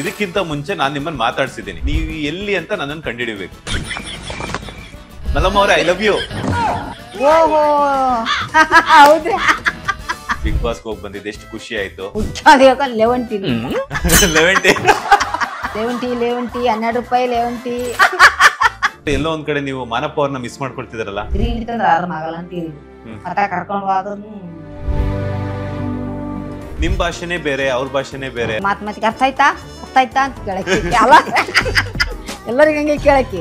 ಇದಕ್ಕಿಂತ ಮುಂಚೆ ನಾನು ನಿಮ್ಮನ್ನ ಮಾತಾಡ್ಸಿದ್ದೀನಿ, ನೀವು ಎಲ್ಲಿ ಅಂತ ನನ್ನನ್ನು ಕಂಡುಹಿಡಿಬೇಕು. ಮಲ್ಲಮ್ಮ ಅವರೇ, ಐ ಲವ್ ಯು. ಓಹೋ ಹೌದ್ರಿ. ಬಿಗ್ ಬಾಸ್ ಹೋಗಿ ಬಂದಿದ್ದು ಎಷ್ಟು ಖುಷಿ ಆಯ್ತು. ಲೆವಂಟಿ ಲೆವೆಂಟಿ ಲೆವಂಟಿ ಲೆವಂಟಿ 12 ರೂಪಾಯಿ ಲೆವಂಟಿ. ಎಲ್ಲೋ ಒಂದ್ ಕಡೆ ನೀವು ಮಾನಪ್ಪ ಅವ್ರನ್ನ ಮಿಸ್ ಮಾಡ್ಕೊಳ್ತಿದಾರಲ್ಲ. ತಿರುಗಿತ್ತಂದ್ರೆ ಆರಾಮ ಆಗಲ್ಲ ಅಂತ ಮತ ಕರ್ಕೊಂಡು ಹೋದ್ರು ನಿಮ್ ಭಾಷೆನೇ ಬೇರೆ, ಅವ್ರ ಭಾಷೆನೇ ಬೇರೆ. ಮಾತಿಗೆ ಅರ್ಥ ಆಯ್ತಾ ಅಂತ ಕೇಳಕ್ಕೆ ಎಲ್ಲರಿಗೂ ಹಂಗೆ ಕೇಳಕ್ಕೆ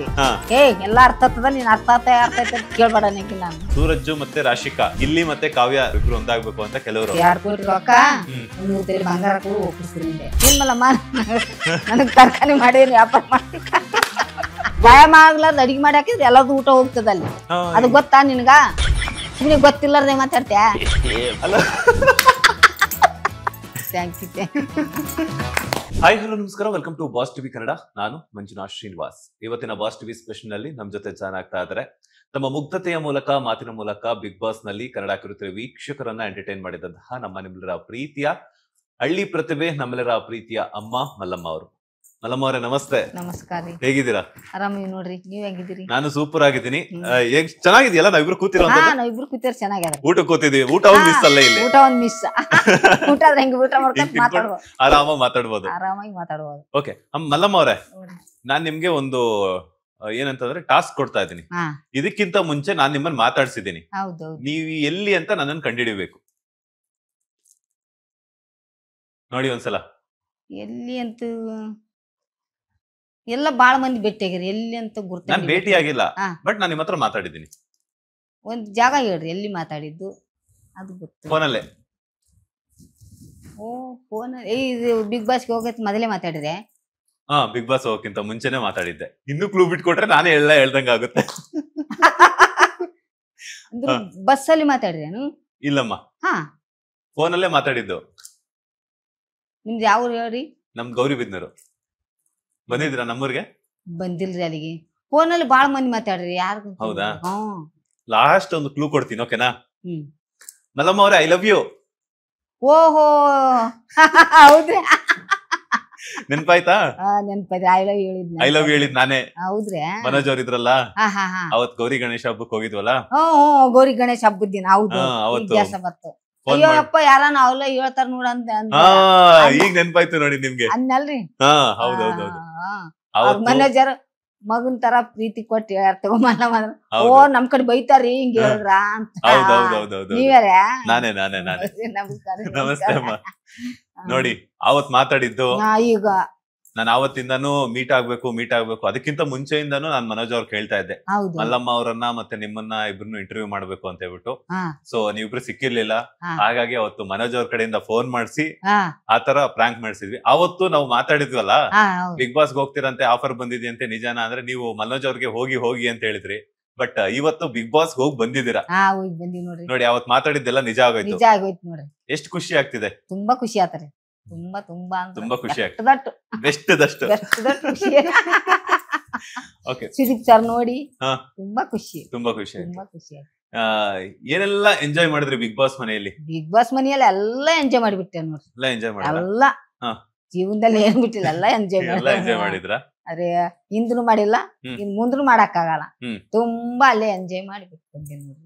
ಎಲ್ಲ ಅರ್ಥ ಆಗ್ತದ, ನೀನ್ ಅರ್ಥ ಆಯ್ತ ಕೇಳ್ಬೇಡ ನನಗೆ. ನಾನು ಸೂರಜ್ ಮತ್ತೆ ರಾಶಿಕಾ, ಇಲ್ಲಿ ಮತ್ತೆ ಕಾವ್ಯ ಇಬ್ರು ಒಂದಾಗ್ಬೇಕು ಅಂತ ಕೆಲವರು 2 ಕೋಟಿ ರೊಕ್ಕ 3 ತೊಲೆ ಬಂಗಾರ ಕೂಡ ಒಪ್ಪಿಸ್ತೀನಿ. ಏನ್ಮಲ್ಲಮ್ಮ ನನಗ್ ತರಕಾರಿ ಮಾಡಿ ವ್ಯಾಪಾರ ಮಾಡಿ ವ್ಯಾಯಾಮ ಆಗ್ಲಾರ್ದು ಅಡಿಗೆ ಮಾಡಿ ಹಾಕಿದ್ರೆ ಎಲ್ಲದು ಊಟ ಹೋಗ್ತದ ಅಲ್ಲಿ. ಅದು ಗೊತ್ತಾ ನಿನ್ಗ? ನಿನಗೆ ಗೊತ್ತಿಲ್ಲಾರ್ದೆ ಮಾತಾಡ್ತೀಯ? Thank you. ಹಾಯ್ ಹಲೋ ನಮಸ್ಕಾರ, welcome to Boss TV Kannada. ನಾನು ಮಂಜುನಾಥ್ ಶ್ರೀನಿವಾಸ್. ಇವತ್ತಿನ ಬಾಸ್ ಟಿವಿ ಸ್ಪೆಷಲ್ ನಲ್ಲಿ ನಮ್ ಜೊತೆ ಜಾಯ್ನ್ ಆಗ್ತಾ ಇದ್ದಾರೆ. ತಮ್ಮ ಮುಗ್ಧತೆಯ ಮೂಲಕ, ಮಾತಿನ ಮೂಲಕ ಬಿಗ್ ಬಾಸ್ ನಲ್ಲಿ ಕನ್ನಡ ಕಿರುತೆರೆ ವೀಕ್ಷಕರನ್ನ ಎಂಟರ್ಟೈನ್ ಮಾಡಿದಂತಹ ನಿಮ್ಮೆಲ್ಲರ ಪ್ರೀತಿಯ ಹಳ್ಳಿ ಪ್ರತಿಭೆ, ನಮ್ಮೆಲ್ಲರ ಪ್ರೀತಿಯ ಅಮ್ಮ ಮಲ್ಲಮ್ಮ ಅವರು. ಮಲ್ಲಮ್ಮ ಅವರೇ ನಮಸ್ತೆ. ನಮಸ್ಕಾರ. ಹೇಗಿದ್ದೀರಾ? ಆರಾಮಿವಿ ನೋಡ್ರಿ, ನೀವ್ ಹೇಗಿದ್ದೀರಿ? ನಾನು ಸೂಪರ್ ಆಗಿದ್ದೀನಿ. ಚೆನ್ನಾಗಿದೆಯಲ್ಲ? ನಾವಿಬ್ರು ಕೂತಿರೋ ನಾವಿಬ್ರು ಕೂತಿರ ಚೆನ್ನಾಗ್ಯಾರ. ಊಟ ಕೂತಿದೀವಿ. ಊಟ ಒಂದ್ ಮಿಸ್ ಅಲ್ಲ ಇಲ್ಲಿ. ಊಟ ಒಂದ್ ಮಿಸ್. ಊಟ ಆದ್ರೆ ಹೆಂಗ್ ಊಟ ಮಾಡ್ಕೊಂಡು ಮಾತಾಡ್ಬೋದು, ಆರಾಮಾಗಿ ಮಾತಾಡ್ಬೋದು, ಆರಾಮಾಗಿ ಮಾತಾಡ್ಬೋದು. ಓಕೆ ಮಲ್ಲಮ್ಮ ಅವರೇ, ನಾನ್ ನಿಮ್ಗೆ ಒಂದು ಏನಂತಂದ್ರೆ ಟಾಸ್ಕ್ ಕೊಡ್ತಾ ಇದ್ದೀನಿ. ಇದಕ್ಕಿಂತ ಮುಂಚೆ ನಾನ್ ನಿಮ್ಮನ್ನ ಮಾತಾಡ್ಸಿದ್ದೀನಿ, ನೀವು ಎಲ್ಲಿ ಅಂತ ನನ್ನನ್ನು ಕಂಡುಹಿಡಿಬೇಕು. ನೋಡಿ ಒಂದ್ಸಲ. ಎಲ್ಲಿ ಅಂತ ಎಲ್ಲ ಬಾಳ ಮಂದಿ ಭೇಟಿ ಆಗಿರಿ, ಎಲ್ಲಿ ಅಂತ ಗುರ್ತ. ನಾನು ಭೇಟಿ ಆಗಿಲ್ಲ, ಬಟ್ ನಾನು ನಿಮ್ಮ ಹತ್ರ ಮಾತಾಡಿದ್ದೀನಿ. ಒಂದ್ ಜಾಗ ಹೇಳ್ರಿ ಎಲ್ಲಿ ಮಾತಾಡಿದ್ದು, ಅದು ಗೊತ್ತು. ಫೋನಲ್ಲೇ. ಓ ಫೋನ್. ಇದು ಬಿಗ್ ಬಾಸ್ಗೆ ಹೋಗತ್ ಮೊದಲೇ ಮಾತಾಡಿದ್ರೆ? ಬಿಗ್ ಬಾಸ್ ಹೋಗಕ್ಕಿಂತ ಮುಂಚೆನೆ ಮಾತಾಡಿದ್ದೆ. ಇನ್ನು ಕ್ಲೂ ಬಿಟ್ಕೊಟ್ರೆ ನಾನೇ ಹೇಳ್ದಂಗ ಆಗುತ್ತೆ. ಅಂದ್ರೆ ಬಸ್ಸಲ್ಲಿ ಮಾತಾಡಿದ್ರೇನು? ಇಲ್ಲಮ್ಮ, ಫೋನಲ್ಲೇ ಮಾತಾಡಿದ್ದು. ನಿಮ್ದು ಯಾವ ಹೇಳ್ರಿ? ನಮ್ದು ಗೌರಿಬಿದನೂರು. ಬಂದಿದ್ದೀರಾ ನಮ್ಮೂರ್ಗೆ? ಬಂದಿಲ್ರಿ ಅಲ್ಲಿಗೆ. ಫೋನಲ್ಲಿ ಬಾಳ ಮಂದಿ ಮಾತಾಡ್ರಿ, ಯಾರು? ಹೌದಾ? ಲಾಸ್ಟ್ ಒಂದು ಕ್ಲೂ ಕೊಡ್ತೀನಿ, ಓಕೆನಾ? ಮಲ್ಲಮ್ಮ ಅವರೇ, ಐ ಲವ್ ಯು. ಓಹೋ ಹೌದ್ರಿ. ನೆನ್ಪಾಯ್ತಾ? ನೆನ್ಪಾಯ್ತು. ಐ ಲವ್ ಹೇಳಿದ್, ಐ ಲವ್ ಹೇಳಿದ್ ನಾನೇ. ಹೌದ್ರಿ. ಮನೋಜ್ ಅವ್ರ ಇದ್ರಲ್ಲ, ಅವತ್ ಗೌರಿ ಗಣೇಶ ಹಬ್ಬಕ್ಕೆ ಹೋಗಿದ್ವಲ್ಲ. ಗೌರಿ ಗಣೇಶ ಹಬ್ಬದ ದಿನ. ಹೌದು, ಇತಿಹಾಸ ಬರ್ತು. ಅಯ್ಯೋ ಅಪ್ಪ, ಯಾರನ್ನ ಅವಲ್ಲ ಹೇಳ್ತಾರ ನೋಡ ಅಂತ ಈಗ ನೆನ್ಪಾಯ್ತು ನೋಡಿ ನಿಮ್ಗೆ. ಅನ್ನಲ್ರಿ. ಹೌದೌದು. ಮ್ಯಾನೇಜರ್ ಮಗನ್ ತರ ಪ್ರೀತಿ ಕೊಟ್ಟು ಹೇಳ್ತೇವ. ಓ ನಮ್ ಕಡೆ ಬೈತಾರಿ ಹಿಂಗ ಹೇಳ್ರ ಅಂತ. ನೀವ್ಯಾರ? ನಾನೇ. ನಮಸ್ಕಾರ. ನಮಸ್ತೆ ಅಮ್ಮ. ನೋಡಿ ಅವತ್ ಮಾತಾಡಿದ್ದು. ಈಗ ನಾನು ಆವತ್ತಿಂದಾನು ಮೀಟ್ ಆಗ್ಬೇಕು. ಅದಕ್ಕಿಂತ ಮುಂಚೆಯಿಂದಾನು ನಾನ್ ಮನೋಜ್ ಅವ್ರು ಕೇಳ್ತಾ ಇದ್ದೆ, ಮಲ್ಲಮ್ಮ ಅವರನ್ನ ಮತ್ತೆ ನಿಮ್ಮನ್ನ ಇಬ್ರು ಇಂಟರ್ವ್ಯೂ ಮಾಡ್ಬೇಕು ಅಂತ ಹೇಳ್ಬಿಟ್ಟು. ಸೊ ನೀವಿಬ್ರು ಸಿಕ್ಕಿರ್ಲಿಲ್ಲ, ಹಾಗಾಗಿ ಅವತ್ತು ಮನೋಜ್ ಅವ್ರ ಕಡೆಯಿಂದ ಫೋನ್ ಮಾಡಿಸಿ ಆತರ ಪ್ರಾಂಕ್ ಮಾಡಿಸಿದ್ವಿ. ಅವತ್ತು ನಾವು ಮಾತಾಡಿದ್ವಲ್ಲ, ಬಿಗ್ ಬಾಸ್ಗೆ ಹೋಗ್ತಿರಂತೆ, ಆಫರ್ ಬಂದಿದೆಯಂತೆ, ನಿಜಾನ ಅಂದ್ರೆ ನೀವು ಮನೋಜ್ ಅವ್ರಿಗೆ ಹೋಗಿ ಅಂತ ಹೇಳಿದ್ರಿ. ಬಟ್ ಇವತ್ತು ಬಿಗ್ ಬಾಸ್ ಹೋಗಿ ಬಂದಿದ್ದೀರಾ. ನೋಡಿ ಅವತ್ ಮಾತಾಡಿದ್ದೆಲ್ಲ ನಿಜ ಆಗೋಯ್ತು. ನೋಡ್ರಿ, ಎಷ್ಟು ಖುಷಿ ಆಗ್ತಿದೆ. ತುಂಬಾ ಖುಷಿ ಆತರಿ. ತುಂಬಾ ಖುಷಿ ಆಗ್ತದೆ. ಸುದೀಪ್ ಸರ್ ನೋಡಿ ತುಂಬಾ ಖುಷಿ. ಏನೆಲ್ಲ ಎಂಜಾಯ್ ಮಾಡಿದ್ರಿ ಬಿಗ್ ಬಾಸ್ ಮನೆಯಲ್ಲಿ? ಬಿಗ್ ಬಾಸ್ ಮನೆಯಲ್ಲಿ ಎಲ್ಲ ಎಂಜಾಯ್ ಮಾಡಿಬಿಟ್ಟೆ ನೋಡ್ರಿ. ಎಲ್ಲ ಜೀವನದಲ್ಲಿ ಏನ್ ಬಿಟ್ಟಿಲ್ಲ, ಎಲ್ಲ ಎಂಜಾಯ್ ಮಾಡಿದ್ರ? ಅದೇ ಹಿಂದೂ ಮಾಡಿಲ್ಲ, ಇನ್ ಮುಂದೂ ಮಾಡಕ್ ಆಗಲ್ಲ. ತುಂಬಾ ಅಲ್ಲೇ ಎಂಜಾಯ್ ಮಾಡಿ ಬಿಟ್ಟು ನೋಡ್ರಿ.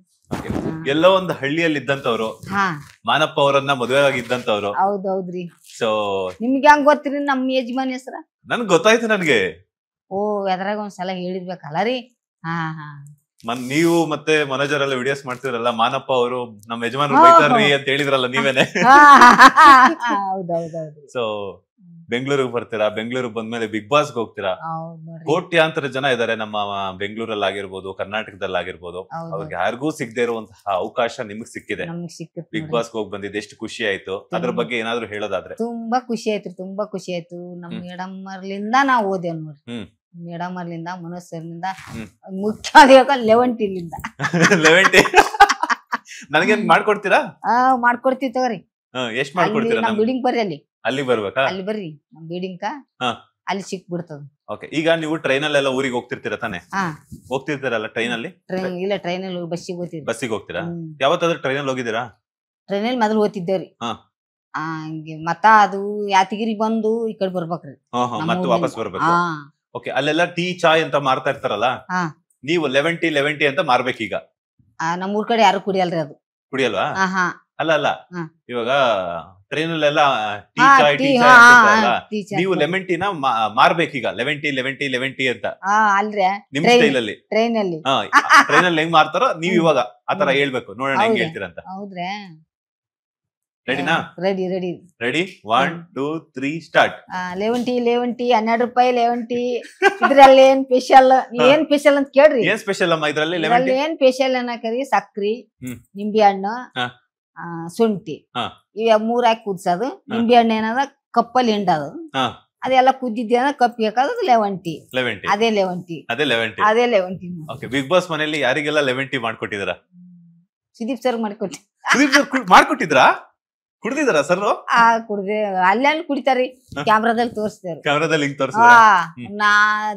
ಎಲ್ಲೋ ಒಂದು ಹಳ್ಳಿಯಲ್ಲಿ ಇದ್ದಂತವ್ರು, ಮಾನಪ್ಪ ಅವರನ್ನ ಮದುವೆ ಆಗಿದ್ದಂತವ್ರು. ಹೌದೌದ್ರಿ. ಸೊ ನಿಮ್ಗೆ ಹಂಗ ಗೊತ್ತಿರಿ ನಮ್ ಯಜಮಾನ್ ಹೆಸರ? ನನ್ಗೆ ಗೊತ್ತಾಯ್ತು. ನನ್ಗೆ ಎದ್ರಾಗ ಒಂದ್ಸಲ ಹೇಳಿರ್ಬೇಕಲ್ಲ ರೀ. ನೀವು ಮತ್ತೆ ಮನೋಜರೆಲ್ಲ ವಿಡಿಯೋಸ್ ಮಾಡ್ತಿರಲ್ಲ, ಮಾನಪ್ಪ ಅವರು ನಮ್ಮ ಯಜಮಾನ್ರು ಬೈತಾರ್ರಿ ಅಂತ ಹೇಳಿದ್ರಲ್ಲ ನೀವೇನೆ. ಹೌದೌದೌದು. ಸೊ ಬೆಂಗಳೂರಿಗೆ ಬರ್ತೀರಾ, ಬೆಂಗಳೂರಿಗೆ ಬಂದ್ಮೇಲೆ ಬಿಗ್ ಬಾಸ್ಗೆ ಹೋಗ್ತೀರಾ. ಕೋಟ್ಯಾಂತರ ಜನ ಇದಾರೆ ನಮ್ಮ ಬೆಂಗಳೂರಲ್ಲಿ ಆಗಿರ್ಬೋದು, ಕರ್ನಾಟಕದಲ್ಲಿ ಆಗಿರ್ಬೋದು. ಅವ್ರಿಗೆ ಯಾರಿಗೂ ಸಿಗದೆ ಇರುವಂತಹ ಅವಕಾಶ ನಿಮ್ಗೆ ಸಿಕ್ಕಿದೆ. ಬಿಗ್ ಬಾಸ್ಗೆ ಹೋಗಿ ಬಂದಿದ್ದು ಎಷ್ಟು ಖುಷಿ ಆಯ್ತು, ಅದ್ರ ಬಗ್ಗೆ ಏನಾದ್ರು ಹೇಳೋದಾದ್ರೆ? ತುಂಬಾ ಖುಷಿ ಆಯ್ತು. ನಮ್ ಮೇಡಮರ್ಲಿಂದ ನಾವ್ ಓದೇವ್ ನೋಡ್ರಿ. ಮೇಡಮರ್ಲಿಂದ, ಮನೋಜ್ ಸರ್ಲಿಂದ, ಮುಖ್ಯ ಲೆವಂಟಿಲಿಂದ. ಲೆವೆಂಟಿ ನನಗೆ ಮಾಡ್ಕೊಡ್ತೀರಾ? ಮಾಡ್ಕೊಡ್ತೀವಿ ತಗೋರಿ. ಎಷ್ಟ್ ಮಾಡ್ಕೊಡ್ತೀರಾ? ನಮ್ ಬಿಲ್ಡಿಂಗ್ ಬರ್ರಿ, ಅಲ್ಲಿ ಬರ್ಬೇಕಾ? ಅಲ್ಲಿ ಬರ್ರಿ, ನಮ್ ಬಿಲ್ಡಿಂಗ್ ಅಲ್ಲಿ ಸಿಕ್ ಬಿಡ್ತದ. ಓಕೆ, ಈಗ ನೀವು ಟ್ರೈನ್ ಅಲ್ಲೆಲ್ಲ ಊರಿಗೆ ಹೋಗ್ತಿರ್ತೀರಾ ತಾನೆ? ಹೋಗ್ತಿರ್ತೀರಲ್ಲ ಟ್ರೈನ್ ಅಲ್ಲಿ? ಇಲ್ಲ, ಟ್ರೈನ್ ಅಲ್ಲಿ ಬಸ್ಸಿಗೆ ಹೋಗ್ತಿದ್ವಿ. ಬಸ್ಸಿಗೆ ಹೋಗ್ತೀರಾ? ಯಾವತ್ತಾದ್ರೂ ಟ್ರೈನ್ ಅಲ್ಲಿ ಹೋಗಿದ್ದೀರಾ? ಟ್ರೈನ್ ಅಲ್ಲಿ ಮೊದಲು ಓದ್ತಿದ್ದೇವ್ರಿ. ಹಂಗೆ ಮತ್ತ ಅದು ಯಾದಗಿರಿ ಬಂದು ಈ ಕಡೆ ಬರ್ಬೇಕ್ರಿ. ಮತ್ತೆ ವಾಪಸ್ ಬರ್ಬೇಕು. ಓಕೆ, ಅಲ್ಲೆಲ್ಲ ಟೀ ಚಾಯ್ ಅಂತ ಮಾರ್ತಾ ಇರ್ತಾರಲ್ಲ, ನೀವು 11 ಅಂತ ಮಾರ್ಬೇಕೀಗ. ನಮ್ಮೂರ್ ಕಡೆ ಯಾರು ಕುಡಿಯಲ್ರಿ ಅದು. ಕುಡಿಯಲ್ವಾ? ಅಲ್ಲ ಇವಾಗ ಟ್ರೈನ್ ಅಲ್ಲೆಲ್ಲ ಟೀ ಹಾ, ಚಾಯ್ ಟೀ, ಟೀ ಹಾ, ಚಾಯ್ ಹಾ, ಅಂತಿರ್ತಾರಲ್ಲ, ಟೀ ಚಾಯ್. ನೀವು ಲೆಮನ್ ಟೀನ ಮಾರ್ಬೇಕೀಗ 11 ಅಂತ ಅಲ್ರಿ ನಿಮ್ ಸ್ಟೈಲ್ ಅಲ್ಲಿ. ಟ್ರೈನ್ ಅಲ್ಲಿ. ಟ್ರೈನ್ ಅಲ್ಲಿ ಹೆಂಗ್ ಮಾರ್ತಾರೋ ನೀವ್ ಇವಾಗ ಆತರ ಹೇಳ್ಬೇಕು, ನೋಡೋಣ ಹೆಂಗ್ ಹೇಳ್ತೀರಂತ. ಹೌದ್ರಾ? ರೆಡಿನಾ? Ready. Ready, 1 2 3 start. Lemon tea 12 ರೂಪಾಯಿ ಲೆಮನ್ ಟೀ. ಇದ್ರಲ್ಲಿ ಏನ್ ಸ್ಪೆಷಲ್, ಏನ್ ಸ್ಪೆಷಲ್ ಅಂತ ಕೇಳ್ರಿ. ಏನ್ ಸ್ಪೆಷಲ್ ಅಮ್ಮ ಇದ್ರಲ್ಲಿ? ಲೆಮನ್ ಟೀ ಏನ್ ಸ್ಪೆಷಲ್ ಅನ್ನಕರಿ ಸಕ್ರಿ, ನಿಂಬೆ ಹಣ್ಣು, ಶುಂಠಿ ಇವ 3 ಹಾಕಿ ಕುದ್ಸೋದು. ನಿಂಬೆ ಹಣ್ಣು ಏನದ ಕಪ್ಪಲ್ಲಿ ಹಿಂಡೋದು. ಅದೆಲ್ಲ ಕುದ್ದಿದ್ದ ಕಪ್ ಬೇಕಾದ್ರೆ ಲೆಮನ್ ಟೀ. ಅದೇ ಲೆಮನ್ ಟೀ. ಬಿಗ್ ಬಾಸ್ ಮನೆಯಲ್ಲಿ ಯಾರಿಗೆಲ್ಲ ಲೆಮನ್ ಟೀ ಮಾಡ್ಕೊಟ್ಟಿದಾರ? ಸುದೀಪ್ ಸರ್ ಮಾಡ್ಕೊಟ್ಟಿ. ಮಾಡ್ಕೊಟ್ಟಿದ್ರಾ? ಕುಡ್ದಿದಾರ ಸರ್? ಕುಡ್ದೆ. ಅಲ್ಲೆಲ್ಲ ಕುಡಿತಾರಿ, ಕ್ಯಾಮ್ರಾದಲ್ಲಿ ತೋರಿಸ್ತೇವ್ರಿ. ಕ್ಯಾಮ್ರಾದಲ್ಲಿ ನಾ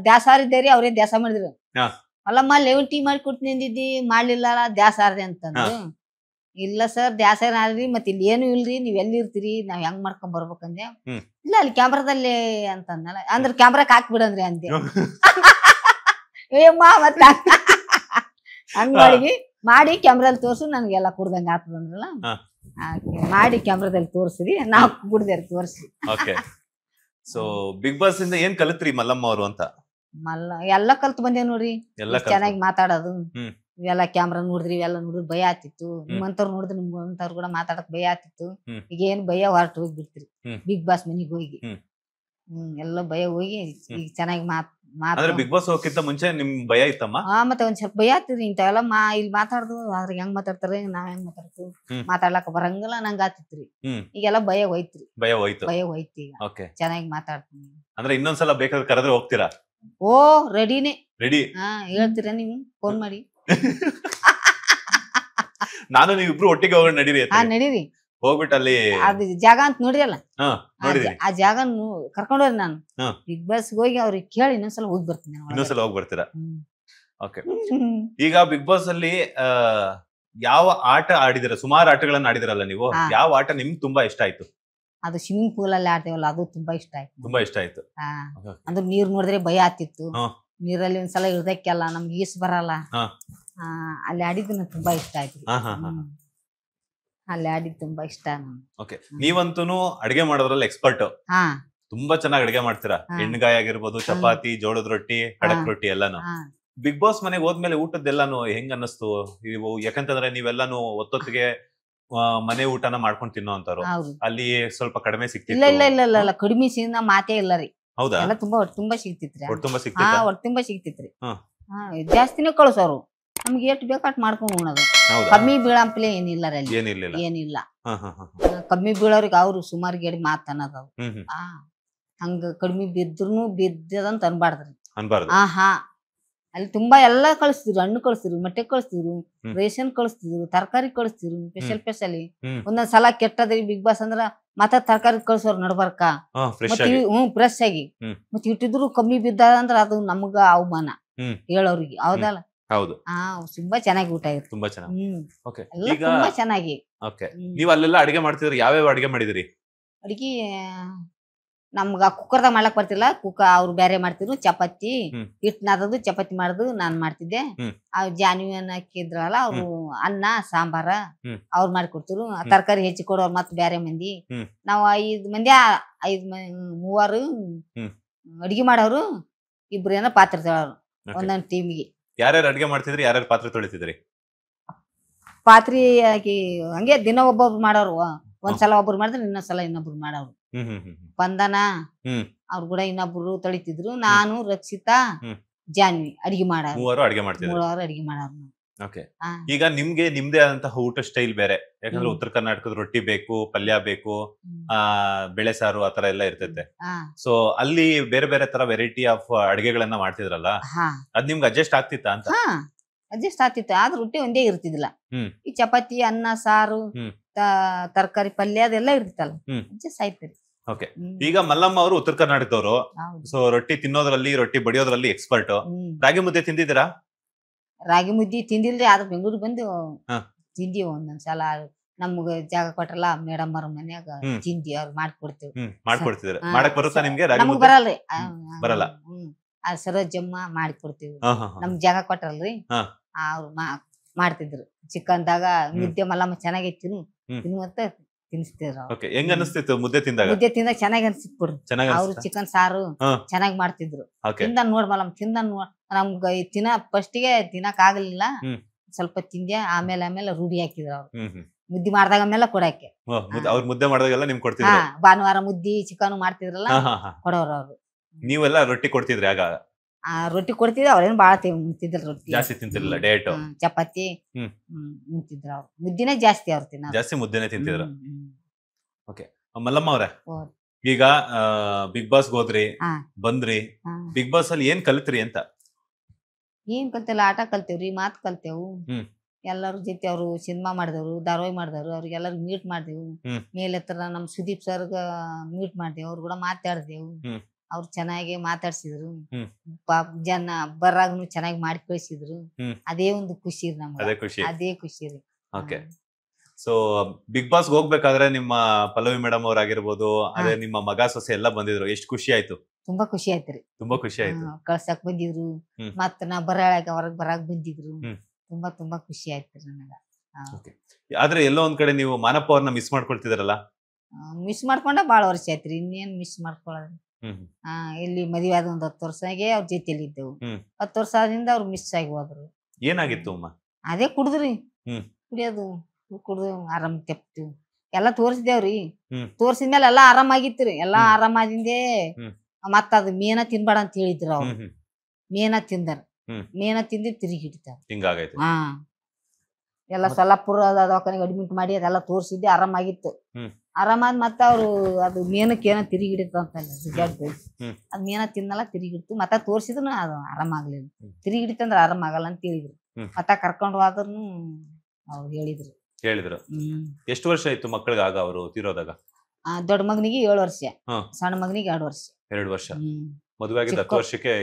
ದ್ಯಾಸಾರ ಇದ್ದೇರಿ, ಅವ್ರೇ ದ್ಯಾಸ ಮಾಡಿದ್ರು. ಅಲ್ಲಮ್ಮ ಲೆಮನ್ ಟೀ ಮಾಡಿ ಕೊಡ್ತೀನಿ ಅಂದಿದ್ದಿ, ಮಾಡ್ಲಿಲ್ಲ ದ್ಯಾಸಾರ್ದೆ ಅಂತಂದ್ರು. ಇಲ್ಲ ಸರ್ ದ್ಯಾಸಾರ ಆದ್ರಿ, ಮತ್ತೆ ಇಲ್ಲಿ ಏನು ಇಲ್ರಿ, ನೀವ್ ಎಲ್ಲಿ ಇರ್ತೀರಿ, ನಾವ್ ಹೆಂಗ್ ಮಾಡ್ಕೊಂಡ್ ಬರ್ಬೇಕಂದೆ. ಇಲ್ಲ ಅಲ್ಲಿ ಕ್ಯಾಮ್ರಾದಲ್ಲಿ ಅಂತಂದಲ್ಲ, ಅಂದ್ರೆ ಕ್ಯಾಮ್ರಾಕ್ ಹಾಕ್ಬಿಡಂದ್ರಿ ಅಂದೆ. ಏಮ್ಮ ಮತ್ತ ಹಂಗ್ ಮಾಡಿ ಕ್ಯಾಮ್ರಾದಲ್ಲಿ ತೋರ್ಸು, ನನ್ಗೆಲ್ಲ ಕುಡ್ದಂಗ ಆಗ್ತದಂದ್ರಲ್ಲ, ಮಾಡಿ ಕ್ಯಾಮ್ರಾದಲ್ಲಿ ತೋರ್ಸಿರಿ, ನಾವ್ ಕುಡ್ದೇರಿ ತೋರ್ಸಿ. ಸೊ ಬಿಗ್ ಬಾಸ್ ಇಂದ ಏನ್ ಕಲಿತ್ರಿ ಮಲ್ಲಮ್ಮ ಅವರು ಅಂತ? ಎಲ್ಲ ಕಲ್ತ್ ಬಂದೇವ್ ನೋಡ್ರಿ. ಚೆನ್ನಾಗಿ ಮಾತಾಡೋದು, ಇವೆಲ್ಲ ಕ್ಯಾಮ್ರಾ ನೋಡಿದ್ರಿ, ಇವೆಲ್ಲ ನೋಡಿದ್ರಿ ಭಯ ಆತಿತ್ತು. ನಿಮ್ಮಂತವ್ರು ನೋಡಿದ್ರೆ ನಿಮ್ಗಂತವ್ರು ಕೂಡ ಮಾತಾಡಕ್ ಭಯ ಆತಿತ್ತು. ಈಗ ಏನ್ ಭಯ ಹೊರಟು ಹೋಗ್ಬಿಡ್ತೀರಿ ಬಿಗ್ ಬಾಸ್ ಮನಿಗ್ ಹೋಗಿ. ಎಲ್ಲ ಭಯ ಹೋಗಿ ಈಗ ಚೆನ್ನಾಗಿ ಬಿಗ್ ಬಾಸ್ ಹೋಗಕ್ಕಿಂತ ಮುಂಚೆ ನಿಮ್ ಭಯ ಇತ್ತಮ್ಮ? ಮತ್ತೆ ಒಂದ್ ಸ್ವಲ್ಪ ಭಯ ಆಗ್ತಿದ್ರಿ. ಇಂಥವೆಲ್ಲ ಇಲ್ಲಿ ಮಾತಾಡ್ದು ಅದ್ರ ಹೆಂಗ್ ಮಾತಾಡ್ತಾರೆ, ನಾವ್ ಹೆಂಗ್ ಮಾತಾಡ್ತು, ಮಾತಾಡ್ಲಕ್ ಬರಂಗಿಲ್ಲ ನಂಗ ಆತಿತ್ರಿ. ಈಗೆಲ್ಲ ಭಯ ಹೋಯ್ತ್ರಿ. ಭಯ ಹೋಯ್ತು ಈಗ. ಚೆನ್ನಾಗಿ ಮಾತಾಡ್ತೀನಿ. ಅಂದ್ರೆ ಇನ್ನೊಂದ್ಸಲ ಬೇಕಾದ್ರೆ ಕರೆದ್ರೆ ಹೋಗ್ತೀರಾ? ಓ ರೆಡಿನೇ. ರೆಡಿ? ಹೇಳ್ತೀರಾ ನೀವು ಫೋನ್ ಮಾಡಿ? ನಾನು ನೀವಿಬ್ರು ಒಟ್ಟಿಗೆ ಹೋಗೋಣ, ನಡೀರಿ. ನಡೀರಿ. ಹೋಗ್ಬಿಟ್ಟು ಅಲ್ಲಿ ಅದು ಜಾಗ ಅಂತ ನೋಡಿರಲ್ಲ, ಆ ಜಾಗ ಕರ್ಕೊಂಡ್ ಹೋಗ್ರಿ. ನಾನು ಬಿಗ್ ಬಾಸ್ ಹೋಗಿ ಅವ್ರಿಗೆ ಕೇಳಿ ಇನ್ನೊಂದ್ಸಲ ಹೋಗಿ ಬರ್ತೀನಿ. ಇನ್ನೊಂದ್ಸಲ ಹೋಗಿ ಬರ್ತೀರಾ? ಓಕೆ. ಈಗ ಬಿಗ್ ಬಾಸ್ ಅಲ್ಲಿ ಯಾವ ಆಟ ಆಡಿದಿರ? ಸುಮಾರು ಆಟಗಳನ್ನ ಆಡಿದಿರಲ್ಲ ನೀವು, ಯಾವ ಆಟ ನಿಮ್ಗೆ ತುಂಬಾ ಇಷ್ಟ ಆಯ್ತು? ಅದು ಸ್ವಿಮ್ಮಿಂಗ್ ಪೂಲ್ ಅಲ್ಲಿ ಆಡ್ತೇವಲ್ಲ, ಅದು ತುಂಬಾ ಇಷ್ಟ ಆಯ್ತು. ತುಂಬಾ ಇಷ್ಟ ಆಯ್ತು. ಅಂದ್ರೆ ನೀರ್ ನೋಡಿದ್ರೆ ಭಯ ಆತಿತ್ತು. ನೀರಲ್ಲಿ ಒಂದ್ಸಲ ಇಳ್ದಕ್ಕೆಲ್ಲ ನಮ್ಗೆ ಈಸ್ ಬರಲ್ಲ. ಅಲ್ಲಿ ಆಡಿದ್ದು ನಂಗೆ ತುಂಬಾ ಇಷ್ಟ ಆಯ್ತು. ಅಲ್ಲಿ ಆಡಿದ್ದು ತುಂಬಾ ಇಷ್ಟ. ನೀವಂತೂ ಅಡಿಗೆ ಮಾಡೋದ್ರಲ್ಲಿ ಎಕ್ಸ್ಪರ್ಟ್. ತುಂಬಾ ಚೆನ್ನಾಗಿ ಅಡಿಗೆ ಮಾಡ್ತೀರಾ. ಎಣ್ಣೆಗಾಯಿ ಆಗಿರ್ಬೋದು, ಚಪಾತಿ, ಜೋಳದ ರೊಟ್ಟಿ, ಕಡಕ್ ರೊಟ್ಟಿ ಎಲ್ಲಾನು. ಬಿಗ್ ಬಾಸ್ ಮನೆಗೆ ಹೋದ್ಮೇಲೆ ಊಟದ್ದೆಲ್ಲಾನು ಹೆಂಗ್ ಅನ್ನಿಸ್ತು? ಯಾಕಂತಂದ್ರೆ ನೀವೆಲ್ಲಾನು ಒತ್ತೊತ್ತಿಗೆ ಮನೆ ಊಟನ ಮಾಡ್ಕೊಂಡು ತಿನ್ನೋ ಅಂತವ್ರು. ಅಲ್ಲಿ ಸ್ವಲ್ಪ ಕಡಿಮೆ ಸಿಕ್ತಿತ್ತು? ಇಲ್ಲ ಕಡಿಮೆ ಮಾತೇ ಇಲ್ಲ ರೀ. ಹೌದಾ? ಎಲ್ಲ ತುಂಬಾ ಸಿಗ್ತಿತ್ರಿ. ತುಂಬಾ ಸಿಗ್ತಿತ್ರಿ. ಜಾಸ್ತಿನೇ ಕಳ್ಸೋರು. ನಮ್ಗೆ ಎಷ್ಟು ಬೇಕಾಟ್ ಮಾಡ್ಕೊಂಡು ಉಣ್ಣೋದು. ಕಮ್ಮಿ ಬೀಳಂಪ್ಲೆ ಏನಿಲ್ಲ ಅಲ್ಲಿ, ಏನಿಲ್ಲ. ಕಮ್ಮಿ ಬೀಳೋರಿಗೆ ಅವ್ರು ಸುಮಾರು ಗೇಡಿ ಮಾತ್ ಅನ್ನೋದು. ಹಂಗ ಕಡಿಮೆ ಬಿದ್ದದಂತ ಅನ್ಬಾರ್ದ್ರಿ. ಅಲ್ಲಿ ತುಂಬಾ ಎಲ್ಲಾ ಕಳಿಸ್ತಿದ್ರು. ಹಣ್ಣು ಕಳಿಸ್ತಿದ್ರು, ಮೊಟ್ಟೆ ಕಳಿಸ್ತಿದ್ರು, ರೇಷನ್ ಕಳಿಸ್ತಿದ್ರು, ತರಕಾರಿ ಕಳಿಸ್ತಿದ್ರು. ಸ್ಪೆಷಲ್ ಒಂದೊಂದ್ಸಲ ಕೆಟ್ಟದ್ರಿ ಬಿಗ್ ಬಾಸ್ ಅಂದ್ರ ಮತ್ತ ತರಕಾರಿ ಕಳ್ಸೋರ್ ನಡ್ಬರ್ಕ. ಫ್ರೆಶ್ ಆಗಿ ಮತ್ ಇಟ್ಟಿದ್ರು ಕಮ್ಮಿ ಬಿದ್ದ ಅಂದ್ರ ಅದು ನಮ್ಗ ಅವಮಾನ ಹೇಳೋರಿಗೆ. ಹೌದಲ್ಲ? ತುಂಬಾ ಚೆನ್ನಾಗಿ ಊಟ ಇತ್ತು. ತುಂಬಾ ಚೆನ್ನಾಗಿ. ನೀವ್ ಅಲ್ಲೆಲ್ಲ ಅಡಿಗೆ ಮಾಡ್ತಿದ್ರಿ, ಯಾವ್ಯಾವ ಅಡಿಗೆ ಮಾಡಿದ್ರಿ? ಅಡಿಗೆ ನಮ್ಗ ಕುಕ್ಕರ್ದಾಗ ಮಾಡ್ಲಕ್ ಬರ್ತಿಲ್ಲ. ಅವ್ರು ಬೇರೆ ಮಾಡ್ತಿದ್ರು. ಚಪಾತಿ ಹಿಟ್ ನಾದದು, ಚಪಾತಿ ಮಾಡುದು ನಾನ್ ಮಾಡ್ತಿದ್ದೆ. ಜಾನ್ವಿ ಹಾಕಿದ್ರಲ್ಲ ಅವ್ರು ಅನ್ನ ಸಾಂಬಾರ ಅವ್ರು ಮಾಡಿಕೊಡ್ತಿರು. ತರಕಾರಿ ಹೆಚ್ಚಿ ಕೊಡೋರು ಮತ್ ಬೇರೆ ಮಂದಿ. ನಾವ್ 5 ಮಂದಿ, 3 ಅಡಿಗೆ ಮಾಡೋರು, 2 ಏನೋ ಪಾತ್ರೆ ತೊಳೋರು ಒಂದೊಂದ್ ಟೀಮಿಗೆ. ಯಾರ್ಯಾರು ಅಡಿಗೆ ಮಾಡ್ತಿದ್ರಿ? ಯಾರ್ಯಾರು ಪಾತ್ರೆ ತೊಳಿತಿದ್ರಿ? ಪಾತ್ರೆ ಹಂಗೆ ದಿನ ಒಬ್ಬೊಬ್ರು ಮಾಡೋರು. ಒಂದ್ಸಲ ಒಬ್ರು ಮಾಡಿದ್ರೆ ಇನ್ನೊಂದ್ಸಲ ಇನ್ನೊಬ್ರು ಮಾಡೋರು. ಬಂದನ ಅವ್ರು ಕೂಡ ಇನ್ನೊಬ್ರು ತೊಳಿತಿದ್ರು. ನಾನು, ರಕ್ಷಿತಾ, ಜಾನ್ವಿ ಅಡಿಗೆ ಮಾಡೋರು. 3 ಅಡಿಗೆ ಮಾಡೋರು. ಈಗ ನಿಮ್ಗೆ ನಿಮ್ದೇ ಆದಂತಹ ಊಟ ಸ್ಟೈಲ್ ಬೇರೆ. ಯಾಕಂದ್ರೆ ಉತ್ತರ ಕರ್ನಾಟಕದ ರೊಟ್ಟಿ ಬೇಕು, ಪಲ್ಯ ಬೇಕು, ಬೆಳೆ ಸಾರು ಆತರ ಎಲ್ಲ ಇರ್ತೈತೆ. ಸೊ ಅಲ್ಲಿ ಬೇರೆ ಬೇರೆ ತರ ವೆರೈಟಿ ಆಫ್ ಅಡಿಗೆಗಳನ್ನ ಮಾಡ್ತಿದ್ರಲ್ಲ, ಅದ್ ನಿಮ್ಗೆ ಅಡ್ಜಸ್ಟ್ ಆಗ್ತಿತ್ತ ಅಂತ? ಅಡ್ಜಸ್ಟ್ ಆಗ್ತಿತ್ತು. ಆದ್ರೆ ರೊಟ್ಟಿ ಒಂದೇ ಇರ್ತಿದ್ದಿಲ್ಲ. ಈ ಚಪಾತಿ, ಅನ್ನ, ಸಾರು, ತರಕಾರಿ, ಪಲ್ಯ ಅದೆಲ್ಲ ಇರ್ತಿತ್ತಲ್ಲ, ಅಡ್ಜಸ್ಟ್ ಆಯ್ತರಿ. ಈಗ ಮಲ್ಲಮ್ಮ ಅವರು ಉತ್ತರ ಕರ್ನಾಟಕದವರು. ಸೊ ರೊಟ್ಟಿ ತಿನ್ನೋದ್ರಲ್ಲಿ, ರೊಟ್ಟಿ ಬಡಿಯೋದ್ರಲ್ಲಿ ಎಕ್ಸ್ಪರ್ಟ್. ರಾಗಿ ಮುದ್ದೆ ತಿಂದಿದ್ದೀರಾ? ರಾಗಿ ಮುದ್ದೆ ತಿಂದಿಲ್ರಿ. ಆದ್ರೆ ಬೆಂಗಳೂರಿಗೆ ಬಂದು ತಿಂದೀವಿ ಒಂದೊಂದ್ಸಲ. ನಮ್ಗ ಜಾಗ ಕೊಟ್ರಲ್ಲ ಮೇಡಮ್ ಅವ್ರ ಮನ್ಯಾಗ ತಿಂದಿ ಅವ್ರು ಮಾಡ್ಕೊಡ್ತೇವಿ. ಮಾಡ್ಕೊಡ್ತಿದ್ರ? ಮಾಡಕ್ ಬರುತ್ತಾ ನಿಮ್ಗೆ ರಾಗಿ ನಮಗ್ ಮುದ್ದೆ? ಬರಲ್ರಿ. ಬರಲ್ಲ. ಆ ಸರೋಜಮ್ಮ ಮಾಡ್ಕೊಡ್ತೇವಿ. ನಮ್ಗ್ ಜಾಗ ಕೊಟ್ರಲ್ರಿ ಅವ್ರು ಮಾಡ್ತಿದ್ರು. ಚಿಕ್ಕಂದಾಗ ಮುದ್ದೆ ಮಲ್ಲಮ್ಮ ಚೆನ್ನಾಗೈತಿ ತಿನ್ನುವಂತ ತಿನ್ಸ್ತಿದ್ರು. ಹೆಂಗ ಅನಿಸ್ತಿತ್ತು ಮುದ್ದೆ ತಿಂದಾಗ? ಮುದ್ದೆ ತಿಂದಾಗ ಚೆನ್ನಾಗಿ ಅನ್ಸಿತ್ ಬಿಡ್ರಿ. ಅವ್ರು ಚಿಕನ್ ಸಾರು ಚೆನ್ನಾಗಿ ಮಾಡ್ತಿದ್ರು. ತಿಂದ ನೋಡ್ ಮಲ್ಲಮ್ಮ ತಿಂದ ನಮ್ಗ ಫಸ್ಟ್ ಗೆ ತಿನ್ನಕ್ ಆಗ್ಲಿಲ್ಲ. ಸ್ವಲ್ಪ ತಿಂದೆ, ಆಮೇಲೆ ರೂಢಿ ಹಾಕಿದ್ರು ಅವ್ರು. ಮುದ್ದಿ ಮಾಡ್ದಾಗ ಮೇಲೆ ಕೊಡಾಕೆ. ಅವ್ರ ಮುದ್ದೆ ಮಾಡಿದಾಗೆಲ್ಲ ನಿಮ್ಗೆ ಕೊಡ್ತಿದ್ರು? ಭಾನುವಾರ ಮುದ್ದಿ ಚಿಕನ್ ಮಾಡ್ತಿದ್ರಲ್ಲ ಕೊಡೋರು ಅವ್ರು. ನೀವೆಲ್ಲ ರೊಟ್ಟಿ ಕೊಡ್ತಿದ್ರಿ ಆಗ? ರೊಟ್ಟಿ ಕೊಡ್ತಿದ್ರು. ಅವ್ರೇನ್ ಬಾಳ ತಿಂತಿದ್ರ ರೊಟ್ಟಿ, ಜಾಸ್ತಿ ತಿಂತಿರ್ಲಿಲ್ಲ. ಡಯಟ್ ಚಪಾತಿ ತಿಂತಿದ್ರ ಅವ್ರು. ಮುದ್ದಿನೇ ಜಾಸ್ತಿ ಅವ್ರು ತಿನ್ನೋದು. ಜಾಸ್ತಿ ಮುದ್ದೆನೆ ತಿಂತಿದ್ರು. ಓಕೆ ಮಲ್ಲಮ್ಮ ಅವ್ರೆ, ಈಗ ಬಿಗ್ ಬಾಸ್ ಹೋದ್ರಿ, ಬಂದ್ರಿ. ಬಿಗ್ ಬಾಸ್ ಅಲ್ಲಿ ಏನ್ ಕಲಿತ್ರಿ ಅಂತ? ಏನ್ ಕಲ್ತಿಲ್ಲ, ಆಟ ಕಲ್ತೇವ್ರಿ, ಮಾತ್ ಕಲ್ತೇವು. ಎಲ್ಲರ ಜೊತೆ ಅವ್ರು ಸಿನಿಮಾ ಮಾಡಿದವ್ರು, ಧಾರಾವಾಹಿ ಮಾಡಿದವ್ರು, ಅವ್ರಿಗೆಲ್ಲರೂ ಮೀಟ್ ಮಾಡ್ದೇವು. ಮೇಲೆ ಹತ್ರ ನಮ್ ಸುದೀಪ್ ಸರ್ಗ ಮೀಟ್ ಮಾಡ್ದೇವು. ಅವ್ರು ಕೂಡ ಮಾತಾಡ್ದೇವು. ಅವ್ರು ಚೆನ್ನಾಗಿ ಮಾತಾಡ್ಸಿದ್ರು. ಜನ ಬರಾಗ್ನು ಚೆನ್ನಾಗಿ ಮಾಡಿ ಕಳಿಸಿದ್ರು. ಅದೇ ಒಂದು ಖುಷಿ ನಮ್ಗೆ. ಅದೇ ಖುಷಿ ರೀ. ಓಕೆ. ಸೊ ಬಿಗ್ ಬಾಸ್ ಹೋಗ್ಬೇಕಾದ್ರೆ ನಿಮ್ಮ ಪಲ್ಲವಿ ಮೇಡಮ್ ಅವ್ರ ಆಗಿರ್ಬೋದು, ಅದೇ ನಿಮ್ಮ ಮಗ ಸೊಸೆ ಎಲ್ಲ ಬಂದಿದ್ರು. ಎಷ್ಟು ಖುಷಿ ಆಯ್ತು? ತುಂಬಾ ಖುಷಿ ಆಯ್ತ್ರಿ. ತುಂಬಾ ಖುಷಿ ಆಯ್ತು. ಕಳ್ಸಕ್ ಬಂದಿದ್ರು, ಮತ್ ನಾ ಬರಾಳಾಗ ಹೊರಗ್ ಬರಾಕ್ ಬಂದಿದ್ರು. ತುಂಬಾ ಖುಷಿ ಆಯ್ತು ನನಗ. ಆದ್ರೆ ಎಲ್ಲೋ ಒಂದ್ ಕಡೆ ನೀವು ಮಾನಪ್ಪ ಅವ್ರನ್ನ ಮಿಸ್ ಮಾಡ್ಕೊಳ್ತಿದ್ರಲ್ಲ? ಮಿಸ್ ಮಾಡ್ಕೊಂಡ ಬಾಳ ವರ್ಷ ಆಯ್ತ್ರಿ. ಇನ್ನೇನ್ ಮಿಸ್ ಮಾಡ್ಕೊಳ್ಳೋದು. ಇಲ್ಲಿ ಮದುವೆ ಆದ 10 ವರ್ಷಗೆ ಅವ್ರ ಜೊತೆಲಿ ಇದ್ದೆವು. 10 ವರ್ಷ ಆದ್ರಿಂದ ಅವ್ರು ಮಿಸ್ ಆಗಿ ಹೋದ್ರು. ಏನಾಗಿತ್ತು ಅಮ್ಮ? ಅದೇ ಕುಡ್ದ್ರಿ, ಕುಡಿಯೋದು, ಕುಡ್ದು ಆರಾಮ್ ತೆಪ್ತು ಎಲ್ಲಾ ತೋರ್ಸಿದೇವ್ರಿ. ತೋರ್ಸಿದ್ಮೇಲೆ ಎಲ್ಲಾ ಆರಾಮಾಗಿತ್ರಿ. ಎಲ್ಲಾ ಆರಾಮಾದಿಂದೆ. ಮತ್ತ ಅದು ಮೇನ ತಿನ್ಬೇಡ ಅಂತ ಹೇಳಿದ್ರು ಅವ್ರು. ಮೇನ ತಿಂದಾರ. ಮೇನ ತಿಂದಿ ತಿರುಗಿ ಹಿಡಿತಾರ. ಎಲ್ಲ ಸೊಲ್ಲಾಪುರ ದವಾಖಾನೆಗೆ ಅಡ್ಮಿಟ್ ಮಾಡಿ ಅದೆಲ್ಲ ತೋರ್ಸಿದ್ದೆ, ಆರಾಮಾಗಿತ್ತು. ಆರಾಮಾದ್ ಮತ್ತ ಅವ್ರು ಅದು ಮೇನಕ್ಕೆ ಏನೋ ತಿರುಗಿ ಹಿಡಿತಂತ ಜಡ್ಡು. ಅದ್ ಮೇನ ತಿನ್ನಲ್ಲ, ತಿರುಗಿ ಹಿಡಿತು. ಮತ್ತ ತೋರ್ಸಿದ್ರು ಅದು ಆರಾಮಾಗ್ಲಿಲ್ಲ. ತಿರುಗಿ ಹಿಡಿತಂದ್ರ ಆರಾಮಾಗಲ್ಲ ಅಂತ ಹೇಳಿದ್ರು. ಮತ್ತ ಕರ್ಕೊಂಡು ಹೋದ್ರೂ ಅವ್ರು ಹೇಳಿದ್ರು. ಎಷ್ಟು ವರ್ಷ ಆಯ್ತು ಮಕ್ಕಳಿಗೆ ಆಗ ಅವರು ತೀರೋದಾಗ? ದೊಡ್ಡ ಮಗನಿಗೆ 7 ವರ್ಷ, ಸಣ್ಣ ಮಗನಿಗೆ 2 ವರ್ಷ. 2 ವರ್ಷ. ಮದುವೆ ಆಗಿದ್ದ 10 ವರ್ಷಕ್ಕೆ?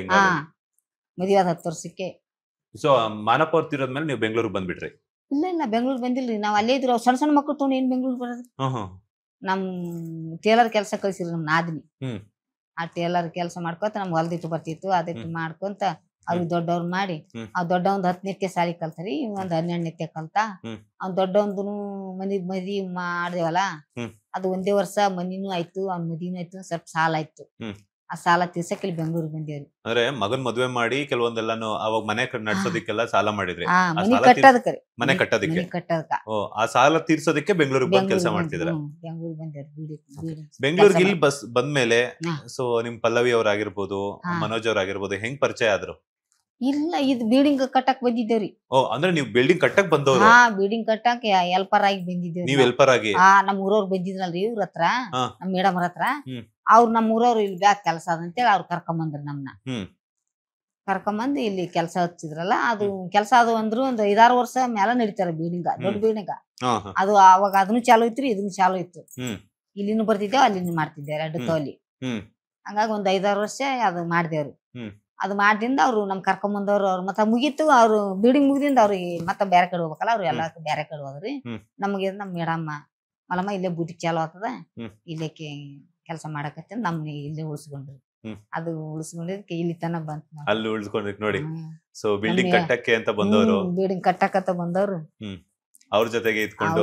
ಮದುವೆ ಆದ 10 ವರ್ಷಕ್ಕೆ. ಸೊ ಮಾನಪ್ಪ ಅವ್ರು ತೀರೋದ್ಮೇಲೆ ನೀವು ಬೆಂಗಳೂರಿಗೆ ಬಂದ್ಬಿಟ್ರಿ? ಇಲ್ಲ ಬೆಂಗಳೂರು ಬಂದಿಲ್ರಿ. ನಾವ್ ಅಲ್ಲೇ ಇದ್ರು. ಸಣ್ಣ ಮಕ್ಕಳು ತಗೊಂಡು ಏನ್ ಬೆಂಗಳೂರು ಬರೋದು? ನಮ್ ಟೇಲರ್ ಕೆಲಸ ಕಳ್ಸಿದ್ರು ನಮ್ ನಾದಿನಿ. ಆ ಟೇಲರ್ ಕೆಲಸ ಮಾಡ್ಕೊತ ನಮ್ಗೆ ಹೊಲ್ದಿಟ್ಟು ಬರ್ತಿತ್ತು. ಅದಿಟ್ಟು ಮಾಡ್ಕೊಂತ ಅವ್ರಿಗೆ ದೊಡ್ಡವ್ರು ಮಾಡಿ, ಆ ದೊಡ್ಡವಂದ್ 10ನೇಕ್ಕೆ ಸಾಲಿ ಕಲ್ತರಿ, ಒಂದ್ 12ನೇಕ್ಕೆ ಕಲ್ತ. ಅವ್ನ್ ದೊಡ್ಡವಂದು ಮದ್ವಿ ಮಾಡ್ದೇವಲ್ಲ, ಅದು ಒಂದೇ ವರ್ಷ ಮನಿನೂ ಆಯ್ತು, ಅವ್ನ ಮದ್ವಿನೂ ಆಯ್ತು. ಸ್ವಲ್ಪ ಸಾಲ ಆಯ್ತು. ಆ ಸಾಲ ತೀರ್ಸಕ್ ಇಲ್ಲಿ ಬೆಂಗಳೂರಿಗೆ ಬಂದೇವ್ರಿ. ಅಂದ್ರೆ ಮಗನ್ ಮದ್ವೆ ಮಾಡಿ ಕೆಲವೊಂದೆಲ್ಲಾನು ಅವಾಗ ಮನೆ ನಡ್ಸೋದಿಕ್ಕೆಲ್ಲ ಸಾಲ ಮಾಡಿದ್ರಿ? ಮನೆ ಕಟ್ಟೋದಕ್ಕೆ. ಮನೆ ಕಟ್ಟೋದಿಕ್ಕೆ. ಆ ಸಾಲ ತೀರ್ಸೋದಿಕ್ಕೆ ಬೆಂಗಳೂರಿಗೆ ಬಂದ್ ಕೆಲಸ ಮಾಡ್ತಿದ್ರ? ಬೆಂಗಳೂರಿಗೆ ಇಲ್ಲಿ ಬಂದ್ಮೇಲೆ ಸೊ ನಿಮ್ ಪಲ್ಲವಿ ಅವ್ರಾಗಿರ್ಬೋದು, ಮನೋಜ್ ಅವ್ರಾಗಿರ್ಬೋದು, ಹೆಂಗ್ ಪರಿಚಯ ಆದ್ರು? ಇಲ್ಲ, ಇದು ಬಿಲ್ಡಿಂಗ್ ಕಟ್ಟಕ್ ಬಂದಿದ್ದೇವ್ರಿ. ಅಂದ್ರೆ ನೀವು ಬಿಲ್ಡಿಂಗ್ ಕಟ್ಟಕ್ ಬಂದವ್ರು? ಬಿಲ್ಡಿಂಗ್ ಕಟ್ಟಕ್ ಹೆಲ್ಪರ್ ಆಗಿ ಬಂದಿದ್ದೇವ್ರಿ. ನೀವ್ ಹೆಲ್ಪರ್ ಆಗಿ? ನಮ್ ಊರವ್ರು ಬಂದಿದ್ರಲ್ರಿ ಇವ್ರ ಹತ್ರ, ನಮ್ ಮೇಡಮ್ ಹತ್ರ. ಅವ್ರು ನಮ್ ಊರವ್ರು ಇಲ್ಲಿ ಬ್ಯಾಗ್ ಕೆಲಸ ಅದಂತೇಳಿ ಅವ್ರು ಕರ್ಕೊಂಬಂದ್ರ ನಮ್ನ. ಕರ್ಕೊಂಬಂದ್ ಇಲ್ಲಿ ಕೆಲಸ ಹಚ್ಚಿದ್ರಲ್ಲ, ಅದು ಕೆಲಸ ಅದು ಅಂದ್ರು ಒಂದ್ 5-6 ವರ್ಷ ಮ್ಯಾಲ ನಡೀತಾರ ಬಿಲ್ಡಿಂಗ್, ದೊಡ್ಡ ಬಿಲ್ಡಿಂಗ್. ಅದು ಅವಾಗ ಅದನ್ನು ಚಾಲು ಇತ್ರಿ, ಇದನ್ನು ಚಾಲು ಇತ್ತು. ಇಲ್ಲಿನೂ ಬರ್ತಿದ್ದೇವ್, ಅಲ್ಲಿನೂ ಮಾಡ್ತಿದ್ದೇವೆ, 2 ತೋಲಿ. ಹಂಗಾಗಿ ಒಂದ್ 5-6 ವರ್ಷ ಅದು ಮಾಡ್ದೇವ್ರಿ. ಅದು ಮಾಡಿದಿಂದ ಅವ್ರು ನಮ್ ಕರ್ಕೊಂಬಂದವ್ರು. ಅವ್ರು ಮತ್ತ ಮುಗೀತು, ಅವ್ರು ಬಿಲ್ಡಿಂಗ್ ಮುಗಿದಿಂದ ಅವ್ರಿಗೆ ಮತ್ತ ಬೇರೆ ಕಡೆ ಹೋಗ್ಬೇಕಲ್ಲ, ಅವ್ರು ಎಲ್ಲ ಬೇರೆ ಕಡೆ ಹೋದ್ರಿ. ನಮ್ಗೆ ನಮ್ ಮೇಡಮ್ಮ ಮಲ್ಲಮ್ಮ ಇಲ್ಲೇ ಬೂಟಿಕ್ ಚಾಲು ಆಗ್ತದ, ಇಲ್ಲೇ ಕೆಲಸ ಮಾಡಕತ್ತ ನಮ್ನ ಇಲ್ಲೇ ಉಳಿಸ್ಕೊಂಡ್ರಿ. ಅದು ಉಳಿಸ್ಕೊಂಡಿದ್ದಕ್ಕೆ ಇಲ್ಲಿ ತನ ಬಂತು. ಅಲ್ಲಿ ಉಳಿಸ್ಕೊಂಡಿದ್ ನೋಡಿ. ಸೊ ಬಿಲ್ಡಿಂಗ್ ಕಟ್ಟಕ್ಕೆ ಅಂತ ಬಂದವರು, ಬಿಲ್ಡಿಂಗ್ ಕಟ್ಟಕತ್ತ ಬಂದವ್ರು, ಅವ್ರ ಜೊತೆಗೆ ಇದ್ಕೊಂಡು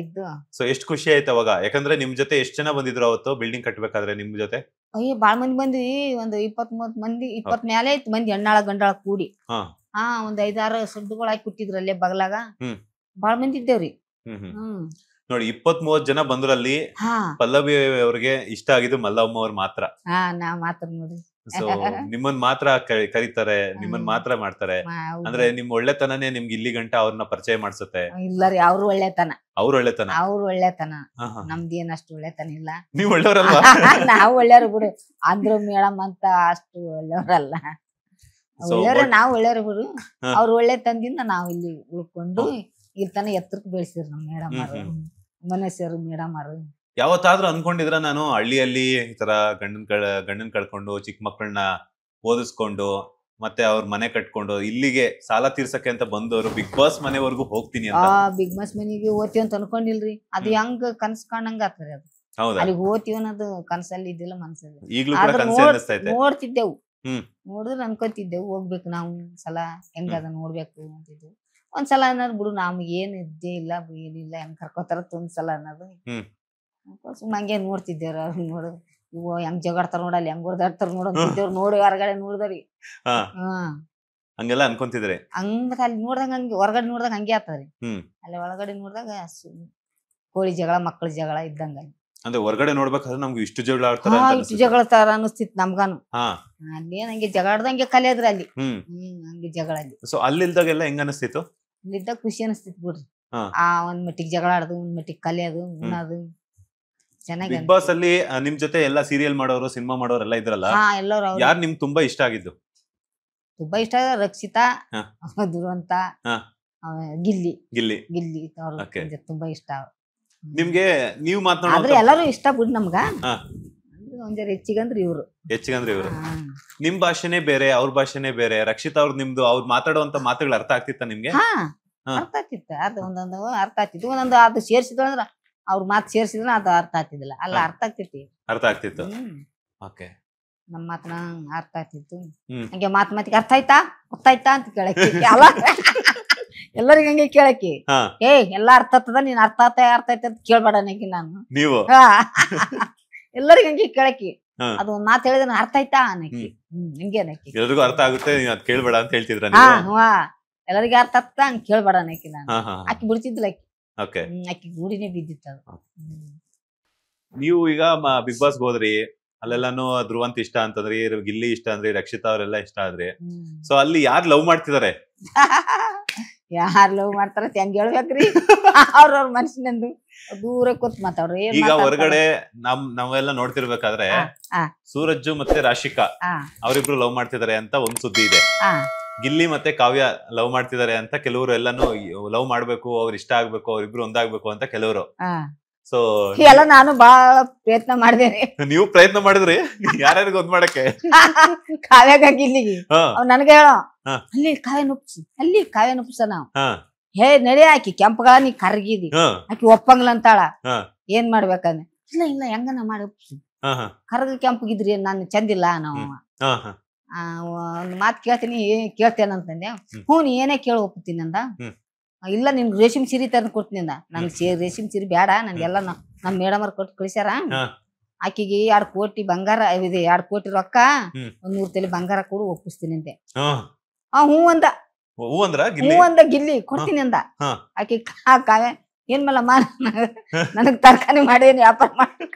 ಇದ್ದು. ಸೊ ಎಷ್ಟು ಖುಷಿ ಆಯ್ತು ಅವಾಗ? ಯಾಕಂದ್ರೆ ನಿಮ್ ಜೊತೆ ಎಷ್ಟ್ ಜನ ಬಂದಿದ್ರು ಅವತ್ತು ಬಿಲ್ಡಿಂಗ್ ಕಟ್ಬೇಕಾದ್ರೆ ನಿಮ್ ಜೊತೆ? ಅಯ್ಯೋ ಬಾಳ ಮಂದಿ ಬಂದ್ವಿ. ಒಂದು 20-30 ಮಂದಿ, 20 ಮೇಲೆ ಐತ್ ಮಂದಿ, ಹೆಣ್ಣಾಳ ಗಂಡಾಳ ಕೂಡಿ. ಒಂದ್ 5-6 ಸಡ್ಡುಗಳು ಹಾಕಿ ಕೊಟ್ಟಿದ್ರು ಅಲ್ಲೇ ಬಗ್ಲಾಗ. ಬಾಳ ಮಂದಿ ಇದ್ದೇವ್ರಿ. ನೋಡಿ 20-30 ಜನ ಬಂದ್ರಲ್ಲಿ ಪಲ್ಲವಿ ಅವ್ರಿಗೆ ಇಷ್ಟ ಆಗಿದ್ದು ಮಲ್ಲಮ್ಮ ಅವ್ರು ಮಾತ್ರ. ನಾ ಮಾತ್ರ ನೋಡಿ. ಸೊ ನಿಮ್ಮನ್ ಮಾತ್ರ ಕರೀತಾರೆ, ನಿಮ್ಮನ್ ಮಾತ್ರ ಮಾಡ್ತಾರೆ. ಅಂದ್ರೆ ನಿಮ್ ಒಳ್ಳೆತನನೇ ನಿಮ್ಗೆ ಇಲ್ಲಿ ಗಂಟ ಅವ್ರನ್ನ ಪರಿಚಯ ಮಾಡ್ಸುತ್ತೆ. ಇಲ್ಲ ರೀ, ಅವ್ರು ಒಳ್ಳೆತನ. ಅವ್ರ ಒಳ್ಳೆತನ. ನಮ್ದೇನ್ ಅಷ್ಟು ಒಳ್ಳೆತನ ಇಲ್ಲ. ನೀವ್ ಒಳ್ಳೆಯವ್ರಲ್ವಾ? ನಾವ್ ಒಳ್ಳೆಯವ್ರು ಬಿಡು. ಅಂದ್ರು ಮೇಡಮ್ ಅಂತ ಅಷ್ಟು ಒಳ್ಳೆಯವ್ರಲ್ಲ. ಒಳ್ಳೆಯವ್ರ, ನಾವ್ ಒಳ್ಳೆಯವ್ರು ಬಿಡು. ಅವ್ರ ಒಳ್ಳೆತನದಿಂದ ನಾವ್ ಇಲ್ಲಿ ಉಳ್ಕೊಂಡು ಇಲ್ಲಿ ತನ ಎತ್ತರಕ್ಕೆ ಬೆಳೆಸಿದ್ರು ನಮ್ ಮೇಡಮ್ ಅವರು, ಮನಸ್ಸರು ಮೇಡಮ್ ಅವರು. ಯಾವತ್ತಾದ್ರೂ ಅನ್ಕೊಂಡಿದ್ರ ನಾನು ಹಳ್ಳಿಯಲ್ಲಿ ಈ ತರ ಗಂಡನ್ ಕಳ್ಕೊಂಡು ಚಿಕ್ಕ ಮಕ್ಕಳನ್ನ ಓದಿಸ್ಕೊಂಡು ಮತ್ತೆ ಅವ್ರ ಮನೆ ಕಟ್ಕೊಂಡು ಇಲ್ಲಿಗೆ ಸಾಲ ತೀರ್ಸಕ್ಕೆ ಅಂತ ಬಂದವರು ಬಿಗ್ ಬಾಸ್ ಮನೆವರೆಗೂ ಹೋಗ್ತೀನಿ ಅಂತ ಬಿಗ್ ಬಾಸ್ ಮನೆಗೆ ಓದ್ತೀವಿ ಅಂತ ಅನ್ಕೊಂಡಿಲ್ರಿ ಅದು ಹೆಂಗ್ ಕನ್ಸ್ ಕಾಣಂಗ ಆತ್ರಿ ಅದು ಅಲ್ಲಿಗೆ ಓದ್ತೀವಿ ಅನ್ನೋದು ಕನ್ಸಲ್ಲಿ ಇದ್ದಿಲ್ಲ ಮನ್ಸಲ್ಲಿ ಈಗ್ಲೂ ಕೂಡ ಕನಸೇ ಅನಿಸ್ತೈತೆ ನೋಡ್ತಿದ್ದೆವು ನೋಡಿದ್ರೆ ಅನ್ಕೋತಿದ್ದೆವು ಹೋಗ್ಬೇಕು ನಾವು ಸಲ ಹೆಂಗದ ನೋಡ್ಬೇಕು ಅಂತಿದ್ವು ಒಂದ್ಸಲ ಅನ್ನೋದು ಬಿಡು ನಮ್ಗೆ ಏನ್ ಇದ್ದೇ ಇಲ್ಲ ಏನಿಲ್ಲ ಹೆಂಗ್ ಕರ್ಕೋತಾರ ಒಂದ್ಸಲ ಅನ್ನೋದು ಸುಮ್ಮ ಹಂಗೆ ನೋಡ್ತಿದ್ದೇವ್ರ ಅವ್ರು ನೋಡೋದು ಇವು ಹೆಂಗ್ ಜಗಾಡ್ತಾರ ನೋಡಲ್ಲಿ ಹೆಂಗ್ ಹೊಡೆದಾಡ್ತಾರ ನೋಡೋದಿದ್ದೇವ್ರು ನೋಡಿ ಹೊರಗಡೆ ನೋಡಿದ್ರಿ ಹಂಗೆಲ್ಲ ಅನ್ಕೊಂತಿದ್ರಿ ಹಂಗ ಅಲ್ಲಿ ನೋಡ್ದಂಗ ಹಂಗೆ ಹೊರಗಡೆ ನೋಡ್ದಾಗ ಹಂಗೆ ಆಗ್ತದ್ರಿ ಅಲ್ಲಿ ಒಳಗಡೆ ನೋಡ್ದಾಗ ಕೋಳಿ ಜಗಳ ಮಕ್ಕಳ ಜಗಳ ಇದ್ದಂಗ ಅಂದ್ರೆ ಹೊರಗಡೆ ನೋಡ್ಬೇಕಾದ್ರೆ ನಮ್ಗೆ ಇಷ್ಟು ಜಗಳ ಆಡ್ತಾರ ಇಷ್ಟು ಜಗಳ ತರ ಅನಿಸ್ತಿತ್ತು ನಮ್ಗಾನು ಅಲ್ಲೇನ್ ಹಂಗೆ ಜಗಾಡ್ದಂಗೆ ಕಲಿಯದ್ರಿ ಅಲ್ಲಿ ಹಂಗೆ ಜಗಳ ಅಲ್ಲಿ ಸೊ ಅಲ್ಲಿಲ್ದಾಗೆಲ್ಲ ಹೆಂಗ ಅನಿಸ್ತಿತ್ತು ಇಲ್ಲಿದ್ದಾಗ ಖುಷಿ ಅನಿಸ್ತಿತ್ತು ಬಿಡ್ರಿ ಒಂದ್ ಮಟ್ಟಿಗೆ ಜಗಳ ಆಡೋದು ಒಂದ್ ಮಟ್ಟಿಗೆ ಕಲಿಯೋದು ಉಣ್ಣೋದು ಚೆನ್ನಾಗಿ ಬಿಗ್ ಬಾಸ್ ಅಲ್ಲಿ ನಿಮ್ ಜೊತೆ ಎಲ್ಲಾ ಸೀರಿಯಲ್ ಮಾಡೋರು ಸಿನಿಮಾ ಮಾಡೋರು ಎಲ್ಲ ಇದ್ರಲ್ಲ ಎಲ್ಲರೂ ಯಾರು ನಿಮ್ಗೆ ತುಂಬಾ ಇಷ್ಟ ಆಗಿದ್ದು ತುಂಬಾ ಇಷ್ಟ ರಕ್ಷಿತಾ ದುರಂತ ಗಿಲ್ಲಿ ಗಿಲ್ಲಿ ಗಿಲ್ಲಿ ಅವ್ರು ತುಂಬಾ ಇಷ್ಟ ನಿಮ್ಗೆ ನೀವು ಮಾತನಾಡಿದ್ರೆ ಎಲ್ಲರೂ ಇಷ್ಟ ಬಿಡ್ ನಮ್ಗ ಒಂದ್ ಹೆಚ್ಚಿಗಂದ್ರೆ ಇವ್ರು ನಿಮ್ ಭಾಷೆನೇ ಬೇರೆ ಅವ್ರ ಭಾಷೆನೇ ಬೇರೆ ರಕ್ಷಿತಾ ಅವ್ರು ನಿಮ್ದು ಅವ್ರು ಮಾತಾಡುವಂತ ಮಾತುಗಳು ಅರ್ಥ ಆಗ್ತಿತ್ತ ನಿಮ್ಗೆ ಅರ್ಥ ಆಗ್ತಿತ್ತು ಅದು ಒಂದೊಂದು ಅರ್ಥ ಆಗ್ತಿತ್ತು ಒಂದೊಂದು ಅದು ಸೇರ್ಸಿದ್ರು ಅಂದ್ರ ಅವ್ರ ಮಾತು ಸೇರ್ಸಿದ್ರ ಅದು ಅರ್ಥ ಆಗ್ತಿದ್ದಿಲ್ಲ ಅಲ್ಲ ಅರ್ಥ ಆಗ್ತಿತ್ತು ನಮ್ಮ ಮಾತನ ಅರ್ಥ ಆಗ್ತಿತ್ತು ಹಂಗೆ ಮಾತಿಗೆ ಅರ್ಥ ಆಯ್ತಾ ಗೊತ್ತಾಯ್ತಾ ಅಂತ ಕೇಳಕ್ಕೆ ಎಲ್ಲರಿಗ ಹಂಗೆ ಕೇಳಕ್ಕೆ ಎಲ್ಲಾ ಅರ್ಥ ಆಗ್ತದ ನೀನ್ ಅರ್ಥ ಆಯ್ತ ಅಂತ ಕೇಳ್ಬೇಡ ನಾನು ನೀವು ಎಲ್ಲರಿಗ ಹಂಗೆ ಕೇಳಕ್ಕೆ ಅದು ಒಂದ್ ಮಾತು ಹೇಳಿದ್ರೆ ಅರ್ಥ ಆಯ್ತಾ ಅನ್ನಕ್ಕೆ ಹಂಗೆ ಅನ್ನಕ್ಕೆ ಎಲ್ರಿಗೂ ಅರ್ಥ ಆಗುತ್ತೆ ಕೇಳ್ಬೇಡ ಅಂತ ಹೇಳ್ತಿದ್ರ ಎಲ್ಲರಿಗೆ ಅರ್ಥ ಆಗ್ತಾ ಹಂಗ ಕೇಳ್ಬೇಡ ಅನ್ನಕ್ಕೆ ನಾನು ಆಕಿ ಬಿಡ್ತಿದ್ಲ ಆಕಿ ಗೂಡಿನೇ ಬಿದ್ದಿತ್ತು ನೀವು ಈಗ ಬಿಗ್ ಬಾಸ್ ಹೋದ್ರಿ ಅಲ್ಲೆಲ್ಲಾನು ಧ್ರುವಂತ್ ಇಷ್ಟ ಅಂತಂದ್ರಿ ಗಿಲ್ಲಿ ಇಷ್ಟ ಅಂದ್ರಿ ರಕ್ಷಿತಾ ಅವರೆಲ್ಲ ಇಷ್ಟ ಆದ್ರಿ ಸೊ ಅಲ್ಲಿ ಯಾರು ಲವ್ ಮಾಡ್ತಿದಾರೆ ಯಾರ್ ಲವ್ ಮಾಡ್ತಾರ ಹೆಂಗ್ ಹೇಳ್ಬೇಕ್ರಿ ಅವ್ರವ್ರ ಮನ್ಸಿನಂದು ದೂರ ಕೂತ್ ಮಾತಾಡ್ರಿ ಈಗ ಹೊರಗಡೆ ನಾವೆಲ್ಲ ನೋಡ್ತಿರ್ಬೇಕಾದ್ರೆ ಸೂರಜ್ ಮತ್ತೆ ರಾಶಿಕಾ ಅವರಿಬ್ರು ಲವ್ ಮಾಡ್ತಿದಾರೆ ಅಂತ ಒಂದ್ ಸುದ್ದಿ ಇದೆ ಗಿಲ್ಲಿ ಮತ್ತೆ ಕಾವ್ಯ ಲವ್ ಮಾಡ್ತಿದಾರೆ ಅಂತ ಕೆಲವರು ಎಲ್ಲಾನು ಲವ್ ಮಾಡ್ಬೇಕು ಅವ್ರ ಇಷ್ಟ ಆಗ್ಬೇಕು ಅವ್ರಿಬ್ರು ಒಂದಾಗ್ಬೇಕು ಅಂತ ಕೆಲವರು ಸೊ ಎಲ್ಲ ನಾನು ಬಾಳ ಪ್ರಯತ್ನ ಮಾಡಿದೇನೆ ನೀವು ಪ್ರಯತ್ನ ಮಾಡಿದ್ರಿ ಯಾರ್ಯಾರಿಗೆ ಒಂದ್ ಮಾಡಕ್ಕೆ ಕಾವ್ಯಾಗ ಗಿಲ್ಲಿಗೆ ನನ್ಗೆ ಹೇಳೋ ಅಲ್ಲಿ ಕಾವ್ಯ ನುಪ್ಸ ನಾವ್ ನಡಿ ಆಕಿ ಕೆಂಪಗಳ ನೀ ಕರ್ಗಿದಿ ಆಕಿ ಒಪ್ಪಂಗ್ಲ ಅಂತಾಳ ಏನ್ ಮಾಡ್ಬೇಕಂದ್ರೆ ಇಲ್ಲ ಇಲ್ಲ ಹೆಂಗನ ಮಾಡಿ ಕರ್ಗ ಕೆಂಪಗಿದ್ರಿ ನಾನು ಚಂದಿಲ್ಲ ನಾವು ಒಂದ್ ಮಾತ್ ಕೇಳ್ತೀನಿ ಕೇಳ್ತೇನಂತಂದೆ ನೀ ಏನೇ ಕೇಳ ಒಪ್ತೀನಿ ಅಂದ ಇಲ್ಲ ನಿನ್ ರೇಷ್ಮೆ ಸೀರೆ ತಂದು ಕೊಡ್ತೀನಿ ಅಂದ ನನ್ಗೆ ರೇಷ್ಮೆ ಸೀರೆ ಬೇಡ ನನ್ಗೆಲ್ಲ ನಮ್ ಮೇಡಮ್ ಅವ್ರ ಕೊಟ್ಟು ಕಳಿಸ್ಯಾರ ಆಕಿಗೆ 2 ಕೋಟಿ ಬಂಗಾರ ಇದೆ 2 ಕೋಟಿ ರೊಕ್ಕ 100 ತೊಲೆ ಬಂಗಾರ ಕೊಡು ಒಪ್ಪಿಸ್ತೀನಿ ಅಂತೆ ಹೂ ಅಂದ ಗಿಲ್ಲಿ ಕೊಡ್ತೀನಿ ಅಂದ ಆಕಿ ಕಾವ್ಯ ಏನ್ ಮಲ್ಲಮ್ಮ ನನಗ್ ತರಕಾರಿ ಮಾಡೇನಿ ವ್ಯಾಪಾರ ಮಾಡಿ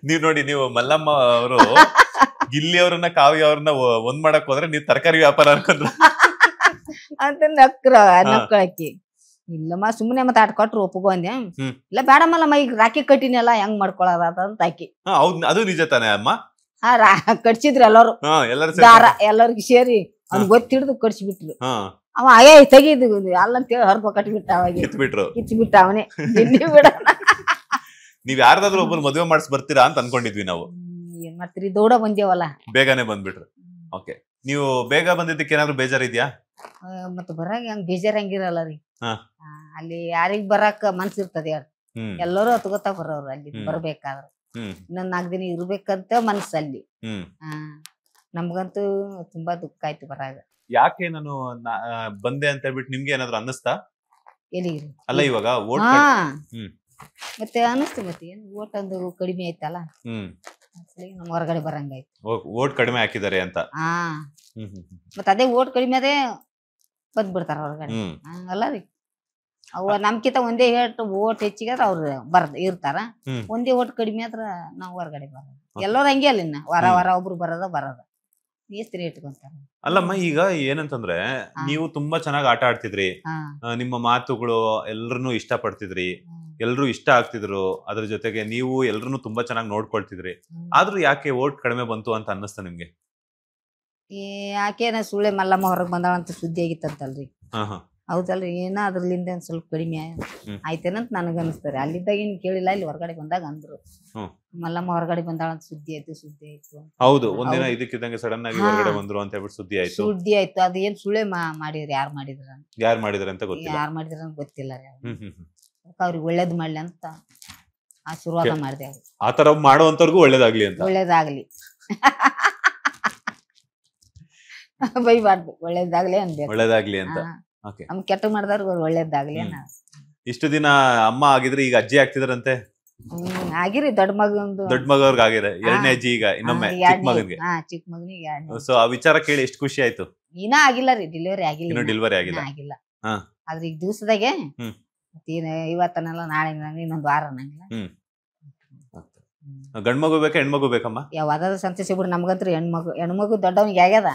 ನೀವ್ ನೋಡಿ ನೀವು ಮಲ್ಲಮ್ಮ ಅವರು ಗಿಲ್ಲಿ ಅವ್ರನ್ನ ಕಾವ್ಯ ಅವ್ರನ್ನ ಒಂದ್ ಮಾಡಕ್ ಹೋದ್ರೆ ನೀವ್ ತರಕಾರಿ ವ್ಯಾಪಾರ ಅನ್ಕೊಂಡ್ರ ಅಂತ ನಕ್ಕಳಕ್ಕಿ ಇಲ್ಲಮ್ಮ ಸುಮ್ಮನೆ ಮತ್ತೆ ಆಟ ಕೊಟ್ರು ಒಪ್ಪಗೋ ಅಂದೆ ಇಲ್ಲ ಬೇಡಮ್ಮಲ್ಲಮ್ಮ ಈಗ ರಾಖಿ ಕಟ್ಟಿನಲ್ಲ ಹೆಂಗ್ ಮಾಡ್ಕೊಳದ ಅಂತ ಆಕಿ ಅದು ನಿಜ ತಾನೆ ಅಮ್ಮ ಕಟ್ಸಿದ್ರು ಎಲ್ಲಾರು ದಾರ ಎಲ್ಲರಿಗೂ ಸೇರಿ ಅವ್ನ್ ಗೊತ್ತಿಡ್ದು ಕಟ್ಸಿಬಿಟ್ರು ಅವ ತೆಗಿದು ಅಲ್ಲಂತೇಳಿ ಹೊರಪ ಕಟ್ಬಿಟ್ಟ ಅವಾಗ ಕಿತ್ಬಿಟ್ಟ ಅವನೇ ಬಿಡ ನೀವ್ ಯಾರ್ದಾದ್ರು ಒಬ್ಬರು ಮದುವೆ ಮಾಡಿಸ್ ಬರ್ತೀರಾ ಅಂತ ಅನ್ಕೊಂಡಿದ್ವಿ ನಾವು ಏನ್ ಮಾಡ್ತೀರಿ ದೌಡ ಬಂದೇವಲ್ಲ ಬೇಗನೆ ಬಂದ್ಬಿಟ್ರು ಓಕೆ ನೀವು ಬೇಗ ಬಂದಿದ್ದಕ್ಕೆ ಏನಾದ್ರು ಬೇಜಾರಿದ್ಯಾ ಮತ್ತ ಬರಾಗ ಹಂಗ ಬೇಜಾರಂಗಿರಲ್ಲ ರೀ ಅಲ್ಲಿ ಯಾರಿಗ್ ಬರಾಕ ಮನ್ಸಿರ್ತದೆ ಎಲ್ಲರೂ ಹತ್ಕೊತಾ ಬರೋರು ಅಲ್ಲಿ ಬರ್ಬೇಕಾದ್ರ ಇನ್ನೊಂದ್ 4 ದಿನ ಇರ್ಬೇಕಂತ ಮನ್ಸಲ್ಲಿ ನಮ್ಗಂತೂ ತುಂಬಾ ದುಃಖ ಆಯ್ತು ಬರಾಗ ಯಾಕೆ ನಾನು ಬಂದೆ ಅಂತ ಹೇಳ್ಬಿಟ್ಟು ನಿಮ್ಗೆ ಏನಾದ್ರು ಅನ್ನಿಸ್ತಾ ಎಲ್ಲಿಗ್ರಿ ಅಲ್ಲ ಇವಾಗ ಮತ್ತೆ ಅನ್ನಿಸ್ತು ಮತ್ತೆ ಏನ್ ಓಟ್ ಒಂದು ಕಡಿಮೆ ಆಯ್ತಲ್ಲ ನಮ್ ಹೊರಗಡೆ ಬರಂಗಾಯ್ತು ಓಟ್ ಕಡಿಮೆ ಹಾಕಿದಾರೆ ಅಂತ ಮತ್ತ ಅದೇ ಓಟ್ ಕಡಿಮೆ ಅದೇ ಬಂದ್ಬಿಡ್ತಾರ ಹೊರಗಡೆ ಅಲ್ಲ ರೀ ಅವ ನಮ್ಕಿಂತ ಒಂದೇ ಓಟ್ ಹೆಚ್ಚಿಗೆ ಅವ್ರು ಇರ್ತಾರ ಒಂದೇ ಓಟ್ ಕಡಿಮೆ ಆದ್ರ ನಾವ್ ಹೊರಗಡೆ ಬರೋದು ಎಲ್ಲರೂ ಹಂಗೆ ಅಲ್ಲ ಇನ್ನ ವಾರ ಒಬ್ರು ಬರೋದ ಮೇಸ್ತ್ರಿ ಇಟ್ಕೊಂತಾರ ಅಲ್ಲಮ್ಮ ಈಗ ಏನಂತಂದ್ರೆ ನೀವು ತುಂಬಾ ಚೆನ್ನಾಗಿ ಆಟ ಆಡ್ತಿದ್ರಿ ನಿಮ್ಮ ಮಾತುಗಳು ಎಲ್ರನ್ನೂ ಇಷ್ಟ ಪಡ್ತಿದ್ರಿ ಎಲ್ರು ಇಷ್ಟ ಆಗ್ತಿದ್ರು ಅದ್ರ ಜೊತೆಗೆ ನೀವು ಎಲ್ರನ್ನೂ ತುಂಬಾ ಚೆನ್ನಾಗಿ ನೋಡ್ಕೊಳ್ತಿದ್ರಿ ಆದ್ರೂ ಯಾಕೆ ಓಟ್ ಕಡಿಮೆ ಬಂತು ಅಂತ ಅನ್ನಿಸ್ತಾ ನಿಮ್ಗೆ ಯಾಕೇನ ಸುಳ್ಳೆ ಮಲ್ಲಮ್ಮ ಹೊರಗ್ ಬಂದಾಳ ಅಂತ ಸುದ್ದಿ ಆಗಿತ್ತಂತಲ್ರಿ ಹೌದಲ್ರಿ ಏನೋ ಅದ್ರಲಿಂದ ಒಂದ್ ಸ್ವಲ್ಪ ಕಡಿಮೆ ಆಯ್ತೇನಂತ ನನಗ ಅನಿಸ್ತಾರೆ. ಅಲ್ಲಿದ್ದಾಗ ಏನ್ ಕೇಳಿಲ್ಲ, ಇಲ್ಲಿ ಹೊರಗಡೆ ಬಂದಾಗ ಅಂದ್ರು ಮಲ್ಲಮ್ಮ ಹೊರಗಡೆ ಬಂದಾಳ ಅಂತ ಸುದ್ದಿ ಆಯ್ತು. ಹೌದು, ಒಂದಿನ ಇದಕ್ಕಿದ್ದಂಗೆ ಸಡನ್ ಆಗಿ ಹೊರಗಡೆ ಬಂದ್ರು ಅಂತ ಹೇಳ್ಬಿಟ್ಟು ಸುದ್ದಿ ಆಯ್ತು. ಅದೇನ್ ಸುಳ್ಳೆ ಮಾಡಿದ್ರಿ, ಯಾರು ಮಾಡಿದ್ರ ಅಂತ ಗೊತ್ತಿಲ್ಲ ರೀ. ಅವ್ರಿಗೆ ಒಳ್ಳೇದ್ ಮಾಡ್ಲಿ ಅಂತ ಆಶೀರ್ವಾದ ಮಾಡಿದೆ. ಆತರ ಮಾಡುವಂತವ್ರಿಗೂ ಒಳ್ಳೇದಾಗ್ಲಿ ಅಂತ. ಒಳ್ಳೇದಾಗ್ಲಿ ಬೈಬಾರ್ದು, ಒಳ್ಳೇದಾಗ್ಲಿ ಅನ್ಬೇಕು. ಒಳ್ಳೇದಾಗ್ಲಿ ಅಂತ. ನಮ್ ಕೆಟ್ಟ ಮಾಡಿದವ್ರಿಗೆ ಒಳ್ಳೇದಾಗ್ಲಿ ಅನ್ನ. ಇಷ್ಟು ದಿನ ಅಮ್ಮ ಆಗಿದ್ರೆ ಈಗ ಅಜ್ಜಿ ಆಗ್ತಿದ್ರಂತೆ. ಆಗಿರಿ, ದೊಡ್ಡ ಮಗವ್ರಿಗೆ ಆಗಿರ, ಎರಡನೇ ಅಜ್ಜಿ ಈಗ ಇನ್ನೊಮ್ಮೆ ಚಿಕ್ಕ ಮಗನಿಗೆ. ಸೊ ಆ ವಿಚಾರ ಕೇಳಿ ಎಷ್ಟು ಖುಷಿ ಆಯ್ತು. ಇನ್ನ ಆಗಿಲ್ಲ ರೀ, ಡೆಲಿವರಿ ಆಗಿಲ್ಲ. ಆದ್ರೆ ಈಗ ದಿವಸದಾಗೆ ಇವತ್ತನಲ್ಲ, ನಾಳೆ ಇನ್ನೊಂದ್ ವಾರ ಅನ್ನಂಗಿಲ್ಲ. ಗಂಡ್ ಮಗು ಬೇಕಾ ಹೆಣ್ಮಗು ಬೇಕಮ್ಮ? ಯಾವ್ದಾದ್ರು ಸಂತೋಷ ಬಿಡ್ರಿ, ನಮ್ಗಂತ್ರಿ ಹೆಣ್ಮಗು ದೊಡ್ಡವನಿಗೆ ಆಗ್ಯದ,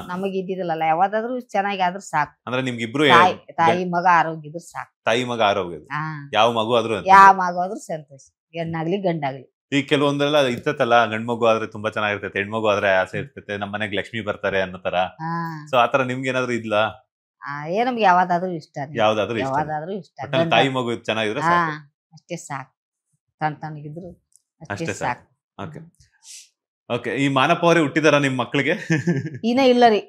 ನಮಗ್ ಇದ್ದಿದಿಲ್ಲಲ್ಲ. ಯಾವ್ದಾದ್ರು ಚೆನ್ನಾಗಿ ಆದ್ರೂ ಸಾಕು. ಅಂದ್ರೆ ನಿಮ್ಗಿಬ್ರು ತಾಯಿ ಮಗ ಆರೋಗ್ಯ ಇದ್ರು ಸಾಕು. ತಾಯಿ ಮಗ ಆರೋಗ್ಯ, ಯಾವ ಮಗು ಆದ್ರೂ ಸಂತೋಷ, ಹೆಣ್ಣಾಗ್ಲಿ ಗಂಡಾಗ್ಲಿ. ಈಗ ಕೆಲವೊಂದೆಲ್ಲ ಇರ್ತೈತಲ್ಲ, ಗಂಡ್ ಮಗು ಆದ್ರೆ ತುಂಬಾ ಚೆನ್ನಾಗಿರ್ತೈತೆ, ಹೆಣ್ಮಗು ಆದ್ರೆ ಆಸೆ ಇರ್ತೈತೆ, ನಮ್ ಮನೆಗ್ ಲಕ್ಷ್ಮಿ ಬರ್ತಾರೆ ಅನ್ನೋ ತರ. ಸೊ ಆತರ ನಿಮ್ಗೆ ಏನಾದ್ರು ಇದ್ಲ? ನಮ್ಗೆ ಯಾವ್ದಾದ್ರು ಇಷ್ಟ, ಯಾವ್ದಾದ್ರು ಇಷ್ಟ. ತಾಯಿ ಮಗು ಚೆನ್ನಾಗಿದ್ರೆ ಅಷ್ಟೇ ಸಾಕು, ತಣ್ಣಗಿದ್ರು ಅಷ್ಟೇ ಸಾಕು. ಓಕೆ, ಈ ಮಾನಪ್ಪ ಅವರೇ ಹುಟ್ಟಿದಾರ ನಿಮ್ ಮಕ್ಳಿಗೆ? ಇನ್ನ ಇಲ್ಲ ರೀ,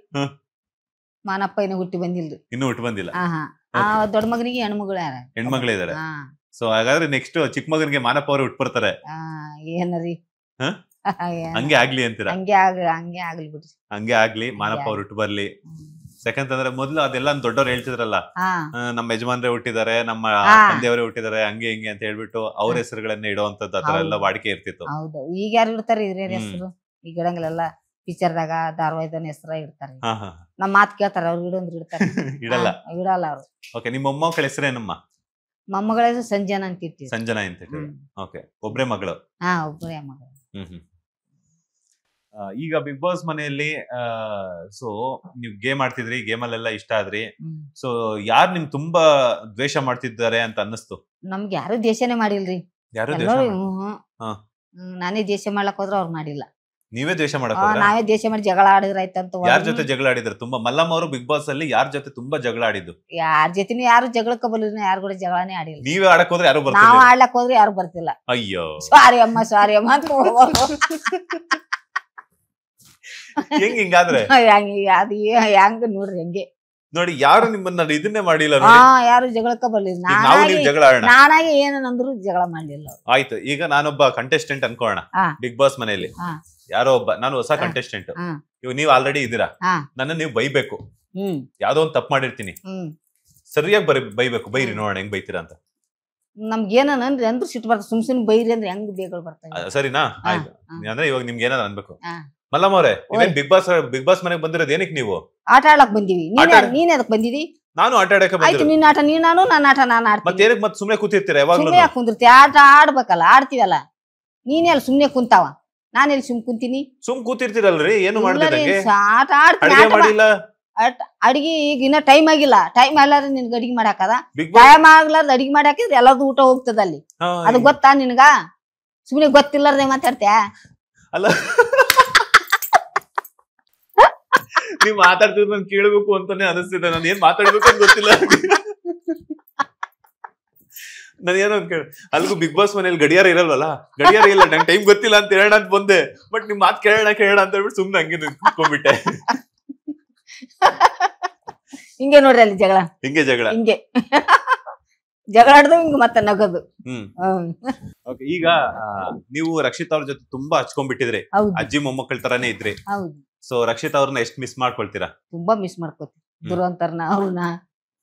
ಮಾನಪ್ಪ ಇನ್ನ ಹುಟ್ಟಿ ಬಂದಿಲ್ರಿ. ಇನ್ನು ಹುಟ್ಟಿ ಬಂದಿಲ್ಲ. ದೊಡ್ಡ ಮಗನಿಗೆ ಹೆಣ್ಮಗಳೇ ಇದಾರೆ. ಸೊ ಹಾಗಾದ್ರೆ ನೆಕ್ಸ್ಟ್ ಚಿಕ್ಕ ಮಗನಿಗೆ ಮಾನಪ್ಪ ಅವರೇ ಹುಟ್ಬರ್ತಾರೆ. ಏನರಿ ಹಂಗೆ ಆಗ್ಲಿ ಅಂತೀರಾ? ಹಂಗೆ ಆಗ್ಲಿ ಬಿಡ್ರಿ, ಹಂಗೆ ಆಗ್ಲಿ, ಮಾನಪ್ಪ ಅವ್ರು ಹುಟ್ಟು ಬರ್ಲಿ. ಸೆಕೆಂಡ್ ಅಂದ್ರೆ ಮೊದ್ಲು ಅದೆಲ್ಲ ದೊಡ್ಡವ್ರು ಹೇಳ್ತಿದ್ರಲ್ಲ, ನಮ್ಮ ಯಜಮಾನ್ರೆ ಹುಟ್ಟಿದ್ದಾರೆ, ನಮ್ಮ ತಂದೆಯವರೇ ಹುಟ್ಟಿದ್ದಾರೆ, ಹಂಗೆ ಹಿಂಗೆ ಅಂತ ಹೇಳ್ಬಿಟ್ಟು ಅವ್ರ ಹೆಸರುಗಳನ್ನ ಇಡುವಂತದ್ದು ಆತರ ಎಲ್ಲ ವಾಡಿಕೆ ಇರ್ತಿತ್ತು. ಹೌದು, ಈಗ ಯಾರು ಇಡ್ತಾರೆ ಹಿರಿಯರ ಹೆಸರು? ಈಗ ಇಡಂಗಿಲ್ಲ, ಪಿಕ್ಚರ್ದಾಗ ಧಾರಾವಾಹಿದ ಹೆಸರ ಇಡ್ತಾರೆ. ನಮ್ ಮಾತ್ ಕೇಳ್ತಾರ, ಅವ್ರು ಇಡಂದ್ರೆ ಇಡ್ತಾರೆ. ಇಡಲ್ಲ ಅವ್ರು. ಓಕೆ, ನಿಮ್ಮ ಮೊಮ್ಮಕ್ಕಳ ಹೆಸರೇನಮ್ಮ? ಮೊಮ್ಮಗಳ ಹೆಸರು ಸಂಜನಾ ಅಂತ ಇರ್ತೀವಿ. ಸಂಜನಾ ಅಂತ. ಓಕೆ, ಒಬ್ರೇ ಮಗಳು? ಒಬ್ರೇ ಮಗಳು. ಈಗ ಬಿಗ್ ಬಾಸ್ ಮನೆಯಲ್ಲಿ ಸೊ ನೀವ್ ಗೇಮ್ ಆಡ್ತಿದ್ರಿ, ಗೇಮ್ ಅಲ್ಲೆಲ್ಲ ಇಷ್ಟ ಆದ್ರಿ. ಸೊ ಯಾರು ನಿಮ್ ತುಂಬಾ ದ್ವೇಷ ಮಾಡ್ತಿದ್ದಾರೆ ಅಂತ ಅನ್ನಿಸ್ತು? ನಮ್ಗೆ ಯಾರು ದೇಶನೇ ಮಾಡಿಲ್ರಿ. ನಾನೇ ದೇಶ ಮಾಡ್ಲಕ್ ಹೋದ್ರ ಅವ್ರು ಮಾಡಿಲ್ಲ. ನೀವೇ ದ್ವೇಷ ಮಾಡಕ್? ನಾವೇ ದೇಶ ಮಾಡಿ ಜಗಳ ಆಡಿದ್ರಾಯ್ತಂತ. ಯಾರ ಜೊತೆ ಜಗಳ ಆಡಿದ್ರು? ತುಂಬಾ ಮಲ್ಲಮ್ಮ ಅವರು ಬಿಗ್ ಬಾಸ್ ಅಲ್ಲಿ ಯಾರ ಜೊತೆ ತುಂಬಾ ಜಗಳ ಆಡಿದ್ದು? ಯಾರ ಜೊತೆನೂ ಯಾರು ಜಗಳಕ್ಕ ಬರಲಿಲ್ಲ, ಯಾರು ಕೂಡ ಜಗಳನೇ ಆಡಿಲ್ಲ. ನೀವೇ ಆಡಕ್ ಹೋದ್ರೆ ಯಾರು ಬರ್ತಿಲ್ಲ? ನಾವ್ ಆಡ್ಲಕ್ ಹೋದ್ರೆ ಯಾರು ಬರ್ತಿಲ್ಲ. ಅಯ್ಯೋ, ಸಾರಿ ಅಮ್ಮ ಅಂತ ಹಿಂಗಾದ್ರೆ ಹೆಂಗ ನೋಡ್ರಿ, ಹಂಗೆ ನೋಡಿ, ಯಾರು ನಿಮ್ಮನ್ನ ಇದನ್ನೇ ಮಾಡಿಲ್ಲ, ಯಾರು ಜಗಳಕ್ಕ ಬರ್ಲಿಲ್ಲ. ನಾನಾಗಿ ಏನಂದ್ರು ಜಗಳ ಮಾಡ್ಲಿಲ್ಲ. ಆಯ್ತು, ಈಗ ನಾನೊಬ್ಬ ಕಂಟೆಸ್ಟೆಂಟ್ ಅನ್ಕೋಣ ಬಿಗ್ ಬಾಸ್ ಮನೆಯಲ್ಲಿ, ಯಾರೋ ಒಬ್ಬ, ನಾನು ಹೊಸ ಕಂಟೆಸ್ಟೆಂಟ್. ಇವ್ ನೀವ್ ಆಲ್ರೆಡಿ ಇದೀರಾ, ನನ್ನ ನೀವು ಬೈಬೇಕು. ಯಾವ್ದೋ ಒಂದ್ ತಪ್ಪು ಮಾಡಿರ್ತೀನಿ, ಸರಿಯಾಗಿ ಬೈಬೇಕು. ಬೈರಿ ನೋಡೋಣ ಹೆಂಗ್ ಬೈತೀರಾ ಅಂತ. ನಮ್ಗೆ ಏನನ್ರಿ ಅಂದ್ರು ಸಿಟ್ಟು ಬರ್ತದೆ, ಸುಮ್ ಬೈರಿ ಅಂದ್ರೆ ಹೆಂಗ್ ಬೇಗ ಬರ್ತಾರೆ. ಸರಿನಾ? ಆಯ್ತು, ಅಂದ್ರೆ ಇವಾಗ ನಿಮ್ಗೆ ಏನಾದ್ರು ಅನ್ಬೇಕು. ಮಲ್ಲಮ್ಮ ಅವ್ರೆ, ಬಿಗ್ ಬಾಸ್ ಮನೆಗೆ ಬಂದಿರೋದು ಏನಕ್ಕೆ? ನೀವು ಆಟ ಆಡಕ್ ಬಂದಿವಿ. ನೀನ್ ಅದಕ್ ಬಂದಿದಿ? ನಾನು ಆಟ ಆಡಕ್ಕೆ ಆಯ್ತು, ನಿನ್ನ ಆಟ ನೀ, ನಾನು ನನ್ನ ಆಟ ನಾನು ಆಡ್ತೀನಿ. ಮತ್ತೆ ಏನಕ್ಕೆ ಮತ್ತೆ ಸುಮ್ನೆ ಕೂತಿರ್ತೀರಾ? ಯಾವಾಗ್ಲೂ ಸುಮ್ನೆ ಕುಂದಿರ್ತಿ, ಆಟ ಆಡ್ಬೇಕಲ್ಲ, ಆಡ್ತೀವಲ್ಲ. ನೀನೆಲ್ಲ ಸುಮ್ನೆ ಕುಂತಾವ, ನಾನೆಲ್ಲಿ ಸುಮ್ ಕುಂತೀನಿ? ಸುಮ್ ಕೂತಿರ್ತೀರಲ್ರಿ, ಏನು ಮಾಡ್ತಿರಂಗೆ? ಆಟ ಆಡ್ತೀನಿ. ಅಡಿಗೆ ಈಗ ಇನ್ನ ಟೈಮ್ ಆಗಿಲ್ಲ, ಟೈಮ್ ಆಗ್ಲಾರ ನಿನ್ಗೆ ಅಡಿಗೆ ಮಾಡಾಕದ? ಟೈಮ್ ಆಗ್ಲಾರ್ದ ಅಡಿಗೆ ಮಾಡಾಕಿದ್ರೆ ಎಲ್ಲಾರ್ದು ಊಟ ಹೋಗ್ತದ ಅಲ್ಲಿ. ಅದು ಗೊತ್ತಾ ನಿನ್ಗ? ಸುಮ್ನೆ ಗೊತ್ತಿಲ್ಲಾರ್ದೆ ಮಾತಾಡ್ತೀಯ? ಅಲ್ಲ, ನೀವ್ ಮಾತಾಡ್ತಿದ್ ನನ್ ಕೇಳ್ಬೇಕು ಅಂತಾನೆ ಅನಿಸ್ತಿದೆ. ನಾನು ಏನ್ ಮಾತಾಡ್ಬೇಕು ಅಂತ ಗೊತ್ತಿಲ್ಲ. ನಾನೇನೋ ಅಲ್ಗೂ ಬಿಗ್ ಬಾಸ್ ಮನೇಲಿ ಗಡಿಯಾರ ಇರಲ್ವಲ್ಲ, ಗಡಿಯಾರ ಇಲ್ಲ, ನಂಗೆ ಟೈಮ್ ಗೊತ್ತಿಲ್ಲ ಅಂತ ಹೇಳೋಣ ಅಂತ ಬಂದೆ. ಬಟ್ ನಿಮ್ ಮಾತ್ ಕೇಳೋಣ ಅಂತ ಹೇಳ್ಬಿಟ್ಟು ಸುಮ್ನೆ ಹಂಗೆ ಕುತ್ಕೊಂಡ್ಬಿಟ್ಟೆ. ಹಿಂಗೆ ನೋಡ್ರಿ ಅಲ್ಲಿ ಜಗಳ, ಹಿಂಗೆ ಜಗಳ ಆಡ್ದು ಹಿಂಗ ಮತ್ತೆ ನಗದು. ಈಗ ನೀವು ರಕ್ಷಿತ್ ಅವ್ರ ಜೊತೆ ತುಂಬಾ ಹಚ್ಕೊಂಡ್ಬಿಟ್ಟಿದ್ರಿ, ಅಜ್ಜಿ ಮೊಮ್ಮಕ್ಕಳ ತರಾನೇ ಇದ್ರಿ. ಸೊ ರಕ್ಷಿತ್ ಅವ್ರನ್ನ ಎಷ್ಟ್ ಮಿಸ್ ಮಾಡ್ಕೊಳ್ತೀರಾ? ತುಂಬಾ ಮಿಸ್ ಮಾಡ್ಕೋತಿ. ದುರಂತರ್ನ ಅವ್ರನ್ನ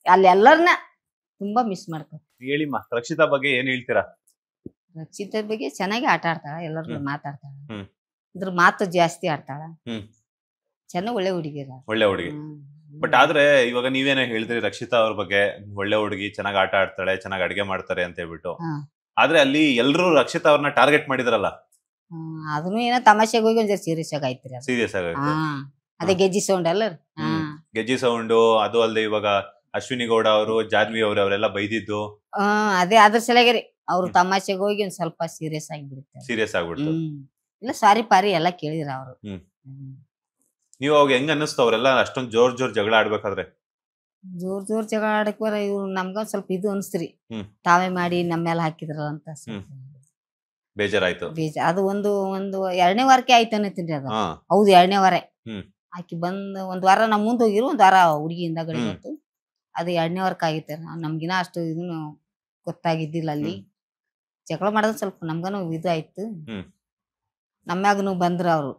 ಅಲ್ಲಿ ಎಲ್ಲರನ್ನ ತುಂಬಾ ಮಿಸ್ ಮಾಡ್ಕೋತಿ. ಹೇಳಿಮ್ಮ, ರಕ್ಷಿತಾ ಬಗ್ಗೆ ಏನ್ ಹೇಳ್ತೀರಾ? ರಕ್ಷಿತ ಬಗ್ಗೆ ಚೆನ್ನಾಗಿ ಆಟ ಆಡ್ತಾಳ, ಎಲ್ಲರೂ ಮಾತಾಡ್ತಾಳ, ಇದ್ರ ಮಾತು ಜಾಸ್ತಿ ಆಡ್ತಾಳ, ಚೆನ್ನಾಗ್ ಒಳ್ಳೆ ಹುಡುಗಿ. ಒಳ್ಳೆ ಹುಡುಗಿ. ಬಟ್ ಆದ್ರೆ ಇವಾಗ ನೀವೇನೋ ಹೇಳಿದ್ರಿ ರಕ್ಷಿತಾ ಅವ್ರ ಬಗ್ಗೆ, ಒಳ್ಳೆ ಹುಡುಗಿ, ಚೆನ್ನಾಗ್ ಆಟ ಆಡ್ತಾಳೆ, ಚೆನ್ನಾಗ್ ಅಡ್ಗೆ ಮಾಡ್ತಾರೆ ಅಂತ ಹೇಳ್ಬಿಟ್ಟು. ಆದ್ರೆ ಅಲ್ಲಿ ಎಲ್ರು ರಕ್ಷಿತಾ ಅವ್ರನ್ನ ಟಾರ್ಗೆಟ್ ಮಾಡಿದ್ರಲ್ಲ, ಅದನ್ನು ಏನೋ ತಮಾಷೆಗೆ ಹೋಗಿ ಒಂದ್ ಸೀರಿಯಸ್ ಆಗಿ ಆಯ್ತ್ರಿ. ಸೀರಿಯಸ್ ಆಗಿ ಅದೇ ಗೆಜ್ಜಿ ಸೌಂಡ್ ಅಲ್ಲ, ಗೆಜ್ಜಿ ಸೌಂಡ್. ಅದು ಅಲ್ಲದೆ ಇವಾಗ ಅಶ್ವಿನಿ ಗೌಡ ಅವರು, ಜಾನ್ವಿ ಅವರು, ಅವರೆಲ್ಲ ಬೈದಿದ್ದು ಅದೇ ಅದ್ರ ಸಲಗರಿ ಅವ್ರು ತಮಾಷೆಗೆ ಹೋಗಿ ಒಂದ್ ಸ್ವಲ್ಪ ಸೀರಿಯಸ್ ಆಗಿಬಿಡುತ್ತೆ. ಸೀರಿಯಸ್ ಆಗ್ಬಿಡ್ತು. ಇಲ್ಲ ಸಾರಿ ಪಾರಿ ಎಲ್ಲ ಕೇಳಿದ್ರ ಅವ್ರು. ನೀವು ಅವಾಗ ಹೆಂಗ್ ಅನ್ನಿಸ್ತು ಅವರೆಲ್ಲ ಅಷ್ಟೊಂದ್ ಜೋರ್ ಜೋರ್ ಜಗಳ ಆಡ್ಬೇಕಾದ್ರೆ? ಜೋರ್ ಜೋರ್ ಜಗಳ ಆಡಕ್ ಬರ ಇವ್ರು ನಮ್ಗ ಸ್ವಲ್ಪ ಇದು ಅನ್ಸ್ತ್ರಿ. ಹ್ಮ್. ತಾವೇ ಮಾಡಿ ನಮ್ಮ ಮೇಲೆ ಹಾಕಿದ್ರಲ್ಲ ಅಂತ ಬೇಜಾರಾಯ್ತು. ಅದು ಒಂದು 2ನೇ ವಾರಕ್ಕೆ ಆಯ್ತು ಅನ್ನತ್ತೀನಿ ಅದು. ಹೌದು 2ನೇ ವಾರ. ಆಕಿ ಬಂದ್ ಒಂದ್ ವಾರ ನಮ್ ಮುಂದ್ ಹೋಗಿರು, ಒಂದ್ ವಾರ ಹುಡುಗಿಯಿಂದ ಗಡಿ ಬಂತು. ಅದು 2ನೇ ವಾರಕ್ಕೆ ಆಗಿತ್ತ. ನಮ್ಗಿನ ಅಷ್ಟು ಇದನ್ನು ಗೊತ್ತಾಗಿದ್ದಿಲ್ಲ ಅಲ್ಲಿ. ಜಗಳ ಮಾಡೋದ್ ಸ್ವಲ್ಪ ನಮ್ಗನು ಇದು ಆಯ್ತು. ನಮ್ಯಾಗನು ಬಂದ್ರ ಅವ್ರು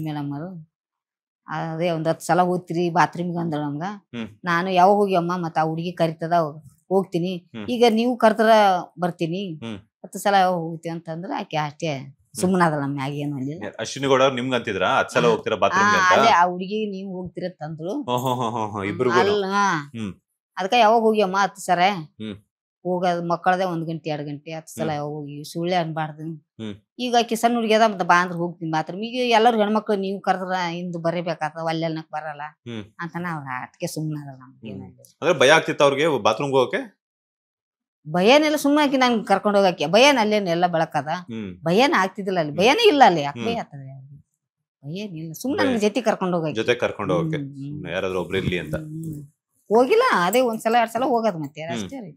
ಮೇಡಮ್ ಅವರು. ಅದೇ ಒಂದ್ 10 ಸಲ ಹೋಗ್ತಿರಿ ಬಾತ್ರೂಮ್ಗೆ ಅಂದ್ರ ನಮ್ಗ. ನಾನು ಯಾವಾಗ ಹೋಗ್ಯಮ್ಮ ಮತ್ತ ಆ ಹುಡುಗಿ ಕರಿತದ ಹೋಗ್ತೀನಿ, ಈಗ ನೀವು ಕರ್ತರ ಬರ್ತೀನಿ, 10 ಸಲ ಯಾವಾಗ ಹೋಗ್ತೀವಿ ಅಂತಂದ್ರ ಆಕೆ ಅಷ್ಟೇ ಸುಮ್ಮನಾದಲ್ಲ. ನಮ್ಮ ಮ್ಯಾಗ ಏನು ಅಲ್ಲಿ ಅಶ್ವಿನಿ ಗೌಡ ನಿಮ್ಗೆ ಅಂತಿದ್ರ 10 ಸಲ ಹೋಗ್ತೀರಾ ಬಾತ್ರೂಮ್ ಅದೇ ಆ ಹುಡುಗಿ ನೀವು ಹೋಗ್ತಿರತ್ತಂದ್ರು. ಇಬ್ರು ಅದಕ್ಕ ಯಾವಾಗ ಹೋಗ್ಯಮ್ಮ 10 ಸರ ಹೋಗದ್ ಮಕ್ಕಳದೇ 1 ಗಂಟೆ 2 ಗಂಟೆ 10 ಸಲ ಯಾವಾಗ ಹೋಗಿ ಸುಳ್ಳೆ ಅನ್ಬಾರ್ದು. ಈಗ ಆಕಿ ಸಣ್ಣ ಹುಡುಗಿ ಅದ ಮತ್ತೆ ಬಾ ಅಂದ್ರ ಹೋಗ್ತೀನಿ ಬಾತ್ರೂಮ್. ಈಗ ಎಲ್ಲರೂ ಹೆಣ್ಮಕ್ಳು ನೀವು ಕರೆದ್ರ ಹಿಂದ್ ಬರೀಬೇಕಾಗ್ತದ, ಅಲ್ಲೆಲ್ನಕ್ ಬರಲ್ಲ ಅಂತ ನಾವ್ ಅದಕ್ಕೆ ಸುಮ್ಮನಾದಲ್ಲ. ನಮ್ಗೆ ಭಯ ಆಗ್ತಿತ್ತ ಅವ್ರಿಗೆ ಬಾತ್ರೂಮ್ ಹೋಗಕ್ಕೆ? ಭಯನೆಲ್ಲ ಸುಮ್ಮನೆ ಆಕಿ ನಂಗೆ ಕರ್ಕೊಂಡ್ ಹೋಗಕ್ಕೆ ಭಯನ ಅಲ್ಲೇನು ಎಲ್ಲ ಬೆಳಕದ. ಭಯನ ಆಗ್ತಿದ್ದಿಲ್ಲ ಅಲ್ಲಿ, ಭಯನೇ ಇಲ್ಲ ಅಲ್ಲಿ. ಯಾಕೆ ಭಯ ಆಗ್ತದೆ? ಭಯನಿಲ್ಲ, ಸುಮ್ಮನೆ ನನ್ಗೆ ಜೊತೆ ಕರ್ಕೊಂಡ್ ಹೋಗಕ್ಕೆ ಯಾರಾದ್ರೂ ಒಬ್ರು ಇರ್ಲಿ ಅಂತ. ಹೋಗಿಲ್ಲ, ಅದೇ 1 ಸಲ 2 ಸಲ ಹೋಗೋದು ಮತ್ತೆ ಅಷ್ಟೇ ರೀ.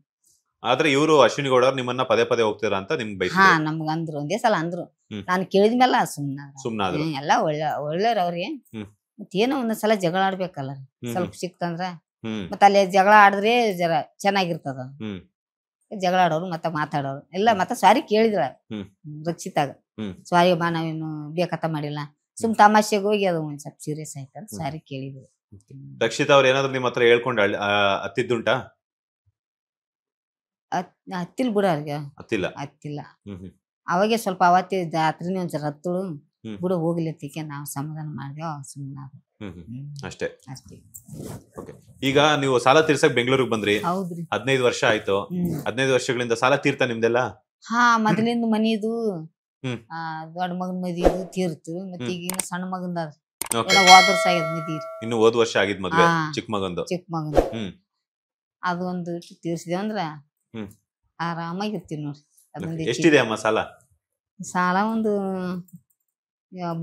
ಆದ್ರೆ ಇವರು ಅಶ್ವಿನಿ ಗೌಡ ನಿಮ್ಮನ್ನ ಪದೇ ಪದೇ ಹೋಗ್ತೀರಾ ಅಂತ ನಿಮ್ಗೆ ಬೈದ್ರು? ನಮ್ಗ ಅಂದ್ರು, ಒಂದೇ ಸಲ ಅಂದ್ರು. ನಾನು ಕೇಳಿದ್ಮೇಲೆ ಸುಮ್ಮನಾದ್ರು. ಎಲ್ಲ ಒಳ್ಳೆಯವ್ರ ಅವ್ರಿಗೆ. ಮತ್ತೇನೋ ಒಂದೊಂದ್ಸಲ ಜಗಳ ಆಡ್ಬೇಕಲ್ಲ, ಸ್ವಲ್ಪ ಸಿಕ್ತಂದ್ರ ಮತ್ತ ಅಲ್ಲಿ ಜಗಳ ಆಡಿದ್ರೆ ಜರ ಚೆನ್ನಾಗಿರ್ತದ. ಜಗಳ ಆಡೋರು ಮತ್ತ ಮಾತಾಡೋರು ಎಲ್ಲ ಮತ್ತೆ ಸಾರಿ ಕೇಳಿದ್ರ ರಕ್ಷಿತಾಗ. ಸಾರಿ ಬಾ ನಾವೇನು ಬೇಕತ್ತ ಮಾಡಿಲ್ಲ, ಸುಮ್ ತಮಾಷೆಗೆ ಹೋಗಿ ಅದು ಒಂದ್ ಸ್ವಲ್ಪ ಸೀರಿಯಸ್ ಆಯ್ತ ಸಾರಿ ಕೇಳಿದ್ರು. ರಕ್ಷಿತಾ ಅವ್ರ ಏನಾದ್ರು ನಿಮ್ ಹತ್ರ ಹೇಳ್ಕೊಂಡ ಹತ್ತಿದ್ದುಂಟಾ? ಹತ್ತಿಲ್ ಬಿಡ ಅವ್ರಿಗೆ, ಹತ್ತಿಲ್ಲ. ಅವಾಗೆ ಸ್ವಲ್ಪ ಅವತ್ತೇ ರಾತ್ರಿನೇ ಒಂದ್ಸಲ ಹತ್ತಳು ಬಿಡು ಹೋಗ್ಲಿಕ್ಕೆ ನಾವು ಸಮಾಧಾನ ಮಾಡ್ದೇವ, ಸುಮ್ಮನೆ ಅಷ್ಟೇ. ಈಗ ನೀವು ಸಾಲ ತೀರ್ಸಕ್ ಬೆಂಗಳೂರಿಗೆ ಬಂದ್ರಿ. 15 ವರ್ಷ ಆಯ್ತು. 15 ವರ್ಷಗಳಿಂದ ಸಾಲ ತೀರ್ತಾ ನಿಮ್ದೆಲ್ಲ? ಮೊದಲಿಂದ ಮನಿದು ದೊಡ್ಡ ಮಗನ್ ಮದಿದು ತೀರ್ತು. ಮತ್ತೆ ಈಗ ಸಣ್ಣ ಮಗಂದ ಹೋದ ವರ್ಷ ಆಗಿದ್ ಮದಿ. ಇನ್ನು ಹೋದ್ ವರ್ಷ ಆಗಿದ್ ಮದ್ವೆ ಚಿಕ್ಕ ಮಗಂದು. ಅದು ಒಂದು ತೀರ್ಸಿದೇವ ಅಂದ್ರ ಆರಾಮಾಗಿರ್ತೀವಿ ನೋಡ್ರಿ. ಎಷ್ಟಿದೆ ಅಮ್ಮ ಸಾಲ? ಸಾಲ ಒಂದು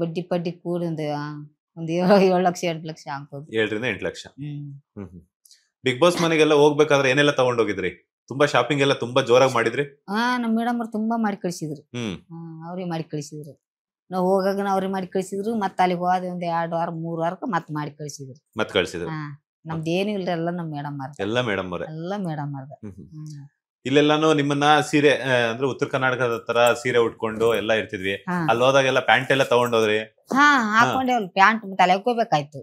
ಬಡ್ಡಿ ಪಡ್ಡಿ ಕೂಡಿ ಒಂದು 7 ಲಕ್ಷ 8 ಲಕ್ಷ ಆಗ್ಬೋದು. 7 ರಿಂದ 8 ಲಕ್ಷ. ಬಿಗ್ ಬಾಸ್ ಮನೆಗೆಲ್ಲ ಹೋಗ್ಬೇಕಾದ್ರೆ ಏನೆಲ್ಲ ತಗೊಂಡೋಗಿದ್ರಿ? ತುಂಬಾ ಶಾಪಿಂಗ್ ಎಲ್ಲ ತುಂಬಾ ಜೋರಾಗಿ ಮಾಡಿದ್ರಿ? ನಮ್ ಮೇಡಮ್ ಅವ್ರು ತುಂಬಾ ಮಾಡಿ ಕಳಿಸಿದ್ರು. ಅವ್ರೇ ಮಾಡಿ ಕಳಿಸಿದ್ರು. ನಾವ್ ಹೋಗಾಗ ಅವ್ರೇ ಮಾಡಿ ಕಳಿಸಿದ್ರು. ಮತ್ತ ಅಲ್ಲಿಗೆ ಹೋದ ಒಂದ್ 2 ವಾರ 3 ವಾರಕ್ಕೆ ಮತ್ ಮಾಡಿ ಕಳಿಸಿದ್ರು. ನಮ್ದೇನು ಇಲ್ರಿ, ಎಲ್ಲ ನಮ್ ಮೇಡಮ್ ಮಾರ್ದ. ಎಲ್ಲ ಮೇಡಮ್ ಮಾರ್ದ. ಇಲ್ಲೆಲ್ಲಾನು ನಿಮ್ಮನ್ನ ಸೀರೆ ಅಂದ್ರೆ ಉತ್ತರ ಕರ್ನಾಟಕದ ತರ ಸೀರೆ ಉಟ್ಕೊಂಡು ಎಲ್ಲಾ ಇರ್ತಿದ್ವಿ. ಅಲ್ಲಿ ಹೋದಾಗೆಲ್ಲ ಪ್ಯಾಂಟ್ ಎಲ್ಲ ತಗೊಂಡೋದ್ರಿ? ಹಾಕೊಂಡೇವ್ ಪ್ಯಾಂಟ್, ತಲೆ ಹಾಕೋಬೇಕಾಯ್ತು.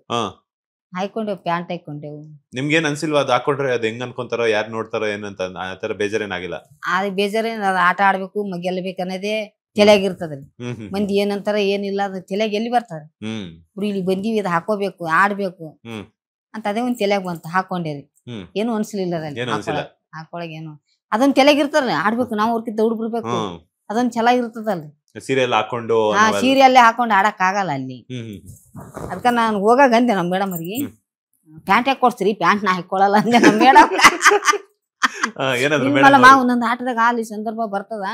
ಹಾಕೊಂಡೇವ್ ಪ್ಯಾಂಟ್ ಹಾಕೊಂಡೇವು. ನಿಮ್ಗೇನ್ ಅನ್ಸಿಲ್ವಾ ಅದು ಹಾಕೊಂಡ್ರೆ ಅದ್ ಹೆಂಗ್ ಅನ್ಕೊಂತಾರೋ ಯಾರು ನೋಡ್ತಾರೋ ಏನಂತ? ಆ ತರ ಬೇಜಾರೇನಾಗಿಲ್ಲ? ಅದ್ ಬೇಜಾರೇನ್, ಆಟ ಆಡ್ಬೇಕು ಗೆಲ್ಬೇಕು ಅನ್ನೋದೇ ತಲೆಯಾಗಿರ್ತದ್ರಿ. ಮಂದಿ ಏನಂತಾರ ಏನಿಲ್ಲ, ಅದು ತಲೆಯಾಗ ಎಲ್ಲಿ ಬರ್ತದ? ಇಲ್ಲಿ ಬಂದಿವಿ ಇದು ಹಾಕೋಬೇಕು ಆಡ್ಬೇಕು ಅಂತ ಅದೇ ಒಂದ್ ತಲೆಯಾಗ ಬಂತು. ಹಾಕೊಂಡೇರಿ, ಏನು ಅನ್ಸ್ಲಿಲ್ಲ ಹಾಕೊಳಗ. ಏನು ಅದೊಂದ್ ತಲೆಗಿರ್ತದ, ಆಡ್ಬೇಕು ನಾವು ಅವ್ರಕಿಂತ ದೌಡ್ ಬಿಡ್ಬೇಕು, ಅದೊಂದ್ ಚೆನ್ನಾಗಿರ್ತದಲ್ರಿ. ಸೀರೆ ಎಲ್ಲ ಹಾಕೊಂಡು ಸೀರೆಯಲ್ಲೇ ಹಾಕೊಂಡು ಆಡಕ್ ಆಗಲ್ಲ ಅಲ್ಲಿ. ಅದಕ್ಕ ನಾನು ಹೋಗಾಗ ಅಂದೆ ನಮ್ ಮೇಡಮ್ ಅವ್ರಿಗೆ, ಪ್ಯಾಂಟ್ ಹಾಕೊಡ್ಸ್ರಿ, ಪ್ಯಾಂಟ್ ನಾ ಹಾಕೊಳಲ್ಲ ಅಂದೆ ನಮ್ ಮೇಡಮ್. ಒಂದೊಂದ್ ಆಟದಾಗ ಅಲ್ಲಿ ಸಂದರ್ಭ ಬರ್ತದ,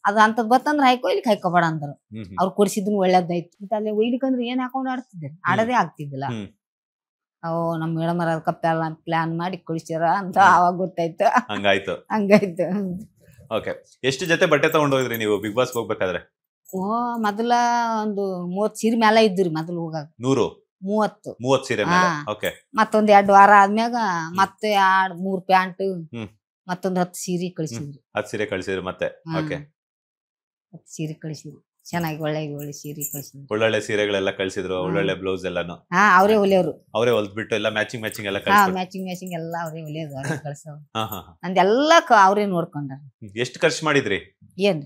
ಅದ ಅಂತದ್ ಬರ್ತಂದ್ರ ಹಾಕೋ, ಇಲ್ಲಿಕ್ ಹಾಕೋಬೇಡ ಅಂದ್ರು. ಅವ್ರು ಕೊಡ್ಸಿದ್ನು ಒಳ್ಳೇದಾಯ್ತು. ಅಲ್ಲಿ ಒಯ್ಲಿಕ್ಕಂದ್ರೆ ಏನ್ ಹಾಕೊಂಡು ಆಡ್ತಿದ್ದೆ, ಆಡೋದೇ ಆಗ್ತಿದ್ದಿಲ್ಲ. ನಮ್ ಮೇಡಮ್ ಅದಕ್ಕ ಪ್ಲಾನ್ ಮಾಡಿ ಕಳಿಸ್ಯಾರ ಅಂತ ಅವಾಗ ಗೊತ್ತಾಯ್ತು. ಹಂಗಾಯ್ತು. ಎಷ್ಟು ಜೊತೆ ಬಟ್ಟೆ ತಗೊಂಡೋಗಿದ್ರಿ ನೀವು ಬಿಗ್ ಬಾಸ್ ಹೋಗ್ಬೇಕಾದ್ರೆ? ಮೊದಲ ಒಂದು 30 ಸೀರೆ ಮ್ಯಾಲ ಇದ್ರಿ ಮೊದಲು ಹೋಗಾಗ. 30 ಸೀರೆ. ಮತ್ತೊಂದ್ 2 ವಾರ ಆದ್ಮ್ಯಾಗ ಮತ್ತೆ 3 ಪ್ಯಾಂಟ್ ಮತ್ತೊಂದ್ 10 ಸೀರೆ ಕಳಿಸಿದ್ರಿ. 10 ಸೀರೆ ಕಳಿಸಿದ್ರಿ ಮತ್ತೆ? 10 ಸೀರೆ ಕಳಿಸಿದ್ರಿ, ಚೆನ್ನಾಗಿ ಒಳ್ಳೆ ಸೀರೆ ಕಳಿಸಿದ್ರು. ಒಳ್ಳೊಳ್ಳೆ ಸೀರೆಗಳೆಲ್ಲ ಕಳಿಸಿದ್ರು, ಒಳ್ಳೊಳ್ಳೆ ಬ್ಲೌಸ್ ಎಲ್ಲಾನು ಅವರೇ ಹೊಲಿಯೋರು. ಅವರೇ ಹೊಲ್ದ್ಬಿಟ್ಟು ಎಲ್ಲ ಮ್ಯಾಚಿಂಗ್ ಎಲ್ಲ ಮ್ಯಾಚಿಂಗ್ ಎಲ್ಲ ಅವರೇ ಹೊಲಿಯೋದು, ಅವರೇ ಕಳ್ಸೋರು. ನಂದೆಲ್ಲ ಅವರೇ ನೋಡ್ಕೊಂಡ್ರ. ಎಷ್ಟು ಖರ್ಚು ಮಾಡಿದ್ರಿ ಏನ್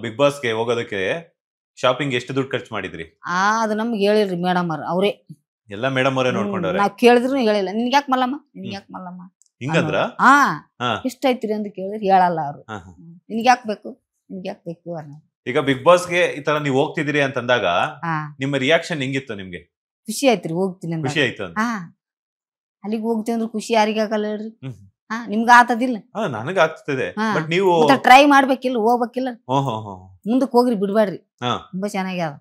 ಬಿಗ್ ಬಾಸ್ಗೆ ಹೋಗೋದಕ್ಕೆ? ಶಾಪಿಂಗ್ ಎಷ್ಟು ದುಡ್ಡು ಖರ್ಚು ಮಾಡಿದ್ರಿ? ಅದು ನಮ್ಗೆ ಹೇಳಿಲ್ರಿ ಮೇಡಮ್ ಅವ್ರು, ಅವರೇ ಎಲ್ಲ ಮೇಡಮ್ ಅವರೇ ನೋಡ್ಕೊಂಡ್ರೆ. ನಾವ್ ಕೇಳಿದ್ರು ಹೇಳಿಲ್ಲ. ನಿನ್ಗ್ಯಾಕ್ ಮಲ್ಲಮ್ಮ ಹಿಂಗಂದ್ರ? ಇಷ್ಟ ಐತ್ರಿ ಅಂತ ಕೇಳಿದ್ರೆ ಹೇಳಲ್ಲ ಅವ್ರು. ನಿನ್ಗ್ಯಾಕ್ ಬೇಕು ಅನ್ನೋ. ಈಗ ಬಿಗ್ ಬಾಸ್ಗೆ ಈ ತರ ನೀವ್ ಹೋಗ್ತಿದ್ದೀರಿ ಅಂತಂದಾಗ ನಿಮ್ಮ ರಿಯಾಕ್ಷನ್ ಹೆಂಗಿತ್ತು ನಿಮ್ಗೆ? ಖುಷಿ ಆಯ್ತ್ರಿ, ಹೋಗ್ತೀನಿ. ಖುಷಿ ಆಯ್ತು? ಅಲ್ಲಿಗೆ ಹೋಗ್ತೀವಿ ಅಂದ್ರೆ ಖುಷಿ ಯಾರಿಗಾಗಲ್ಲ ಹೇಳ್ರಿ? ನಿಮ್ಗ ಆತದಿಲ್ಲ? ನನಗ ಆಗ್ತದೆ. ಬಟ್ ನೀವು ಟ್ರೈ ಮಾಡ್ಬೇಕಿಲ್ಲ, ಹೋಗ್ಬೇಕಿಲ್ಲ, ಮುಂದಕ್ಕೆ ಹೋಗ್ರಿ, ಬಿಡ್ಬೇಡ್ರಿ. ತುಂಬಾ ಚೆನ್ನಾಗ್ಯಾದ.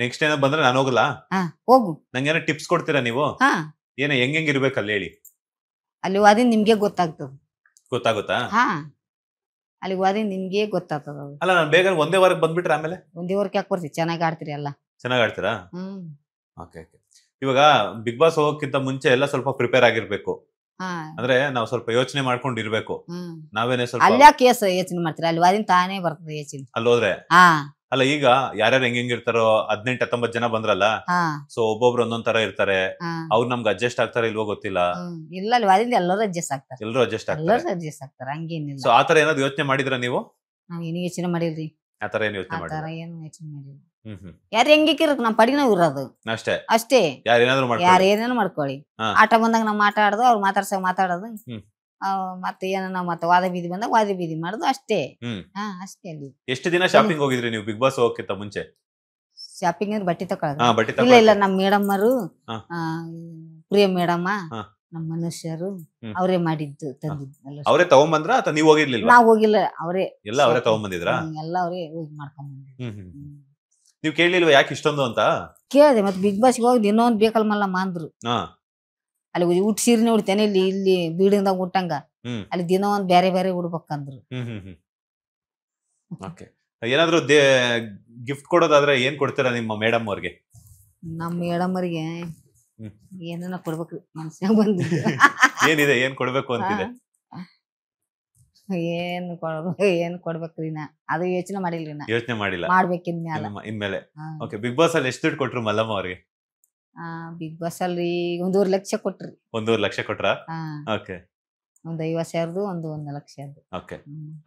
ನೆಕ್ಸ್ಟ್ ಏನೋ ಬಂದ್ರೆ ನಾನು ಹೋಗಲ್ಲ? ಹೋಗು. ನಂಗೇನೋ ಟಿಪ್ಸ್ ಕೊಡ್ತೀರಾ ನೀವು? ಹೆಂಗ್ ಇರ್ಬೇಕಲ್ಲ ಹೇಳಿ. ಅಲ್ಲಿ ಹೋದಿಂದ ನಿಮ್ಗೆ ಗೊತ್ತಾಗ್ತದ. ಗೊತ್ತಾಗುತ್ತಾ? ಹಾ ಅಲ್ಲಿ ಹೋದಿಂದ ನಿಮ್ಗೆ ಗೊತ್ತಾಗ್ತದ. ಅಲ್ಲ ನಾನು ಬೇಗ ಒಂದೇ ವಾರಕ್ಕೆ ಬಂದ್ಬಿಟ್ರೆ ಆಮೇಲೆ ಒಂದೇ ವಾರಕ್ಕೆ ಯಾಕೆ ಬರ್ತೀವಿ, ಚೆನ್ನಾಗಿ ಆಡ್ತೀರಿ ಎಲ್ಲ. ಚೆನ್ನಾಗಿ ಆಡ್ತೀರಾ? Okay okay. ಇವಾಗ ಬಿಗ್ ಬಾಸ್ ಹೋಗೋಕ್ಕಿಂತ ಮುಂಚೆ ಎಲ್ಲ ಸ್ವಲ್ಪ ಪ್ರಿಪೇರ್ ಆಗಿರ್ಬೇಕು. ಅಂದ್ರೆ ನಾವು ಸ್ವಲ್ಪ ಯೋಚನೆ ಮಾಡ್ಕೊಂಡಿರ್ಬೇಕು. ನಾವೇನೇ ಸ್ವಲ್ಪ ಅಲ್ಲೇ ಕೇಸ್ ಯೋಚನೆ ಮಾಡ್ತೀರಾ, ಅಲ್ಲಿ ಹೋದಿಂದ ತಾನೇ ಬರ್ತದೆ ಯೋಚನೆ ಅಲ್ಲಿ ಹೋದ್ರೆ. ಅಲ್ಲ ಈಗ ಯಾರ್ಯಾರು ಹೆಂಗಿರ್ತಾರೋ 18-19 ಜನ ಬಂದ್ರಲ್ಲ, ಸೊ ಒಬ್ಬೊಬ್ರು ಒಂದೊಂದ್ ತರ ಇರ್ತಾರೆ. ಅವ್ರು ನಮ್ಗೆ ಅಡ್ಜಸ್ಟ್ ಆಗ್ತಾರೆ ಇಲ್ವೋ ಗೊತ್ತಿಲ್ಲ. ಇಲ್ಲ ಅಲ್ಲಿ ಹೋದಿಂದ ಎಲ್ಲರೂ ಅಡ್ಜಸ್ಟ್ ಆಗ್ತಾರೆ. ಎಲ್ಲರೂ ಅಡ್ಜಸ್ಟ್ ಆಗ್ತಾರೆ ಹಂಗೇನಿಲ್ಲ. ಸೊ ಆತರ ಏನಾದ್ರು ಯೋಚನೆ ಮಾಡಿದ್ರ ನೀವು? ನಾವ್ ಏನು ಯೋಚನೆ ಮಾಡಿಲ್ರಿ. ಆತರ ಏನು ಯೋಚನೆ ಮಾಡಿಲ್ಲ. ಏನು ಯೋಚನೆ ಮಾಡಿಲ್ಲ. ಯಾರು ಹೆಂಗಿರಕ್ ನಮ್ ಪಡಿಗೆ ನಾವ್ ಇರೋದು ಅಷ್ಟೇ. ಯಾರೇನೇನು ಮಾಡ್ಕೊಳ್ಳಿ. ಆಟ ಬಂದಾಗ ನಾವ್ ಮಾತಾಡೋದು, ಅವ್ರು ಮಾತಾಡೋದು. ಮತ್ತೆ ಏನ ಮತ್ತೆ ವಾದ ಬೀದಿ ಬಂದಾಗ ವಾದ ಬೀದಿ ಮಾಡೋದು ಅಷ್ಟೇ. ಅಷ್ಟೇ. ಅಲ್ಲಿ ಎಷ್ಟು ದಿನ ಶಾಪಿಂಗ್ ಹೋಗಿದ್ರಿ ನೀವು ಬಿಗ್ ಬಾಸ್ ಹೋಗಕ್ಕಿಂತ ಮುಂಚೆ? ಶಾಪಿಂಗ್ ಅಂದ್ರೆ ಬಟ್ಟೆ ತಗೊಳ್ಳೋದು. ಇಲ್ಲ ನಮ್ ಮೇಡಮ್ಮರು, ಪ್ರಿಯ ಮೇಡಮ್ಮ, ನಮ್ ಮನುಷ್ಯರು ಅವರೇ ಮಾಡಿದ್ದು ತಂದಿದ್ದು. ಅವರೇ ತಗೊಂಬಂದ್ರ ಅಥವಾ ನೀವ್ ಹೋಗಿರ್ಲಿಲ್ಲ? ನಾವ್ ಹೋಗಿಲ್ಲ, ಅವರೇ ಎಲ್ಲ ಅವರೇ ತಗೊಂಬಂದಿದ್ರ? ಎಲ್ಲ ಅವರೇ ಹೋಗಿ ಮಾಡ್ಕೊಂಡ್ ಬಂದಿದ್ರು. ನೀವ್ ಕೇಳಿಲ್ವ ಯಾಕೆ ಇಷ್ಟೊಂದು ಅಂತ? ಕೇಳಿದೆ. ಮತ್ತೆ ಬಿಗ್ ಬಾಸ್ ಹೋಗಿ ಇನ್ನೊಂದ್ ಬೇಕಲ್ ಮಲ್ಲ ಅಂದ್ರು. ಅಲ್ಲಿ ಊಟ ಸೀರೆನೆ ಉಡ್ತೇನೆ, ಇಲ್ಲಿ ಬೀಡಿಂದಾಗ ಉಟ್ಟಂಗ ಅಲ್ಲಿ ದಿನ ಒಂದ್ ಬೇರೆ ಬೇರೆ ಉಡ್ಬೇಕಂದ್ರು. ಏನಾದ್ರು ಗಿಫ್ಟ್ ಕೊಡೋದಾದ್ರೆ ಏನ್ ಕೊಡ್ತೀರಾ ನಿಮ್ಮ ಮೇಡಮ್ ಅವ್ರಿಗೆ? ನಮ್ಮ ಮೇಡಮ್ ಅವ್ರಿಗೆ ಏನ ಕೊಡ್ಬೇಕ್ರಿ ಮನ್ಸ್ಯಾಗ ಬಂದಿದ್ದು. ಏನಿದೆ, ಏನ್ ಕೊಡ್ಬೇಕು ಅಂತಿದೆ? ಏನ್ ಕೊಡ್ಬೇಕ್ರಿ ನಾ ಅದು ಯೋಚನೆ ಮಾಡಿಲ್ರಿ. ಯೋಚನೆ ಮಾಡಿಲ್ಲ, ಮಾಡ್ಬೇಕಿನ್ಮೇಲೆ. ಓಕೆ. ಬಿಗ್ ಬಾಸ್ ಅಲ್ಲಿ ಎಷ್ಟು ದುಡ್ಡು ಕೊಟ್ರು ಮಲ್ಲಮ್ಮ ಅವ್ರಿಗೆ? ಬಿಗ್ ಬಾಸ್ ಅಲ್ಲಿ 1.5 ಲಕ್ಷ ಕೊಟ್ರಿ. 1.5 ಲಕ್ಷ ಕೊಟ್ರ? ಓಕೆ. ಒಂದ್ 50,000 ಒಂದು 1 ಲಕ್ಷದ್ದು. ಓಕೆ.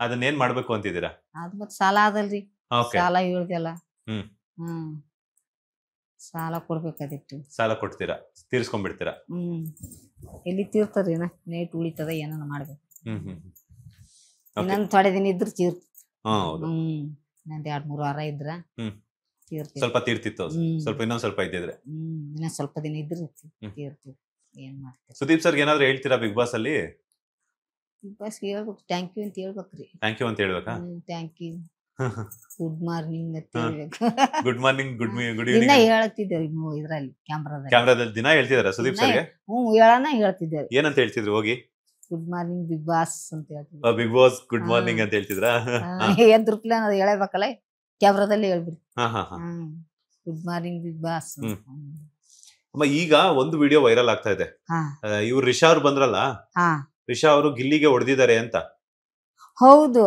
ಅದನ್ನ ಏನ್ ಮಾಡ್ಬೇಕು ಅಂತಿದ್ದೀರಾ? ಅದ್ ಮತ್ ಸಾಲ ಅದಲ್ರಿ, ಸಾಲ ಹೇಳ್ದಲ್ಲ. ಸಾಲ ಕೊಡ್ಬೇಕಾದಿತ್ತು. ಸಾಲ ಕೊಡ್ತೀರಾ, ತೀರ್ಸ್ಕೊಂಡ್ಬಿಡ್ತೀರಾ? ಎಲ್ಲಿ ತೀರ್ತದ್ರಿ, ನೇಟ್ ಉಳಿತದ, ಏನಾನ ಮಾಡ್ಬೇಕು. ಇನ್ನೊಂದ್ ಥೊಡೆ ದಿನ ಇದ್ರ ತೀರ್ತ. ಇನ್ನೊಂದ್ 2-3 ವಾರ ಇದ್ರ ಸ್ವಲ್ಪ ತೀರ್ತಿತ್ತು. ಸ್ವಲ್ಪ ಇನ್ನೊಂದ್ ಸ್ವಲ್ಪ ಇದ್ದಿದ್ರೆ ಇನ್ನೊಂದ್ ಸ್ವಲ್ಪ ದಿನ ಇದ್ರೆ ತೀರ್ತಿ. ಏನ್ ಮಾಡ್ತೀವಿ? ಸುದೀಪ್ ಸರ್ ಏನಾದ್ರು ಹೇಳ್ತೀರಾ ಬಿಗ್ ಬಾಸ್ ಅಲ್ಲಿ? ಬಿಗ್ ಬಾಸ್ ಹೇಳ್ಬೇಕು, ಥ್ಯಾಂಕ್ ಯು ಅಂತ ಹೇಳ್ಬೇಕ್ರಿ. ಥ್ಯಾಂಕ್ ಯು ಅಂತ ಹೇಳ್ಬೇಕಾ? ಥ್ಯಾಂಕ್ ಯು, ಗುಡ್ ಮಾರ್ನಿಂಗ್ ಅಂತ ಹೇಳ್ಬೇಕು. ಗುಡ್ ಮಾರ್ನಿಂಗ್, ಗುಡ್ ದಿನ ಹೇಳ್ತಿದ್ದೇವೆ ಇದ್ರಲ್ಲಿ ಕ್ಯಾಮ್ರಾದಲ್ಲಿ ದಿನ ಹೇಳ್ತಿದಾರ ಸುದೀಪ್ ಸರ್ಗೆ? ಹೇಳ್ತಿದ್ದೇವೆ. ಏನಂತ ಹೇಳ್ತಿದ್ರು ಹೋಗಿ? ಗುಡ್ ಮಾರ್ನಿಂಗ್ ಬಿಗ್ ಬಾಸ್ ಅಂತ ಹೇಳ್ತಿದ್ರು. ಬಿಗ್ ಬಾಸ್ ಗುಡ್ ಮಾರ್ನಿಂಗ್ ಅಂತ ಹೇಳ್ತಿದ್ರಾ? ಎದ್ರುಪ್ಲೆ ಅದು ಹೇಳಬೇಕಲ್ಲ, ಕ್ಯಾಮ್ರಾದಲ್ಲಿ ಹೇಳ್ಬಿಡಿ ಗುಡ್ ಮಾರ್ನಿಂಗ್ ಬಿಗ್ ಬಾಸ್. ಈಗ ಒಂದು ವಿಡಿಯೋ ವೈರಲ್ ಆಗ್ತಾ ಇದೆ. ಇವ್ರು ರಿಷಾ ಅವ್ರು ಬಂದ್ರಲ್ಲ, ರಿಷಾ ಅವರು ಗಿಲ್ಲಿಗೆ ಹೊಡೆದಿದ್ದಾರೆ ಅಂತ. ಹೌದು.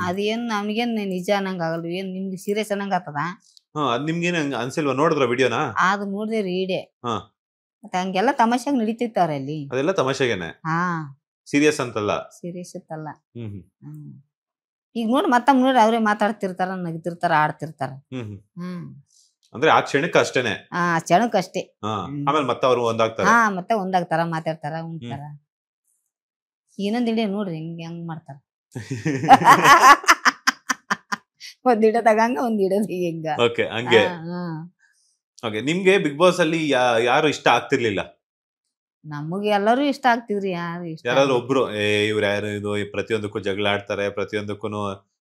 ಅದೇನ್ ನಮ್ಗೇನ್ ನಿಜ ಅನ್ನಂಗ ಆಗಲ್ರಿ, ಏನ್ ನಿಮ್ಗೆ ಸೀರಿಯಸ್ ಅನ್ನಂಗ ಆಗ್ತದ? ನಿಮ್ಗೇನ್ ಅನ್ಸಿಲ್ವಾ ನೋಡಿದ್ರ ವಿಡಿಯೋನ? ಅದು ನೋಡಿದೆ ರೀಡೆ. ಮತ್ತೆ ಹಂಗೆಲ್ಲ ತಮಾಷೆಗೆ ನಡೀತಿರ್ತಾರ ಅಲ್ಲಿ. ಅದೆಲ್ಲ ತಮಾಷೆಗೆನೆ, ಸೀರಿಯಸ್ ಅಂತಲ್ಲ. ಸೀರಿಯಸ್ ಇತ್ತಲ್ಲ. ಈಗ ನೋಡಿ ನೋಡಿ ಅವ್ರೇ ಮಾತಾಡ್ತಿರ್ತಾರ, ನಗ್ತಿರ್ತಾರ, ಆಡ್ತಿರ್ತಾರ. ಅಂದ್ರೆ ಆ ಕ್ಷಣಕ್ಕೆ ಅಷ್ಟೇನೆ. ಕ್ಷಣಕ್ಕೆ ಅಷ್ಟೇ. ಆಮೇಲೆ ಮತ್ತೆ ಅವ್ರು ಒಂದಾಗ್ತಾರ. ಮತ್ತೆ ಒಂದಾಗ್ತಾರ, ಮಾತಾಡ್ತಾರ, ಉಂಟಾರ. ಇನ್ನೊಂದ್ ಇಡೀ ನೋಡ್ರಿ ಹೆಂಗ್ ಮಾಡ್ತಾರ. ಒಂದ್ ಇಡ ತಗಂಗ, ಒಂದ್ ಇಡೋದು ಹಿಂಗ. ಓಕೆ, ಹಂಗೆ. ಓಕೆ. ನಿಮ್ಗೆ ಬಿಗ್ ಬಾಸ್ ಅಲ್ಲಿ ಯಾರು ಇಷ್ಟ ಆಗ್ತಿರ್ಲಿಲ್ಲ? ನಮಗೆ ಎಲ್ಲರೂ ಇಷ್ಟ ಆಗ್ತಿದ್ರಿ. ಯಾರಾದ್ರೂ ಒಬ್ರು ಇವ್ರು ಯಾರು ಇದು ಪ್ರತಿಯೊಂದಕ್ಕೂ ಜಗಳ ಆಡ್ತಾರೆ, ಪ್ರತಿಯೊಂದಕ್ಕೂ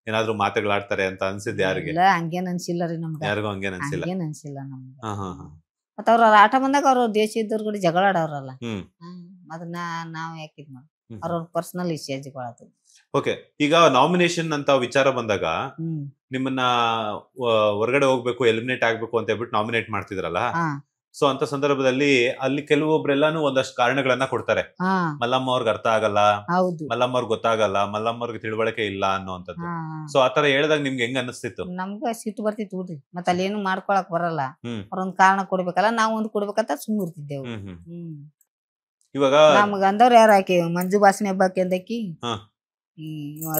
ಏನಾದ್ರು ಮಾತುಗಳಾಡ್ತಾರೆ ಅಂತ ಅನ್ಸಿದ್ ಯಾರಿಗೆ? ಹಂಗೇನ್ ಅನ್ಸಿಲ್ಲ ರೀ ನಮ್ಗೆ. ಯಾರಿಗೂ ಹಂಗೇನ್ ಅನ್ಸಿಲ್ಲ. ಅನ್ಸಿಲ್ಲ ನಮ್ಗೆ. ಮತ್ತ ಅವ್ರ ಆಟ ಬಂದಾಗ ಅವ್ರ ದೇಶ ಇದ್ದವ್ರ ಕೂಡ ಜಗಳ ಆಡವ್ರಲ್ಲ, ಅದನ್ನ ನಾವ್ ಯಾಕೆ ಇದ್ ಮಾಡಿ ಅವ್ರ ಪರ್ಸನಲ್ ಇಶ್ಯೂ ಜಗಳ. ಓಕೆ. ಈಗ ನಾಮಿನೇಷನ್ ಅಂತ ವಿಚಾರ ಬಂದಾಗ ನಿಮ್ಮನ್ನ ಹೊರಗಡೆ ಹೋಗ್ಬೇಕು, ಎಲಿಮಿನೇಟ್ ಆಗ್ಬೇಕು ಅಂತ ಹೇಳ್ಬಿಟ್ಟು ನಾಮಿನೇಟ್ ಮಾಡ್ತಿದ್ರಲ್ಲ, ಸೊ ಅಂತ ಸಂದರ್ಭದಲ್ಲಿ ಅಲ್ಲಿ ಕೆಲವೊಬ್ರೆಲ್ಲಾನು ಒಂದಷ್ಟು ಕಾರಣಗಳನ್ನ ಕೊಡ್ತಾರೆ. ಮಲ್ಲಮ್ಮ ಅವ್ರಿಗೆ ಅರ್ಥ ಆಗಲ್ಲ, ಮಲ್ಲಮ್ಮ ಅವ್ರಿಗೆ ಗೊತ್ತಾಗಲ್ಲ, ಮಲ್ಲಮ್ಮ ಅವ್ರಿಗೆ ತಿಳುವಳಿಕೆ ಇಲ್ಲ ಅನ್ನೋಂಥದ್ದು. ಸೊ ಆತರ ಹೇಳಿದಾಗ ನಿಮ್ಗೆ ಹೆಂಗ್ ಅನಿಸ್ತಿತ್ತು? ನಮ್ಗ ಸಿಟ್ಟು ಬರ್ತಿತ್ತು ಬಿಡ್ರಿ. ಮತ್ತ ಅಲ್ಲಿ ಏನು ಮಾಡ್ಕೊಳಕ್ ಬರಲ್ಲ, ಅವ್ರೊಂದ್ ಕಾರಣ ಕೊಡ್ಬೇಕಲ್ಲ, ನಾವ್ ಒಂದ್ ಕೊಡ್ಬೇಕಂತ ಸುಮ್ಮಿರ್ತಿದ್ದೆವು. ಇವಾಗ ನಮ್ಗ ಅಂದವ್ರು ಯಾರು ಆಕಿ ಮಂಜು ಭಾಷಣೆ ಹಬ್ಬಕ್ಕೆ ಅಂದಕ್ಕಿ, ಈ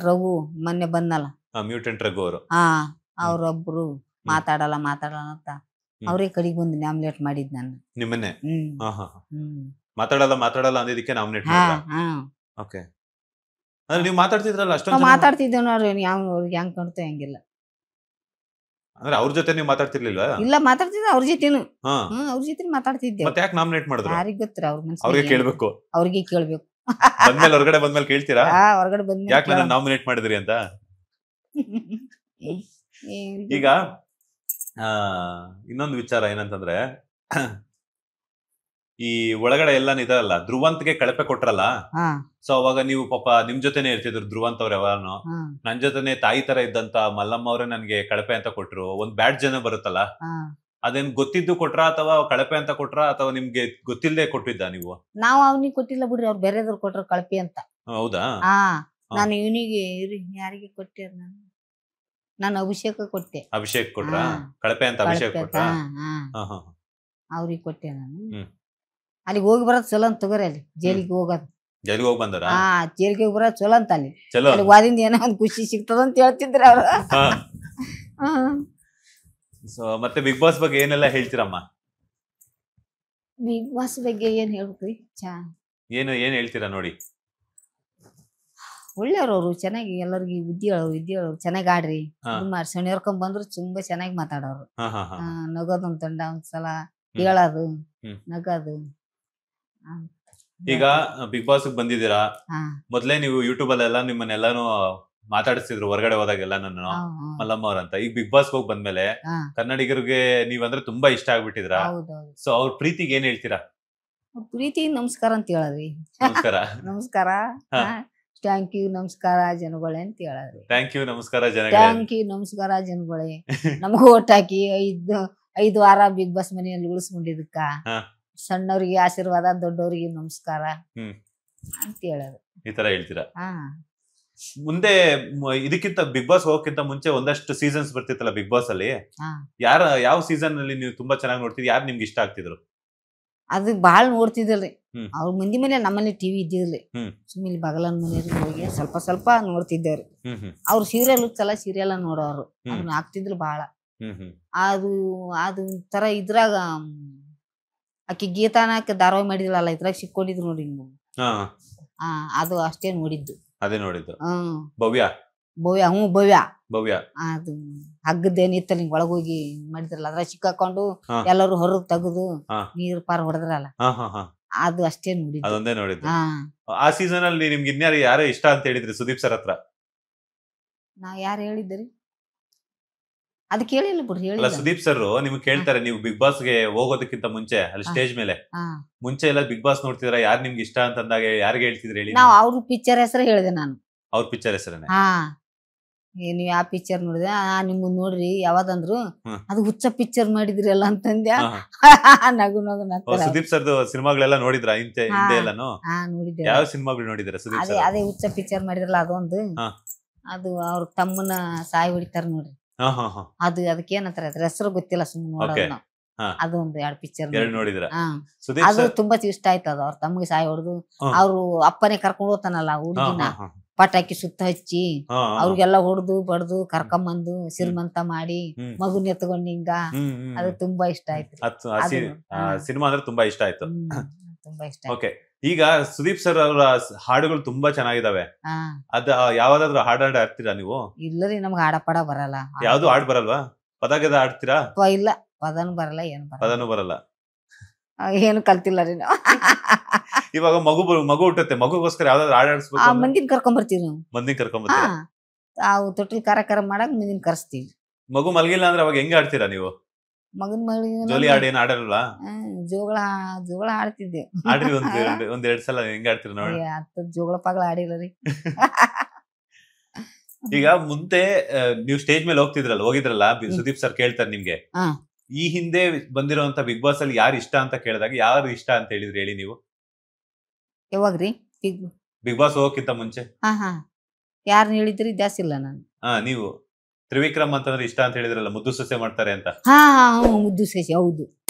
ರಘು ಮೊನ್ನೆ ಬಂದಲ್ಲ, ಮ್ಯೂಟೆಂಟ್ ರಘು ಅವರು, ಅವ್ರೊಬ್ರು ಮಾತಾಡಲ್ಲ ಅಂತ ಅವ್ರೇ ಕಡೆಗೆ ಬಂದು ನಾಮಿನೇಟ್ ಮಾಡಿದ್ ನಾನು. ನಿಮ್ಮನ್ನೇ ಮಾತಾಡಲ್ಲ ಅಂದಿದ್ದಕ್ಕೆ ನಾಮಿನೇಟ್ ಮಾಡಿದ್ರಾ? ಓಕೆ. ಅಂದ್ರೆ ನೀವು ಮಾತಾಡ್ತಿದ್ರಲ್ಲ ಅಷ್ಟೊಂದು? ಮಾತಾಡ್ತಿದ್ದೇವ್ ನೋಡ್ರಿ, ಹೆಂಗ್ ಕಾಣ್ತೋ ಹೆಂಗಿಲ್ಲ. ಅಂದ್ರೆ ಅವ್ರ ಜೊತೆ ನೀವು ಮಾತಾಡ್ತಿರ್ಲಿಲ್ವಾ? ಇಲ್ಲ, ಮಾತಾಡ್ತಿದ್ದೆ ಅವ್ರ ಜೊತೆನು. ಅವ್ರ ಜೊತೆ ಮಾತಾಡ್ತಿದ್ದೆ. ಮತ್ತೆ ಯಾಕೆ ನಾಮಿನೇಟ್ ಮಾಡಿದ್ರು? ಯಾರಿಗ್ ಗೊತ್ತಿರ, ಅವ್ರಿಗೆ ಕೇಳ್ಬೇಕು. ಅವ್ರಿಗೆ ಕೇಳ್ಬೇಕು. ಬಂದ್ಮೇಲೆ ಹೊರಗಡೆ ಬಂದ್ಮೇಲೆ ಕೇಳ್ತೀರಾ ಹೊರಗಡೆ ಬಂದ್ಮೇಲೆ ಯಾಕೆ ನನ್ನ ನಾಮಿನೇಟ್ ಮಾಡಿದ್ರಿ ಅಂತ? ಈಗ ಇನ್ನೊಂದು ವಿಚಾರ ಏನಂತಂದ್ರೆ, ಈ ಒಳಗಡೆ ಎಲ್ಲ ಇದಾರಲ್ಲ ಧ್ರುವಂತ್ಗೆ ಕಳಪೆ ಕೊಟ್ರಲ್ಲ, ಸೊ ಅವಾಗ ನೀವು ಪಾಪ ನಿಮ್ ಜೊತೆನೆ ಇರ್ತಿದ್ರು ಧ್ರುವಂತ್ ಅವ್ರ ಯಾವಾನು. ನನ್ ಜೊತೆನೆ ತಾಯಿ ತರ ಇದ್ದಂತ ಮಲ್ಲಮ್ಮ ಅವ್ರೆ ನನ್ಗೆ ಕಳಪೆ ಅಂತ ಕೊಟ್ರು. ಒಂದ್ ಬ್ಯಾಡ್ ಜನ ಬರುತ್ತಲ್ಲ, ಅದೇನ್ ಗೊತ್ತಿದ್ದು ಕೊಟ್ರ ಅಥವಾ ಕಳಪೆ ಅಂತ ಕೊಟ್ರ ಅಥವಾ ನಿಮ್ಗೆ ಗೊತ್ತಿಲ್ಲದೆ ಕೊಟ್ಟಿದ್ದ ನೀವು? ನಾವ್ ಅವ್ನಿಗೆ ಕೊಟ್ಟಿಲ್ಲ ಬಿಡ್ರಿ, ಅವ್ರು ಬೇರೆದವ್ರು ಕೊಟ್ರ ಕಳಪೆ ಅಂತ. ಹೌದಾ? ನಾನು ಇವನಿಗೆ ಯಾರಿಗೆ ಕೊಟ್ಟೆ, ನಾನು ಅಭಿಷೇಕ ಕೊಟ್ಟೆ. ಅಭಿಷೇಕ್ ಕೊಟ್ರ ಕಳಪೆ ಅಂತ? ಅಭಿಷೇಕ್ ಕೊಟ್ರ? ಅವ್ರಿಗೆ ಕೊಟ್ಟೆ ನಾನು. ಅಲ್ಲಿಗೆ ಹೋಗಿ ಬರೋದ್ ಚಲೋ ಅಂತ ತಗೋರಿ, ಅಲ್ಲಿ ಜೈಲಿಗೆ ಹೋಗೋದು. ಜೈಲಿಗೆ ಹೋಗಿ ಬಂದಾರ? ಜೈಲಿಗೆ ಹೋಗಿ ಬರೋದ್ ಚಲೋ ಅಂತ. ಅಲ್ಲಿ ಚಲೋ ವಾದಿಂದ ಏನೋ ಒಂದ್ ಖುಷಿ ಸಿಗ್ತದ ಅಂತ ಹೇಳ್ತಿದ್ರ ಅವ್ರು. ಸೊ ಮತ್ತೆ ಬಿಗ್ ಬಾಸ್ ಬಗ್ಗೆ ಏನೆಲ್ಲ ಹೇಳ್ತೀರಮ್ಮ? ಬಿಗ್ ಬಾಸ್ ಬಗ್ಗೆ ಏನ್ ಹೇಳ್ಬೇಕ್ರಿ, ಏನ್ ಹೇಳ್ತೀರಾ ನೋಡಿ. ಒಳ್ಳೆಯವ್ರವ್ರು, ಚೆನ್ನಾಗಿ ಎಲ್ಲರಿಗೂ ವಿದ್ಯೆ ಹೇಳೋರು ಚೆನ್ನಾಗಿ ಆಡ್ರಿ ಮಾಡಿ ಸೆಣಿಯರ್ಕೊಂಡ್ ಬಂದ್ರು ತುಂಬಾ ಚೆನ್ನಾಗಿ ಮಾತಾಡೋರು. ನಗೋದೊಂದ್ ತಂಡ ಒಂದ್ಸಲ ಹೇಳೋದು, ನಗೋದು. ಈಗ ಬಿಗ್ ಬಾಸ್ ಬಂದಿದ್ದೀರಾ, ಮೊದ್ಲೇ ನೀವು ಯೂಟ್ಯೂಬ್ ಅಲ್ಲೆಲ್ಲ ನಿಮ್ಮನ್ನೆಲ್ಲಾನು ಮಾತಾಡಿಸ್ತಿದ್ರು ಹೊರಗಡೆ ಹೋದಾಗೆಲ್ಲ ನನ್ನ ಮಲ್ಲಮ್ಮ ಅವ್ರಂತ. ಈಗ ಬಿಗ್ ಬಾಸ್ ಹೋಗಿ ಬಂದ್ಮೇಲೆ ಕನ್ನಡಿಗರಿಗೆ ನೀವಂದ್ರೆ ತುಂಬಾ ಇಷ್ಟ ಆಗ್ಬಿಟ್ಟಿದ್ರ. ಸೊ ಅವ್ರ ಪ್ರೀತಿಗೆ ಏನ್ ಹೇಳ್ತೀರಾ? ಪ್ರೀತಿ ನಮಸ್ಕಾರ ಅಂತ ಹೇಳದ್ರಿ. ನಮಸ್ಕಾರ. ನಮಸ್ಕಾರ, ಥ್ಯಾಂಕ್ ಯು, ನಮಸ್ಕಾರ ಜನಗಳೇ ಅಂತ ಹೇಳದ್ರಿ. ಥ್ಯಾಂಕ್ ಯು, ನಮಸ್ಕಾರ ಜನಗಳೇ. ಥ್ಯಾಂಕ್ ಯು, ನಮಸ್ಕಾರ ಜನಗಳೇ. ನಮಗೂ ಓಟ್ ಹಾಕಿ 5 ವಾರ ಬಿಗ್ ಬಾಸ್ ಮನೆಯಲ್ಲಿ ಉಳಿಸ್ಕೊಂಡಿದ್ದಕ್ಕ ಸಣ್ಣವ್ರಿಗೆ ಆಶೀರ್ವಾದ, ದೊಡ್ಡವ್ರಿಗೆ ನಮಸ್ಕಾರ ಅಂತ ಹೇಳೋದು. ಈ ತರ ಹೇಳ್ತೀರಾ? ಮುಂದೆ ಇದಕ್ಕಿಂತ ಬಿಗ್ ಬಾಸ್ ಹೋಗಕ್ಕಿಂತ ಮುಂಚೆ ಒಂದಷ್ಟು ಸೀಸನ್ಸ್ ಬರ್ತಿತ್ತಲ್ಲ ಬಿಗ್ ಬಾಸ್ ಅಲ್ಲಿ, ಯಾವ ಸೀಸನ್ ಅಲ್ಲಿ ನೀವು ತುಂಬಾ ಚೆನ್ನಾಗಿ ನೋಡ್ತಿದ್ರಿ? ಯಾರು ನಿಮ್ಗೆ ಇಷ್ಟ ಆಗ್ತಿದ್ರು? ಅದು ಬಾಳ ನೋಡ್ತಿದ್ರಿ. ಅವ್ರ ಮಂದಿ ಮನೆ ನಮ್ಮಲ್ಲಿ ಟಿವಿ ಇದ್ದಿರ್ಲಿ, ಸುಮ್ಮನೆ ಬಗಲನ್ ಮನೆಯವ್ರಿಗೆ ಹೋಗಿ ಸ್ವಲ್ಪ ನೋಡ್ತಿದ್ದೇವ್ರಿ. ಅವ್ರು ಸೀರಿಯಲ್ ಚಲ ಸೀರಿಯಲ್ ನೋಡೋರು, ಅದನ್ನ ಹಾಕ್ತಿದ್ರು ಬಾಳ. ಅದು ತರ ಇದ್ರಾಗ ಆಕಿ ಗೀತಾನಕ ಧಾರಾವಾಹಿ ಮಾಡಿದ್ರಲ್ಲ, ಇದ್ರಾಗ ಸಿಕ್ಕೊಂಡಿದ್ರು ನೋಡಿ. ಅದು ಅಷ್ಟೇ ನೋಡಿದ್ದು. ಅದೇ ನೋಡಿದ್ದು. ಭವ್ಯ ಅದು ಹಗ್ಗದೇನಿತ್ತ ನಿಂಗ್ ಒಳಗೋಗಿ ಮಾಡಿದ್ರಲ್ಲ, ಅದ್ರ ಸಿಕ್ಕಾಕೊಂಡು ಎಲ್ಲರೂ ಹೊರಗ್ ತೆಗೆದು ನೀರ್ ಪಾರ್ ಹೊಡೆದ್ರಲ್ಲ, ಅದು ಅಷ್ಟೇ ನೋಡಿದ್ದು. ಅದೊಂದೇ ನೋಡಿದ್ದು. ಆ ಸೀಸನ್ ಅಲ್ಲಿ ನಿಮ್ಗೆ ಇನ್ಯಾರು ಯಾರು ಇಷ್ಟ ಅಂತ ಹೇಳಿದ್ರಿ ಸುದೀಪ್ ಸರ್ ಹತ್ರ? ನಾ ಯಾರು ಹೇಳಿದ್ರಿ ಅದ್ ಕೇಳಿಲ್ಲ ಬಿಡ್ರಿ. ಅಲ್ಲ, ಸುದೀಪ್ ಸರ್ ನಿಮ್ಗೆ ಕೇಳ್ತಾರೆ, ನೀವು ಬಿಗ್ ಬಾಸ್ ಗೆ ಹೋಗೋದಕ್ಕಿಂತ ಮುಂಚೆ ಅಲ್ಲಿ ಸ್ಟೇಜ್ ಮೇಲೆ ಮುಂಚೆ ಎಲ್ಲ ಬಿಗ್ ಬಾಸ್ ನೋಡ್ತಿದ್ರ, ಯಾರು ನಿಮ್ಗೆ ಇಷ್ಟ ಅಂತಂದಾಗ ಯಾರಿಗೆ ಹೇಳ್ತಿದ್ರಿ ಹೇಳಿ? ನಾವ್ ಅವ್ರ ಪಿಕ್ಚರ್ ಹೆಸರು ಹೇಳಿದೆ ನಾನು. ಅವ್ರ ಪಿಕ್ಚರ್ ಹೆಸರೇ? ನೀವ್ ಯಾವ ಪಿಕ್ಚರ್ ನೋಡಿದೆ? ನಿಮ್ ನೋಡ್ರಿ ಯಾವ್ದಂದ್ರು, ಅದು ಹುಚ್ಚ ಪಿಕ್ಚರ್ ಮಾಡಿದ್ರಿ ಅಲ್ಲ ಅಂತಂದ್ಯಾ. ನಗು ಸುದೀಪ್ ಸರ್ದು ಸಿನಿಮಾಗಳೆಲ್ಲ ನೋಡಿದ್ರ? ಹಿಂದೆ ಎಲ್ಲಾನು ನೋಡಿದ್ದೆ. ಯಾವ ಸಿನಿಮಾಗಳು ನೋಡಿದ್ರ ಸುದೀಪ್ ಸರ್? ಅದೇ ಹುಚ್ಚ ಪಿಕ್ಚರ್ ಮಾಡಿದ್ರಲ್ಲ ಅದೊಂದು. ಅದು ಅವ್ರ ತಮ್ಮನ ಸಾಯಿ ಹೊಡಿತಾರ ನೋಡ್ರಿ, ಅದು ಅದಕ್ಕೇನಂತಾರ ಅದ್ರ ಹೆಸರು ಗೊತ್ತಿಲ್ಲ, ಸುಮ್ಮನೆ ನೋಡೋದು. ಅದೊಂದು 2 ಪಿಕ್ಚರ್ ನೋಡಿದ್ರ? ಅದು ತುಂಬಾ ಇಷ್ಟ ಆಯ್ತು. ಅದು ಅವ್ರ ತಮ್ಮಗೆ ಸಾಯಿ ಹೊಡೆದು ಅವ್ರು ಅಪ್ಪನೇ ಕರ್ಕೊಂಡು ಹೋಗ್ತಾನಲ್ಲ ಹುಡುಗಿನ, ಪಟಾಕಿ ಸುತ್ತ ಹಚ್ಚಿ ಅವ್ರಿಗೆಲ್ಲ ಹೊಡೆದು ಬಡ್ದು ಕರ್ಕೊಂಬಂದು ಸಿರಿಮಂತ ಮಾಡಿ ಮಗುನ್ ಎತ್ಕೊಂಡ್ ಹಿಂಗ, ಅದು ತುಂಬಾ ಇಷ್ಟ ಆಯ್ತು. ಸಿನಿಮಾ ಅಂದ್ರೆ ತುಂಬಾ ಇಷ್ಟ ಆಯ್ತು. ತುಂಬಾ ಇಷ್ಟ. ಓಕೆ, ಈಗ ಸುದೀಪ್ ಸರ್ ಅವರ ಹಾಡುಗಳು ತುಂಬಾ ಚೆನ್ನಾಗಿದಾವೆ. ಅದ ಯಾವ್ದಾದ್ರು ಹಾಡು ಆಡ್ತೀರಾ ನೀವು? ಇಲ್ಲರಿ, ನಮ್ಗೆ ಹಾಡಪಾಡ ಬರಲ್ಲ. ಯಾವ್ದು ಹಾಡ್ ಬರಲ್ವಾ? ಪದಗದ ಆಡ್ತೀರಾ? ಇಲ್ಲ, ಪದನು ಬರಲ್ಲ, ಪದನು ಬರಲ್ಲ, ಏನು ಕಲ್ತಿಲ್ಲ ರೀ ನಾವು. ಇವಾಗ ಮಗು ಹುಟ್ಟುತ್ತೆ, ಮಗುಗೋಸ್ಕರ ಯಾವ್ದಾದ್ರು ಹಾಡು ಆಡಿಸ್ಬೇಕು? ಮಂದಿನ ಕರ್ಕೊಂಡ್ ಬರ್ತೀವಿ ನಾವು. ಮಂದಿನ ಕರ್ಕೊಂಡ್ ಬರ್ತೀರಾ? ಅವು ತೊಟ್ಟಿಲ್ ಕಾರ್ಯಕ್ರಮ ಮಾಡಕ್ ಮಂದಿನ ಕರ್ಸ್ತೀವಿ. ಮಗು ಮಲಗಿಲ್ಲ ಅಂದ್ರೆ ಅವಾಗ ಹೆಂಗ್ ಆಡ್ತೀರಾ ನೀವು? ಮಗನ್ ಮಗಳಿಗೆ ಜೋಲಿ ಹಾಡು ಏನ್ ಆಡಲ್ವಾ? ಜೋಗಳ ಹಾಡ್ತಿದ್ದೆ. ಆಡ್ರಿ ಒಂದೆರಡು ಸಲ. ಹೆಂಗ್ ಆಡ್ತೀರಾ ನೋಡಿ? ಜೋಗಳ ಪಾಗಳ ಆಡಿಲ್ಲ ರೀ. ಈಗ ಮುಂದೆ ನೀವು ಸ್ಟೇಜ್ ಮೇಲೆ ಹೋಗಿದ್ರಲ್ಲ, ಸುದೀಪ್ ಸರ್ ಕೇಳ್ತಾರೆ ನಿಮ್ಗೆ, ಈ ಹಿಂದೆ ಬಂದಿರೋಂತ ಬಿಗ್ ಬಾಸ್ ಅಲ್ಲಿ ಯಾರು ಇಷ್ಟ ಅಂತ ಕೇಳಿದಾಗ ಯಾರು ಇಷ್ಟ ಅಂತ ಹೇಳಿದ್ರಿ ಹೇಳಿ ನೀವು? ಯಾವಾಗ್ರಿ? ಬಿಗ್ ಬಾಸ್ ಹೋಗಕ್ಕಿಂತ ಮುಂಚೆ ಯಾರನ್ನ ಹೇಳಿದ್ರಿ? ಜಾಸ್ತಿ ಇಲ್ಲ ನಾನು. ನೀವು ತ್ರಿವಿಕ್ರಮ್ ಅಂತಂದ್ರೆ ಇಷ್ಟ ಅಂತ ಹೇಳಿದ್ರಲ್ಲ, ಮುದ್ದು ಸೊಸೆ ಮಾಡ್ತಾರೆ ಅಂತ. ಮುದ್ದು ಸೊಸೆ, ಹೌದು.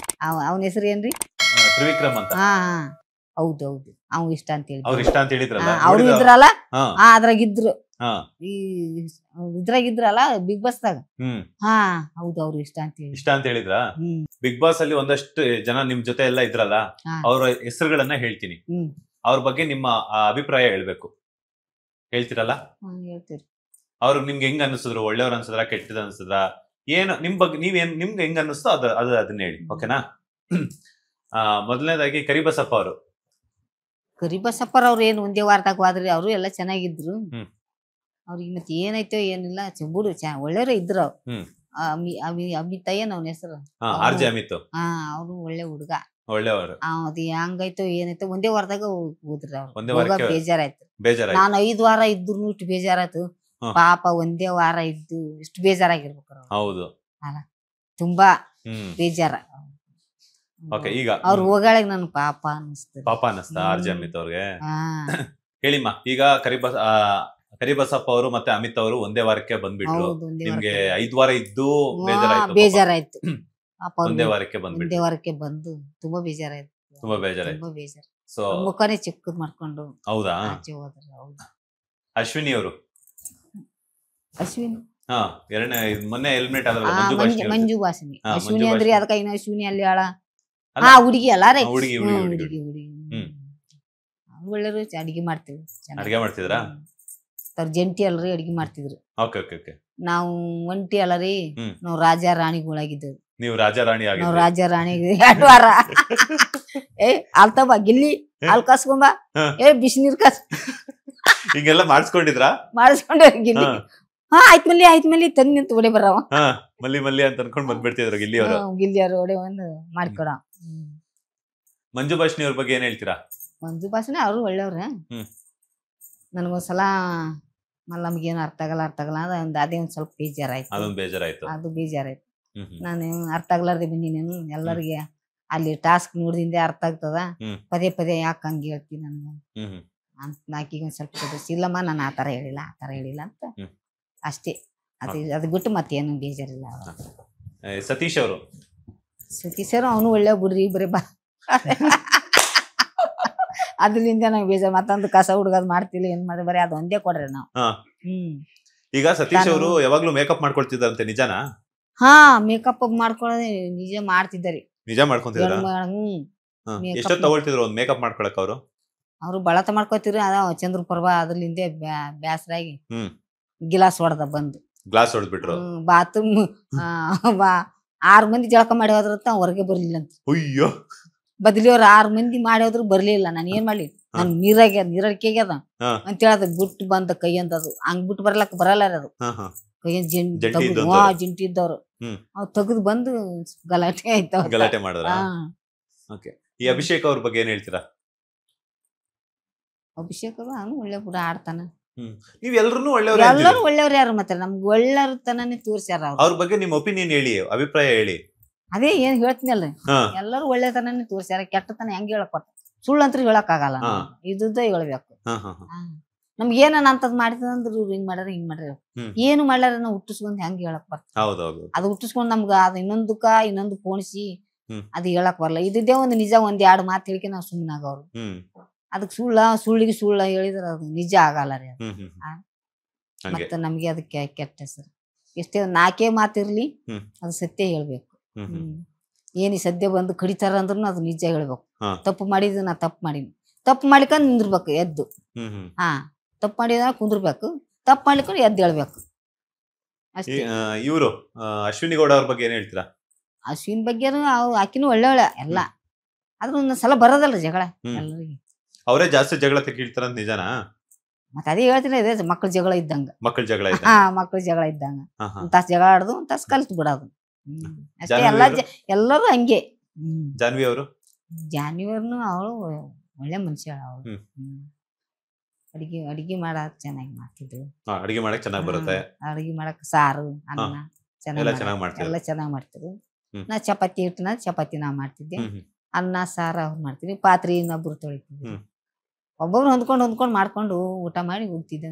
ಅವನ ಹೆಸರು ಏನ್ರಿ? ತ್ರಿವಿಕ್ರಮ್ ಅಂತ. ಹೌದೌದು, ಅವ್ನು ಇಷ್ಟ ಅಂತ ಹೇಳಿ. ಅವ್ರು ಇಷ್ಟ ಅಂತ ಹೇಳಿದ್ರಲ್ಲ, ಅವ್ರು ಇದ್ರಲ್ಲ ಅದ್ರಾಗಿದ್ರು, ಇದ್ರಾಗಿದ್ರಲ್ಲ ಬಿಗ್ ಬಾಸ್ ದಾಗ. ಹೌದು, ಅವ್ರು ಇಷ್ಟ ಅಂತ ಹೇಳಿದ್ರ? ಬಿಗ್ ಬಾಸ್ ಅಲ್ಲಿ ಒಂದಷ್ಟು ಜನ ನಿಮ್ ಜೊತೆ ಎಲ್ಲ ಇದ್ರಲ್ಲ, ಅವ್ರ ಹೆಸರುಗಳನ್ನ ಹೇಳ್ತೀನಿ, ಅವ್ರ ಬಗ್ಗೆ ನಿಮ್ಮ ಅಭಿಪ್ರಾಯ ಹೇಳ್ಬೇಕು. ಹೇಳ್ತಿರಲ್ಲ? ಹೇಳ್ತೀರಿ. ಅವ್ರು ನಿಮ್ಗೆ ಹೆಂಗ್ ಅನ್ಸಿದ್ರು? ಒಳ್ಳೆಯವ್ರು ಅನ್ಸಿದ್ರ, ಕೆಟ್ಟದ್ ಅನ್ಸಿದ್ರ? ಏನು ನಿಮ್ ಬಗ್ಗೆ ನಿಮ್ಗೆ ಹೆಂಗ್ ಅನ್ನಿಸ್ತೋ ಅದನ್ನ ಹೇಳಿ, ಓಕೆನಾ? ಮೊದಲನೇದಾಗಿ ಕರಿಬಸಪ್ಪ ಅವರು. ಕರಿಬಸಪ್ಪ ಅವ್ರು ಏನು ಒಂದೇ ವಾರದಾಗ ಹೋದ್ರಿ, ಅವರು ಎಲ್ಲ ಚೆನ್ನಾಗಿದ್ರು. ಅವ್ರಿಗೆ ಮತ್ತೆ ಏನಾಯ್ತೋ ಏನಿಲ್ಲ, ಬಿಡು, ಒಳ್ಳೆಯವ್ರ ಇದ್ರು. ಅಮಿತ್ ಏನ್ ಅವನ ಹೆಸರು. R J Amit. ಅವ್ರು ಒಳ್ಳೆ ಹುಡುಗ, ಒಳ್ಳೆಯವರು. ಅದ್ ಹೆಂಗಾಯ್ತು ಏನಾಯ್ತು ಒಂದೇ ವಾರದಾಗ ಹೋದ್ರಿ ಒಂದೇ ಅವ್ರು. ವಾರಕ್ಕೆ ಬೇಜಾರಾಯ್ತು. ನಾನು 5 ವಾರ ಇದ್ರು ಇಷ್ಟು ಬೇಜಾರಾಯ್ತು. ಪಾಪ ಒಂದೇ ವಾರ ಇದ್ದು ಇಷ್ಟು ಬೇಜಾರಾಗಿರ್ಬೇಕು. ಹೌದು ಅಲ್ಲ, ತುಂಬಾ ಬೇಜಾರ. ಈಗ ಅವ್ರು ಹೋಗಾಳಗ್ ನನ್ ಪಾಪ ಅನಿಸ್ತಾ ಆರ್ ಜೆ ಅಮಿತ್ ಅವ್ರಿಗೆ. ಹೇಳಿಮ್ಮ, ಈಗ ಕರಿಬಸಪ್ಪ ಅವರು ಮತ್ತೆ ಅಮಿತ್ ಅವರು ಒಂದೇ ವಾರಕ್ಕೆ ಬಂದ್ಬಿಟ್ರು. ನಿಮ್ಗೆ 5 ವಾರ ಇದ್ದು ಬೇಜಾರಾಯ್ತು. ಒಂದೇ ವಾರಕ್ಕೆ ಬಂದು ತುಂಬಾ ಬೇಜಾರಾಯ್ತು. ತುಂಬಾ ಬೇಜಾರು. ಸೊ ಮುಖನೇ ಚಿಕ್ಕದ್ ಮಾಡ್ಕೊಂಡು. ಹೌದಾ? ಆಚೆ ಹೋದ್ರು. ಅಶ್ವಿನಿ ಅವರು. ಅಶ್ವಿನಿ ಎರಡನೇ ಮೊನ್ನೆ ಹೆಲ್ಮೆಟ್ ಮಂಜು ಭಾಷಿನಿ. ಅಶ್ವಿನಿ ಅಂದ್ರೆ ಅದಕ್ಕ ಇನ್ನು ಅಶ್ವಿನಿ ಅಲ್ಲಿ ಆಳ ಹುಡುಗಿ ಅಲ್ಲ ರೀ. ಹುಡುಗಿ ಒಳ್ಳೆರು. ಅಡಿಗೆ ಮಾಡ್ತೀವಿ. ಅಡಿಗೆ ಮಾಡ್ತಿದ್ರಾ? ಜಂಟಿ ಅಲ್ರಿ ಅಡಿಗೆ ಮಾಡ್ತಿದ್ರು. ನಾವು ಒಂಟಿ ಅಲ್ಲ ರೀ. ನಾವ್ ರಾಜ ರಾಣಿಗಳಾಗಿದ್ದೇವೆ. ನೀವು ರಾಜ ರಾಣಿ? ನಾವ್ ರಾಜ ರಾಣಿ 2 ವಾರ. ಅಲ್ತಮ್ಮ ಗಿಲ್ಲಿ ಹಾಲ್ ಕಸ್ಕೊಂಬ, ಬಿಸಿನೀರ್ ಕಸ್ ಹಿಂಗೆಲ್ಲ ಮಾಡಿಸ್ಕೊಂಡಿದ್ರಾ? ಮಾಡಿಸ್ಕೊಂಡ್ರಿ ಗಿಲ್ಲಿ. ಆಯ್ತ್ ಮಲ್ಲಿ ತಂದ್ ನಿಂತ ಒಡೆ ಬರವ. ಮಲ್ಲಿ ಅಂತ ಅನ್ಕೊಂಡ್ ಬಂದ್ಬಿಡ್ತಿದ್ರು ಗಿಲ್ಲಿ ಅವರು. ಒಡೆ ಒಂದು ಮಾಡ್ಕೊಡ. ಮಂಜು ಭಾಷಿನಿ ಅವ್ರ ಬಗ್ಗೆ ಏನ್ ಹೇಳ್ತೀರಾ? ಮಂಜು ಭಾಷಿನಿ ಅವ್ರು ಒಳ್ಳೆಯವ್ರ. ನನ್ಗೊಂದ್ಸಲ ನಮ್ಗೇನು ಅರ್ಥ ಆಗಲ್ಲ ಅದೇ ಒಂದ್ ಸ್ವಲ್ಪ ಬೇಜಾರಾಯ್ತು. ಅದು ಬೇಜಾರಾಯ್ತು. ನಾನು ಅರ್ಥ ಆಗ್ಲಾರ್ದೆ ಬಂದಿನೇನು ಎಲ್ಲರಿಗೆ ಅಲ್ಲಿ ಟಾಸ್ಕ್ ನೋಡಿದಿಂದ ಅರ್ಥ ಆಗ್ತದ. ಪದೇ ಯಾಕೆ ಹಂಗೆ ಹೇಳ್ತೀನಿ ನನ್ಗೆ ಅಂತ ನಾಕಿಗೆ ಒಂದ್ ಸ್ವಲ್ಪ ಇಲ್ಲಮ್ಮ ನಾನು ಆ ತರ ಹೇಳಿಲ್ಲ ಅಂತ ಅಷ್ಟೇ. ಅದು ಬಿಟ್ಟು ಮತ್ತೇನು ಬೇಜಾರಿಲ್ಲ. ಸತೀಶ್ ಅವರು ಅವನು ಒಳ್ಳೆ ಬಿಡ್ರಿ ಬರೀ ಅದ್ರಿಂದ ನಂಗೆ ಬೇಜಾರು. ಮತ್ತೊಂದು ಕಸ ಹುಡುಗದ್ ಮಾಡ್ತಿಲ್ಲ, ಏನ್ ಮಾಡಿ ಬರೀ ಅದು ಒಂದೇ ಕೊಡ್ರಿ ನಾವು. ಈಗ ಸತೀಶ್ ಅವರು ಯಾವಾಗ್ಲೂ ಮೇಕಪ್ ಮಾಡ್ಕೊಳ್ತಿದ್ದಾರಂತೆ, ನಿಜಾನಾ? ಮೇಕಪ್ ಮಾಡ್ಕೊಳ್ಳೋದೇ ನಿಜ ಮಾಡ್ತಿದ್ದಾರೆ. ನಿಜ ಮಾಡ್ಕೊಂತಿದ್ರ? ಎಷ್ಟೊತ್ತು ತಗೊಳ್ತಿದ್ರು ಒಂದ್ ಮೇಕಪ್ ಮಾಡ್ಕೊಳಕ್ ಅವ್ರು ಬಳತ ಮಾಡ್ಕೋತಿದ್ರು. ಅದ ಚಂದ್ರ ಪರ್ವ ಅದ್ರಲಿಂದೆ ಬ್ಯಾಸರಾಗಿ ಗಿಲಾಸ್ ಗ್ಲಾಸ್ ಹೊಡೆದ್ಬಿಟ್ರು. ಬಾತ್ರೂಮ್ 6 ಮಂದಿ ಜಳಕ ಮಾಡಿ ಹೋದ್ರಂತ ಹೊರಗೆ ಬರ್ಲಿಲ್ಲ ಅಂತ. ಅಯ್ಯೋ, ಬದ್ಲಿಯವ್ರು 6 ಮಂದಿ ಮಾಡಿ ಹೋದ್ರು ಬರ್ಲಿಲ್ಲ. ನಾನು ಏನ್ ಮಾಡ್ಲಿ, ನನ್ ನೀರಡಿಕೆಗ್ಯದ ಅಂತ ಹೇಳದ್ ಬಿಟ್ಟು ಬಂದ ಕೈ ಅಂತದು. ಹಂಗ್ ಬಿಟ್ಟು ಬರ್ಲಕ್ ಬರಲ್ಲ ಅದು. ಕೈ ಜಂಟಿ ಇದ್ದವ್ರು ಅವ್ ತೆಗೆದು ಬಂದು ಗಲಾಟೆ ಆಯ್ತಾವ. ಗಲಾಟೆ ಮಾಡಿದ್ರ? ಈ ಅಭಿಷೇಕ್ ಅವ್ರ ಬಗ್ಗೆ ಏನ್ ಹೇಳ್ತೀರಾ? ಅಭಿಷೇಕ್ ಅವನು ಒಳ್ಳೆ ಕೂಡ ಆಡ್ತಾನ. ನೀವ್ ಎಲ್ಲರೂ ಒಳ್ಳೆಯವ್ರು ಯಾರು ಮತ್ತೆ ನಮ್ಗೆ ಒಳ್ಳೆತನನೇ ತೋರ್ಸ್ಯಾರ. ಅವ್ರ ಬಗ್ಗೆ ನಿಮ್ ಒಪಿನಿಯನ್ ಹೇಳಿ, ಅಭಿಪ್ರಾಯ ಹೇಳಿ. ಅದೇ ಏನ್ ಹೇಳ್ತೀನಲ್ಲ, ಎಲ್ಲರೂ ಒಳ್ಳೆತನನೇ ತೋರ್ಸ್ಯಾರ. ಕೆಟ್ಟತನ ಹೆಂಗ್ ಹೇಳಕ್ ಬರ್ತ? ಸುಳ್ಳು ಅಂತ ಹೇಳಕ್ ಆಗಲ್ಲ. ಇದ್ದ ಹೇಳ್ಬೇಕು. ನಮ್ಗೆ ಏನ ಅಂತದ್ ಮಾಡಿದಂದ್ರು ಹಿಂಗ್ ಮಾಡ್ಯಾರ ಏನು ಮಾಡ್ಯಾರ ನಾವು ಹುಟ್ಟಿಸ್ಕೊಂಡ್ ಹೆಂಗ್ ಹೇಳಕ್ ಬರ್ತ? ಅದು ಹುಟ್ಟಿಸ್ಕೊಂಡ್ ನಮ್ಗ ಅದ್ ಇನ್ನೊಂದು ಪೋಣಿಸಿ ಅದ್ ಹೇಳಕ್ ಬರಲ್ಲ. ಇದ್ದೇ ಒಂದು ನಿಜ 1-2 ಮಾತು ಹೇಳಿಕೆ ನಾವ್ ಸುಮ್ಮನಾಗವ್ರು. ಅದಕ್ ಸುಳ್ಳಿಗೆ ಸುಳ್ಳ ಹೇಳಿದ್ರ ಅದು ನಿಜ ಆಗಲ್ಲ ರೀ. ಮತ್ತೆ ನಮ್ಗೆ ಅದಕ್ಕೆ ಕೆಟ್ಟ ಹೆಸರು. ಎಷ್ಟೇ 4 ಮಾತಿರ್ಲಿ ಅದು ಸತ್ಯ ಹೇಳ್ಬೇಕು. ಏನಿ ಸದ್ಯ ಬಂದು ಕಡಿತಾರ ಅಂದ್ರೂ ಅದು ನಿಜ ಹೇಳ್ಬೇಕು. ತಪ್ಪು ಮಾಡಿದ್ ನಾ ತಪ್ಪು ಮಾಡೀನಿ, ತಪ್ಪು ಮಾಡ್ಕೊಂಡ್ ನಿಂದಿರ್ಬೇಕು ಎದ್ದು. ತಪ್ಪು ಮಾಡಿದ ಕುಂದಿರ್ಬೇಕು, ತಪ್ಪು ಮಾಡ್ಲಿಕ್ಕೆ ಎದ್ದು ಹೇಳ್ಬೇಕು ಅಷ್ಟೇ. ಇವರು ಅಶ್ವಿನಿ ಗೌಡ ಅವ್ರ ಬಗ್ಗೆ ಏನ್ ಹೇಳ್ತೀರಾ? ಅಶ್ವಿನ್ ಬಗ್ಗೆ ಆಕಿನೂ ಒಳ್ಳೆ ಎಲ್ಲ. ಆದ್ರೂ ಒಂದೊಂದ್ಸಲ ಬರೋದಲ್ರಿ ಜಗಳ ಎಲ್ಲರಿಗೆ. ಅವರೇ ಜಾಸ್ತಿ ಜಗಳ ತೆಗಿಳ್ತಾರಂತ, ನಿಜಾನಾ? ಮತ್ತೆ ಅದೇ ಹೇಳ್ತೀನಿ, ಇದೆ ಮಕ್ಳ ಜಗಳ ಇದ್ದಂಗ. ಮಕ್ಳ ಜಗಳ ಇದ್ದಂಗ ತಾಸ್ ಜಗಳ ಆಡುದು, ತಾಸ್ ಕಲ್ತ್ ಬಿಡೋದು ಅಷ್ಟೇ. ಎಲ್ಲರೂ ಹಂಗೆ. ಜಾನ್ವಿ ಅವ್ರನ್ನು ಅವಳು ಒಳ್ಳೆ ಮನುಷ್ಯ. ಅವಳು ಅಡಿಗೆ ಮಾಡಕ್ ಚೆನ್ನಾಗಿ ಮಾಡ್ತಿದ್ರು. ಅಡಿಗೆ ಮಾಡಕ್ ಚೆನ್ನಾಗಿ ಬರುತ್ತೆ. ಅಡಿಗೆ ಮಾಡಕ್ ಸಾರು ಅನ್ನ ಎಲ್ಲ ಚೆನ್ನಾಗಿ ಮಾಡ್ತಿದ್ರು. ನಾ ಚಪಾತಿ ಇಟ್ಟಿನ ಚಪಾತಿ ನಾ ಮಾಡ್ತಿದ್ದೆ. ಅನ್ನ ಸಾರು ಅವ್ರು ಮಾಡ್ತಿದ್ವಿ. ಪಾತ್ರೆ ಇನ್ನೊಬ್ರು ತೊಳಿತಿದ್ವಿ. ಒಬ್ಬೊಬ್ರು ಹೊಂದ್ಕೊಂಡ್ ಮಾಡ್ಕೊಂಡು ಊಟ ಮಾಡಿ ಹೋಗ್ತಿದ್ದೆ.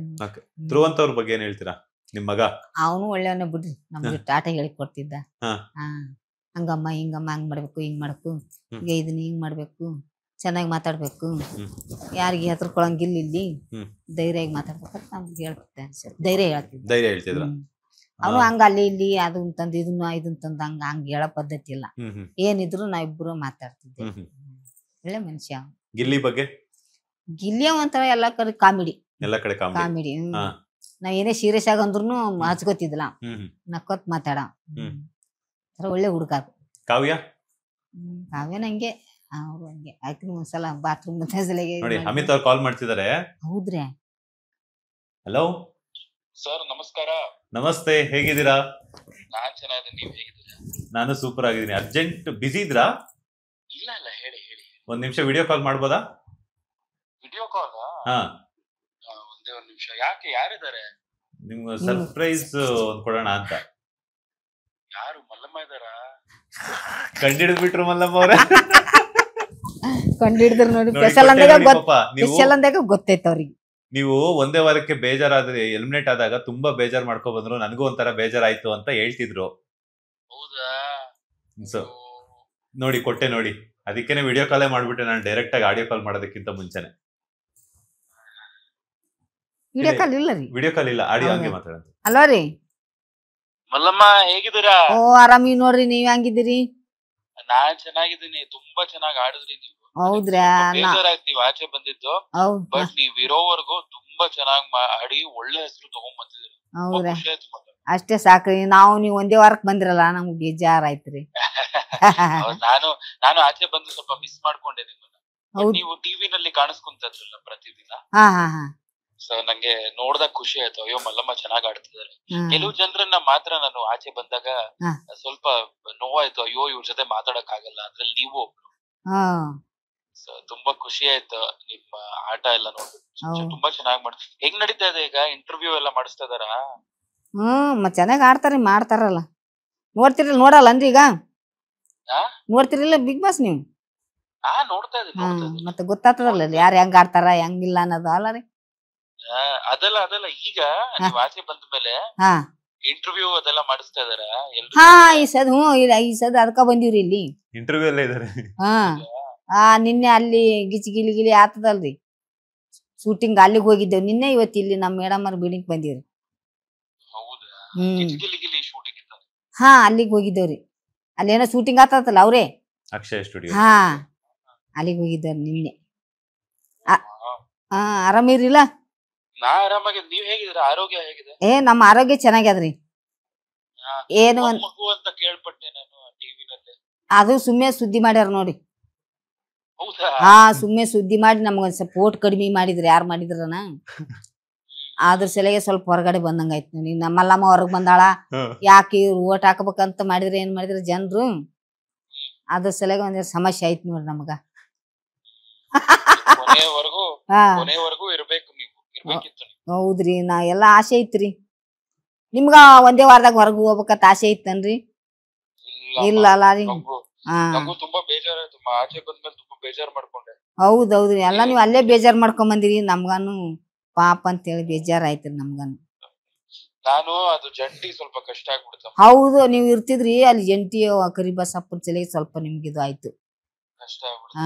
ಧ್ರುವಂತ್ ಅವ್ರ ಬಗ್ಗೆ ಏನ್ ಹೇಳ್ತೀರಾ? ನಿಮ್ ಮಗ ಅವನು ಒಳ್ಳೆಯವನ್ನ ಬಿಡ್ರಿ, ನಮ್ಗೆ ಟಾಟ ಹೇಳಿ ಕೊಡ್ತಿದ್ದ. ಹಂಗಮ್ಮ ಹಿಂಗಮ್ಮ ಹಂಗ್ ಮಾಡ್ಬೇಕು, ಹಿಂಗ್ ಮಾಡ್ಬೇಕು, ಈಗ ಇದನ್ನ ಹಿಂಗ್ ಮಾಡ್ಬೇಕು, ಚೆನ್ನಾಗಿ ಮಾತಾಡ್ಬೇಕು, ಯಾರಿಗೆ ಹೆದರ್ಕೊಳಂಗಿಲ್ಲ, ಇಲ್ಲಿ ಧೈರ್ಯವಾಗಿ ಮಾತಾಡ್ಬೇಕಂತ ನಮ್ಗೆ ಹೇಳ್ತಿದ್ದೆ. ಧೈರ್ಯ ಹೇಳ್ತಿದ್ದ. ಅವನು ಹಂಗ ಅಲ್ಲಿ ಇಲ್ಲಿ ಅದು ತಂದ್ ಇದನ್ನ ತಂದ್ ಹಂಗ ಹೇಳೋ ಪದ್ಧತಿ ಇಲ್ಲ. ಏನಿದ್ರು ನಾವಿಬ್ರು ಮಾತಾಡ್ತಿದ್ದೆ. ಒಳ್ಳೆ ಮನುಷ್ಯ. ಗಿಲ್ಲಿಯ ಒಂಥರ ಎಲ್ಲಾ ಕಡೆ ಕಾಮಿಡಿ. ನಾವ್ ಏನೇ ಸೀರಿಯಸ್ ಆಗ ಅಂದ್ರೂ ಹಚ್ಕೋತಿದ್ಲ, ನಕ್ಕೋತ್ ಮಾತಾಡ ಒಳ್ಳೆ ಹುಡುಗ. ಕಾವ್ಯನ ಹಂಗೆ, ಅವ್ರು ಹಂಗೆ. ಆಯ್ತು ಒಂದ್ಸಲ ಬಾತ್ರೂಮ್ ಅಮಿತ್ ಅವ್ರು ಕಾಲ್ ಮಾಡ್ತಿದ್ದಾರೆ. ಹೌದ್ರಿ? ಹಲೋ ಸರ್, ನಮಸ್ಕಾರ. ನಮಸ್ತೆ, ಹೇಗಿದ್ದೀರಾ? ನಾನ್ ಚೆನ್ನಾಗಿದ್ದೀನಿ, ನೀವ್ ಹೇಗಿದ್ದೀರಾ? ನಾನು ಸೂಪರ್ ಆಗಿದ್ದೀನಿ. ಅರ್ಜೆಂಟ್ ಬಿಸಿ ಇದ್ರಾ? ಇಲ್ಲ ಇಲ್ಲ, ಹೇಳಿ ಹೇಳಿ. ಒಂದ್ ನಿಮಿಷ ವಿಡಿಯೋ ಕಾಲ್ ಮಾಡ್ಬೋದಾ? Video call? ಹಾ, ಒಂದೇ ಒಂದ್ ನಿಮಿಷ. ಯಾಕೆ, ಯಾರಿದ್ದಾರೆ? ನಿಮ್ಗೆ ಸರ್ಪ್ರೈಸ್ ಒಂದ್ ಕೊಡೋಣ ಅಂತ. ಯಾರು, ಮಲ್ಲಮ್ಮ ಇದ್ದಾರಾ? ಕಂಡಿಡಿದ್ ಬಿಟ್ರು ಮಲ್ಲಮ್ಮ ಅವ್ರೆ. ಕಂಡಿಡಿದ್ರು ನೋಡಿ, ನೋಡಿ, ಸ್ಪೆಷಲ್ ಕೊಟ್ಟೆ ಅಂದಾಗ ನೋಡಿ ಪಾಪ. ಸ್ಪೆಷಲ್ ಅಂದಾಗ ಗೊತ್ತೈತೆ ಅವ್ರಿಗೆ. ನೀವು ಒಂದೇ ವಾರಕ್ಕೆ ಬೇಜಾರಾದ್ರೆ ಎಲಿಮಿನೇಟ್ ಆದಾಗ ತುಂಬಾ ಬೇಜಾರ್ ಮಾಡ್ಕೊ ಬಂದ್ರು, ನನಗೂ ಒಂಥರ ಬೇಜಾರಾಯ್ತು ಅಂತ ಹೇಳ್ತಿದ್ರು. ಹೌದಾ? ಸೊ ನೋಡಿ, ಕೊಟ್ಟೆ ನೋಡಿ. ಅದಕ್ಕೇನೆ ವಿಡಿಯೋ ಕಾಲೇ ಮಾಡ್ಬಿಟ್ಟೆ ನಾನು, ಡೈರೆಕ್ಟ್ ಆಗಿ ಆಡಿಯೋ ಕಾಲ್ ಮಾಡೋದಕ್ಕಿಂತ ಮುಂಚೆನೆ. ವಿಡಿಯೋ ಕಾಲ್ ಇಲ್ಲ ರೀ, ವಿಡಿಯೋ ಕಾಲ್ ಇಲ್ಲ, ಆಡಿಯೋ ಹಂಗೆ ಮಾತಾಡೋದು. ಅಲ್ವಾ ರೀ? ಮಲ್ಲಮ್ಮ ಹೇಗಿದ್ದೀರಾ? ಓ ಆರಾಮಿ ನೋಡ್ರಿ, ನೀವ್ ಹೆಂಗಿದ್ದೀರಿ? ನಾನ್ ಚೆನ್ನಾಗಿದ್ದೀನಿ. ತುಂಬಾ ಚೆನ್ನಾಗಿ ಆಡಿದ್ರಿ ನೀವು. ಹೌದ್ರಾ? ಬೇಜಾರಾಯ್ತು ನೀವ್ ಆಚೆ ಬಂದಿದ್ದು, ಹೌದ್ ಬಟ್ ನೀವ್ ಇರೋವರೆಗೂ ತುಂಬಾ ಚೆನ್ನಾಗಿ ಆಡಿ ಒಳ್ಳೆ ಹೆಸರು ತಗೊಂಡ್ ಬಂದಿದ್ದೀರಿ. ತುಂಬಾ ಹೌದ್ರಾ? ಖುಷಿ ಆಯ್ತು ಮಲ್ಲಮ್ಮ. ಅಷ್ಟೇ ಸಾಕ್ರಿ. ನೀವು ಒಂದೇ ವಾರಕ್ ಬಂದಿರಲ್ಲ, ನಮ್ಗೆ ಬೇಜಾರಾಯ್ತ್ರಿ. ನಾನು ಆಚೆ ಬಂದು ಸ್ವಲ್ಪ ಮಿಸ್ ಮಾಡ್ಕೊಂಡೆ ನಿಮ್ಮನ್ನ. ಹೌದ್. ನೀವು ಟಿವಿನಲ್ಲಿ ಕಾಣಿಸ್ಕೊಂತದ್ರಲ್ಲ ಪ್ರತಿದಿನ, ಹಾ ಹಾ ಹಾ ಸೊ ನಂಗೆ ನೋಡ್ದಾಗ ಖುಷಿ ಆಯ್ತು. ಅಯ್ಯೋ ಮಲ್ಲಮ್ಮ ಚೆನ್ನಾಗ್ ಆಡ್ತಿದ್ದಾರೆ. ಹಾ. ಕೆಲವು ಜನರನ್ನ ಮಾತ್ರ ನಾನು ಆಚೆ ಬಂದಾಗ ಹಾ. ಸ್ವಲ್ಪ ನೋವಾಯ್ತು. ಅಯ್ಯೋ ಇವ್ರ ಜೊತೆ ಮಾತಾಡಕ್ ಆಗಲ್ಲ, ಅದ್ರಲ್ಲಿ ನೀವು ಒಬ್ರು. ಹಾ ಸೊ ತುಂಬಾ ಖುಷಿ ಆಯ್ತು ನಿಮ್ಮ ಆಟ ಎಲ್ಲ ನೋಡ್ಬಿಟ್ಟು. ಹೌದ್. ತುಂಬಾ ಚೆನ್ನಾಗ್ ಹೆಂಗ್ ನಡೀತಾ ಇದೆ ಈಗ? ಇಂಟರ್ವ್ಯೂ ಎಲ್ಲ ಮಾಡಿಸ್ತಾ ಇದಾರಾ? ಮತ್ ಚೆನ್ನಾಗ್ ಆಡ್ತಾರಿ, ಮಾಡ್ತಾರಲ್ಲ. ನೋಡಲ್ಲನ್ರಿ ಈಗ? ಆ? ನೋಡ್ತಿರಿಲ್ಲ ಬಿಗ್ ಬಾಸ್ ನೀವು? ನೋಡ್ತಾ ಇದ್ದೀನಿ. ಮತ್ತೆ ಗೊತ್ತಾಗ್ತದಲ್ಲ ಯಾರು ಹೆಂಗ್ ಆಡ್ತಾರ ಹೆಂಗಿಲ್ಲ ಅನ್ನೋದು, ಅಲ್ಲ ರೀ? ಅದೆಲ್ಲ ಈಗ ನೀವ್ ಆಚೆ ಬಂದ ಮೇಲೆ ಹಾ ಇಂಟರ್ವ್ಯೂ ಅದೆಲ್ಲ ಮಾಡಿಸ್ತಾ ಇದಾರ ಹಾ ಈ ಸದ್ ಅದಕ್ಕ ಬಂದಿವ್ರಿ ಇಲ್ಲಿ. ಇಂಟರ್ವ್ಯೂ ಎಲ್ಲ ಇದಾರೆ. ನಿನ್ನೆ ಅಲ್ಲಿ ಗಿಲಿ ಆತದಲ್ರಿ ಶೂಟಿಂಗ್, ಅಲ್ಲಿಗೆ ಹೋಗಿದ್ದೇವ್ ನಿನ್ನೆ. ಇವತ್ತು ಇಲ್ಲಿ ನಮ್ಮ ಮೇಡಮ್ ಅವ್ರ ಬಿಲ್ಡಿಂಗ್ ಬಂದಿವ್ರಿ. ಶೂಟಿಂಗ್ ಇತ್ತು. ಹಾ ಅಲ್ಲಿಗೆ ಹೋಗಿದ್ದೇವ್ರಿ. ಅಲ್ಲೇನೋ ಶೂಟಿಂಗ್ ಆತಲ್ಲ ಅವ್ರೇ, ಅಕ್ಷಯ ಸ್ಟುಡಿಯೋ. ಹಾ ಅಲ್ಲಿಗೆ ಹೋಗಿದ್ದೇವ್ರಿ ನಿನ್ನೆ. ಆರಾಮಿರಿಲ್ಲ? ನಾ ಆರಾಮಾಗಿದ್. ನೀವ್ ಹೇಗಿದ್ದೀರಾ? ಆರೋಗ್ಯ ಹೇಗಿದೆ? ನಮ್ಮ ಆರೋಗ್ಯ ಚೆನ್ನಾಗ್ಯದ್ರಿ. ಏನು ಮಗು ಅಂತ ಕೇಳ್ಪಟ್ಟೆ ನಾನು ಟಿವಿನಲ್ಲಿ. ಅದು ಸುಮ್ಮನೆ ಸುದ್ದಿ ಮಾಡ್ಯಾರ ನೋಡಿ. ಹೌದಾ? ಸುಮ್ಮನೆ ಸುದ್ದಿ ಮಾಡಿ ನಮ್ಗೊಂದ್ ಸ್ವಲ್ಪ ಓಟ್ ಕಡಿಮೆ ಮಾಡಿದ್ರಿ, ಯಾರು ಮಾಡಿದ್ರನ. ಅದ್ರ ಸಲಗೆ ಸ್ವಲ್ಪ ಹೊರಗಡೆ ಬಂದಂಗಾಯ್ತು ನೋಡಿ. ನಮ್ಮಲ್ಲಮ್ಮ ಹೊರಗ್ ಬಂದಾಳ, ಯಾಕೆ ಇವ್ರು ಓಟ್ ಹಾಕ್ಬೇಕಂತ ಮಾಡಿದ್ರೆ ಏನ್ ಮಾಡಿದ್ರ ಜನರು, ಅದ್ರ ಸಲಗೆ ಒಂದ್ ಸಮಸ್ಯೆ ಆಯ್ತು ನೋಡ್ರಿ ನಮಗ. ಕೊನೆವರೆಗೂ ಇರ್ಬೇಕು ನೀವು, ಇರ್ಬೇಕಿತ್ತು. ಹೌದ್ರಿ, ನಾ ಎಲ್ಲಾ ಆಸೆ ಐತ್ರಿ. ನಿಮ್ಗ ಒಂದೇ ವಾರದಾಗ ಹೊರಗ್ ಹೋಗ್ಬೇಕಂತ ಆಸೆ ಐತನ್ರಿ? ಇಲ್ಲ ಅಲ್ಲ ರೀ? ತುಂಬಾ ಬೇಜಾರಾಯ್ತು. ಆಚೆ ಬಂದ್ಮೇಲೆ ತುಂಬಾ ಬೇಜಾರ್ ಮಾಡ್ಕೊಂಡೆ. ಹೌದೌದ್ರಿ, ಎಲ್ಲಾ ನೀವ್ ಅಲ್ಲೇ ಬೇಜಾರ್ ಮಾಡ್ಕೊಂಡ್ ಬಂದಿರಿ. ನಮ್ಗಾನು ಪಾಪ ಅಂತೇಳಿ ಬೇಜಾರಾಯ್ತ್ರಿ ನಮ್ಗಾನು. ನಾನು ಅದು ಜಂಟಿ ಸ್ವಲ್ಪ ಕಷ್ಟ ಆಗ್ಬಿಡ್ತ. ಹೌದು, ನೀವ್ ಇರ್ತಿದ್ರಿ ಅಲ್ಲಿ ಜಂಟಿ ಕರಿಬಸಪ್ಪನ ಸಲಗೆ ಸ್ವಲ್ಪ ನಿಮ್ಗೆ ಇದು ಆಯ್ತು. ಕಷ್ಟ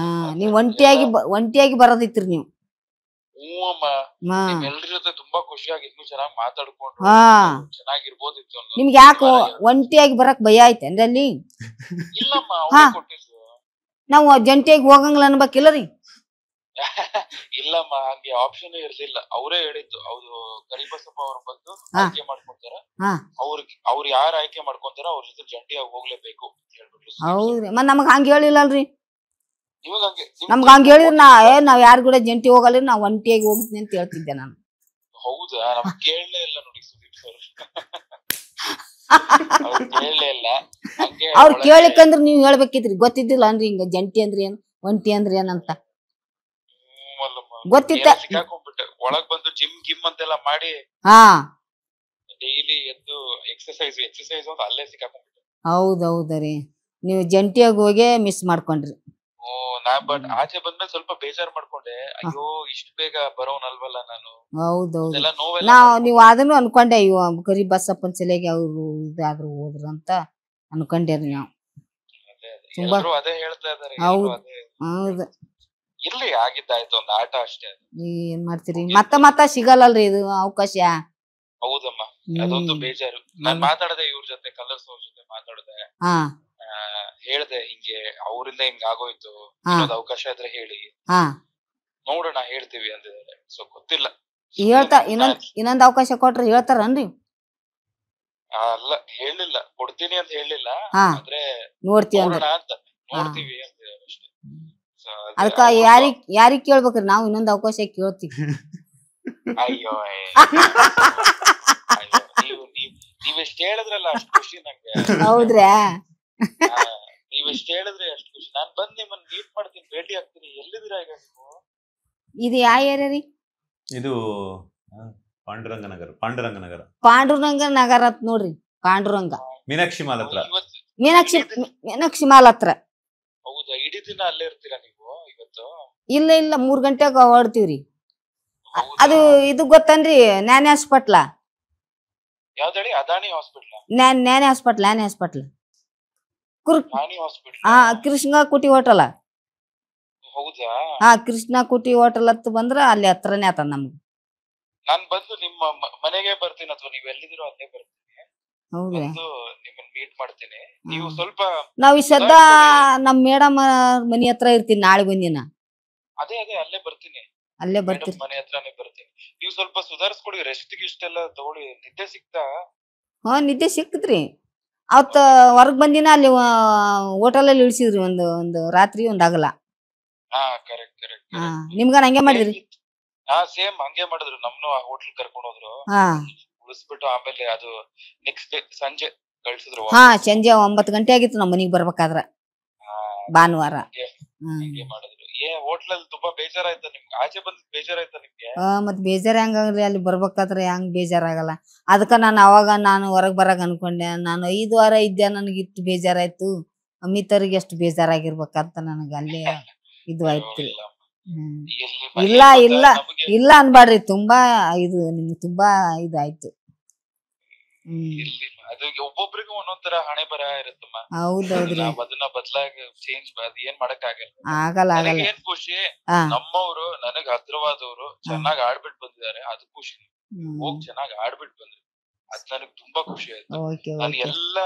ನೀವ್ ಒಂಟಿಯಾಗಿ ಬರೋದಿತ್ರಿ ನೀವು. ಎಲ್ರ ಜೊತೆ ತುಂಬಾ ಖುಷಿಯಾಗಿ ಇನ್ನೂ ಚೆನ್ನಾಗಿ ಮಾತಾಡ್ಕೊಂಡು ಚೆನ್ನಾಗಿರ್ಬೋದಿತ್ತು. ನಿಮ್ಗೆ ಯಾಕೆ ಒಂಟಿಯಾಗಿ ಬರಕ್ ಭಯ ಆಯ್ತೇನ್ರಿ ಅಲ್ಲಿ? ಇಲ್ಲಮ್ಮ, ನಾವು ಜಂಟಿಯಾಗಿ ಹೋಗಂಗಿಲ್ಲ ಅನ್ಬೇಕಿಲ್ಲ ರೀ? ಇಲ್ಲಮ್ಮ, ಹಂಗೆ ಆಪ್ಷನ್ ಇರ್ಲಿಲ್ಲ. ಅವರೇ ಹೇಳಿದ್ದು, ಅವ್ರು ಕರಿಬಸಪ್ಪ ಅವ್ರು ಬಂದು ಆಯ್ಕೆ ಮಾಡ್ಕೊಂತಾರ, ಅವ್ರು ಯಾರು ಆಯ್ಕೆ ಮಾಡ್ಕೊಂತಾರ ಅವ್ರ ಜೊತೆ ಜಂಟಿಯಾಗಿ ಹೋಗ್ಲೇಬೇಕು ಅಂತ ಹೇಳ್ಬಿಟ್ಟು. ಹೌದ್ರಿ, ಮತ್ ನಮಗ್ ಹಂಗ ಹೇಳಿಲ್ಲ ಅಲ್ರಿ? ನಮ್ಗ ಹಂಗ ಹೇಳಿದ್ರ ನಾವ್ ಯಾರು ಕೂಡ ಜಂಟಿ ಹೋಗಲ್ಲ, ನಾವ್ ಒಂಟಿಯಾಗಿ ಹೋಗ್ತೀನಿ ಅಂತ ಹೇಳ್ತಿದ್ದೆ ನಾನು. ಹೌದಾ? ನಮ್ಗೆ ಕೇಳಲೇ ಇಲ್ಲ ನೋಡಿ ಸುದೀಪ್ ಸರ್. ಕೇಳಲೇ ಇಲ್ಲ. ಅವ್ರು ಕೇಳಿಕಂದ್ರ ನೀವ್ ಹೇಳ್ಬೇಕಿದ್ರಿ, ಗೊತ್ತಿದ್ದಿಲ್ಲ ಅನ್ರಿ ಹಿಂಗ ಜಂಟಿ ಅಂದ್ರೆ ಏನ್, ಒಂಟಿ ಅಂದ್ರೆ ಏನಂತ ಗೊತ್ತಿತ್ತ? ಸಿಕ್ಕಾಕೊಂಡ್ಬಿಟ್ಟೆ ಒಳಗ್ ಬಂದು ಜಿಮ್ ಅಂತೆಲ್ಲ ಮಾಡಿ ಡೈಲಿ ಎದ್ದು ಎಕ್ಸರ್ಸೈಸ್ ಅಂತ ಅಲ್ಲೇ ಸಿಕ್ಕಾಕೊಂಡ್ಬಿಟ್ಟೆ. ಹೌದೌದ್ರಿ, ನೀವು ಜಂಟಿಯಾಗಿ ಹೋಗಿ ಮಿಸ್ ಮಾಡ್ಕೊಂಡ್ರಿ. ಬಟ್ ಆಚೆ ಬಂದ್ಮೇಲೆ ಸ್ವಲ್ಪ ಬೇಜಾರ್ ಮಾಡ್ಕೊಂಡೆ. ಅಯ್ಯೋ ಇಷ್ಟು ಬೇಗ ಬರೋನಲ್ವಲ್ಲ ನಾನು. ಹೌದೌದು, ನೋವೆಲ್ಲ ನೀವು ಅದನ್ನು ಅನ್ಕೊಂಡೆ, ಇವ ಕರಿಬಸಪ್ಪನ ಸಲಗೆ ಅವ್ರು ಇದಾದ್ರು ಹೋದ್ರ ಅಂತ ಅನ್ಕೊಂಡೇರಿ ನಾವು. ಅದೇ ಹೇಳ್ತಾ ಇದಾರೆ. ಹೌದು, ಇರ್ಲಿ, ಆಗಿದ್ದಾಯ್ತು, ಒಂದು ಆಟ ಅಷ್ಟೇ. ಏನ್ ಮಾಡ್ತೀರಿ, ಮತ್ತ ಸಿಗಲ್ಲಲ್ರಿ ಇದು ಅವಕಾಶ. ಹೌದಮ್ಮ, ಅದೊಂದು ಬೇಜಾರು. ನಾನ್ ಮಾತಾಡದೆ ಇವ್ರ ಜೊತೆ, ಕಲರ್ಸ್ ಅವ್ರ ಜೊತೆ ಮಾತಾಡದೆ, ಹೇಳ್ದೆ ಹಿಂಗೆ ಅವರಿಂದ ಹಿಂಗ ಆಗೋಯ್ತು, ಇನ್ನೊಂದು ಅವಕಾಶ ಇದ್ರೆ ಹೇಳಿ, ನೋಡೋಣ ಹೇಳ್ತೀವಿ ಅಂದಿದ್ದಾರೆ. ಸೊ ಗೊತ್ತಿಲ್ಲ, ಇನ್ನೊಂದ್ ಅವಕಾಶ ಕೊಟ್ರೆ ಹೇಳ್ತಾರನ್ರಿ? ಅಲ್ಲ, ಹೇಳಿಲ್ಲ, ಕೊಡ್ತೀನಿ ಅಂತ ಹೇಳಿಲ್ಲ, ಆದ್ರೆ ನೋಡ್ತೀವಿ ನೋಡೋಣ ಅಂತ, ನೋಡ್ತೀವಿ ಅಂತಿದ್ದಾರೆ ಅಷ್ಟೇ. ಅದಕ್ಕ ಯಾರಿಗ್ ಕೇಳ್ಬೇಕ್ರಿ, ನಾವು ಇನ್ನೊಂದ್ ಅವಕಾಶ ಕೇಳ್ತೀವಿ. ಅಯ್ಯೋ ನೀವೆಷ್ಟ್ ಹೇಳಿದ್ರಲ್ಲ ಅಷ್ಟ್ ಖುಷಿ ನಂಗೆ. ಹೌದ್ರಾ? ನೀವೆಷ್ಟ್ ಹೇಳಿದ್ರೆ ಅಷ್ಟ್ ಖುಷಿ. ನಾನ್ ಬಂದ್ ನಿಮ್ಮನ್ನ ಮೀಟ್ ಮಾಡ್ತೀನಿ, ಭೇಟಿ ಆಗ್ತೀನಿ. ಎಲ್ಲಿದ್ದೀರಾ ಈಗ ನೀವು? ಇದು ಯಾವ ಏರಿಯಾ ರೀ? ಇದು ಪಾಂಡುರಂಗನಗರ. ಪಾಂಡುರಂಗನಗರ ಅಂತ ನೋಡ್ರಿ. ಪಾಂಡುರಂಗ ಮೀನಾಕ್ಷಿ ಮಾಲ್ ಹತ್ರ. ಮೀನಾಕ್ಷಿ ಮಾಲ್ ಹತ್ರ. ಹೌದಾ? ಇಡೀ ದಿನ ಅಲ್ಲೇ ಇರ್ತೀರಾ ನೀವು ಇವತ್ತು? ಇಲ್ಲ 3 ಗಂಟೆಗೆ ಹೊರಡ್ತೀವ್ರಿ. ಅದು ಇದು ಗೊತ್ತನ್ರಿ, nanny ಹಾಸ್ಪಿಟ್ಲ. ಯಾವ್ದಳಿ? Adani ಹಾಸ್ಪಿಟ್ಲ? Nanny ಹಾಸ್ಪಿಟ್ಲ. Krishna ಕುಟಿ hotel. ಹೌದಾ? ಕೃಷ್ಣ ಕುಟಿ ಹೋಟೆಲ್ ಹತ್ತು ಬಂದ್ರ ಅಲ್ಲಿ ಹತ್ರನೇ ಆತ ನಮ್ಗೆ. ನಾನ್ ಬಂದು ನಿಮ್ಮ ಮನೆಗೆ ಬರ್ತೀನಿ, ಅಥವಾ ನೀವ್ ಎಲ್ಲಿದಿರೋ ಅಲ್ಲೇ ಬರ್ತೀನಿ. ಹೌದಾ? ನಿಮ್ಮನ್ನ ಮೀಟ್ ಮಾಡ್ತೀನಿ. ನೀವು ಸ್ವಲ್ಪ ನಾವ್ ಈ ಸದ್ದ ನಮ್ ಮೇಡಮ್ ಮನಿ ಹತ್ರ ಇರ್ತೀನಿ. ನಾಳೆ ಬಂದಿನ ಅದೇ ಅಲ್ಲೇ ಬರ್ತೀನಿ. ಅಲ್ಲೇ ಬರ್ತೀರಿ? ಮನೆ ಹತ್ರನೇ ಬರ್ತೀನಿ. ನೀವು ಸ್ವಲ್ಪ ಸುಧಾರಿಸ್ಕೊಡಿ. ರೆಸ್ಟ್ ಗಿಷ್ಟೆಲ್ಲ ತಗೊಳ್ಳಿ. ನಿದ್ದೆ ಸಿಕ್ತಾ? ನಿದ್ದೆ ಸಿಕ್ತದ್ರಿ. ಅವತ್ತ ಹೊರಗ್ ಬಂದಿನ ಅಲ್ಲಿ ಹೋಟೆಲಲ್ಲಿ ಇಳಿಸಿದ್ರಿ. ಒಂದು ರಾತ್ರಿ ಒಂದ್ ಆಗಲ್ಲ. ಕರೆಕ್ಟ್. ನಿಮ್ಗ ಹಂಗೆ ಮಾಡಿದ್ರಿ? ಸೇಮ್ ಹಂಗೆ ಮಾಡಿದ್ರು. ನಮ್ನು ಆ ಹೋಟೆಲ್ ಕರ್ಕೊಂಡ್ ಹೋದ್ರು. ಉಳಿಸ್ಬಿಟ್ಟು ಆಮೇಲೆ ಅದು ನೆಕ್ಸ್ಟ್ ಡೇ ಸಂಜೆ ಕಳ್ಸಿದ್ರು. ಸಂಜೆ 9 ಗಂಟೆ ಆಗಿತ್ತು ನಮ್ ಮನಿಗ್ ಬರ್ಬೇಕಾದ್ರ, ಭಾನುವಾರ. ಹಂಗೆ ಮಾಡಿದ್ರು. ಹೋಟ್ಲಲ್ಲಿ ತುಂಬಾ ಬೇಜಾರಾಯ್ತಾ ನಿಮ್ಗೆ? ಆಚೆ ಬಂದ್ ಬೇಜಾರಾಯ್ತಾ ನಿಮ್ಗೆ? ಮತ್ ಬೇಜಾರ್ ಹೆಂಗಾಗ್ಲಿ, ಅಲ್ಲಿ ಬರ್ಬೇಕಾದ್ರೆ ಹೆಂಗ್ ಬೇಜಾರಾಗಲ್ಲ. ಅದಕ್ಕ ನಾನು ಹೊರಗ್ ಬರಾಗ ಅನ್ಕೊಂಡೆ. ನಾನು 5 ವಾರ ಇದ್ದೆ, ನನಗೆ ಇಷ್ಟು ಬೇಜಾರಾಯ್ತು. ಅಮಿತರಿಗೆ ಎಷ್ಟು ಬೇಜಾರಾಗಿರ್ಬೇಕಂತ ನನಗ ಅಲ್ಲೇ ಇದು ಆಯ್ತು. ಇಲ್ಲ ಅನ್ಬಾಡ್ರಿ. ತುಂಬಾ ನಿಮ್ಗೆ ತುಂಬಾ ಇದಾಯ್ತು. ಅದು ಒಬ್ಬೊಬ್ರಿಗೂ ಒಂದೊಂದರ ಹಣೆ ಬರಹ ಇರುತ್ತಮ್ಮ. ಹೌದೌದ್ರಿ. ಅದನ್ನ ಬದಲಾಗಿ ಚೇಂಜ್ ಏನ್ ಮಾಡಕ್ ಆಗಲ್ಲ. ಏನ್ ಖುಷಿ, ನಮ್ಮವ್ರು ನನಗ್ ಹತ್ರವಾದವ್ರು ಚೆನ್ನಾಗ್ ಆಡ್ಬಿಟ್ಟು ಬಂದಿದ್ದಾರೆ, ಅದು ಖುಷಿ. ಹೋಗ್ ಚೆನ್ನಾಗ್ ಆಡ್ಬಿಟ್ಟು ಬಂದ್ರಿ, ಅದ್ ನನಗ್ ತುಂಬಾ ಖುಷಿ ಆಯ್ತು. ನಾನು ಎಲ್ಲ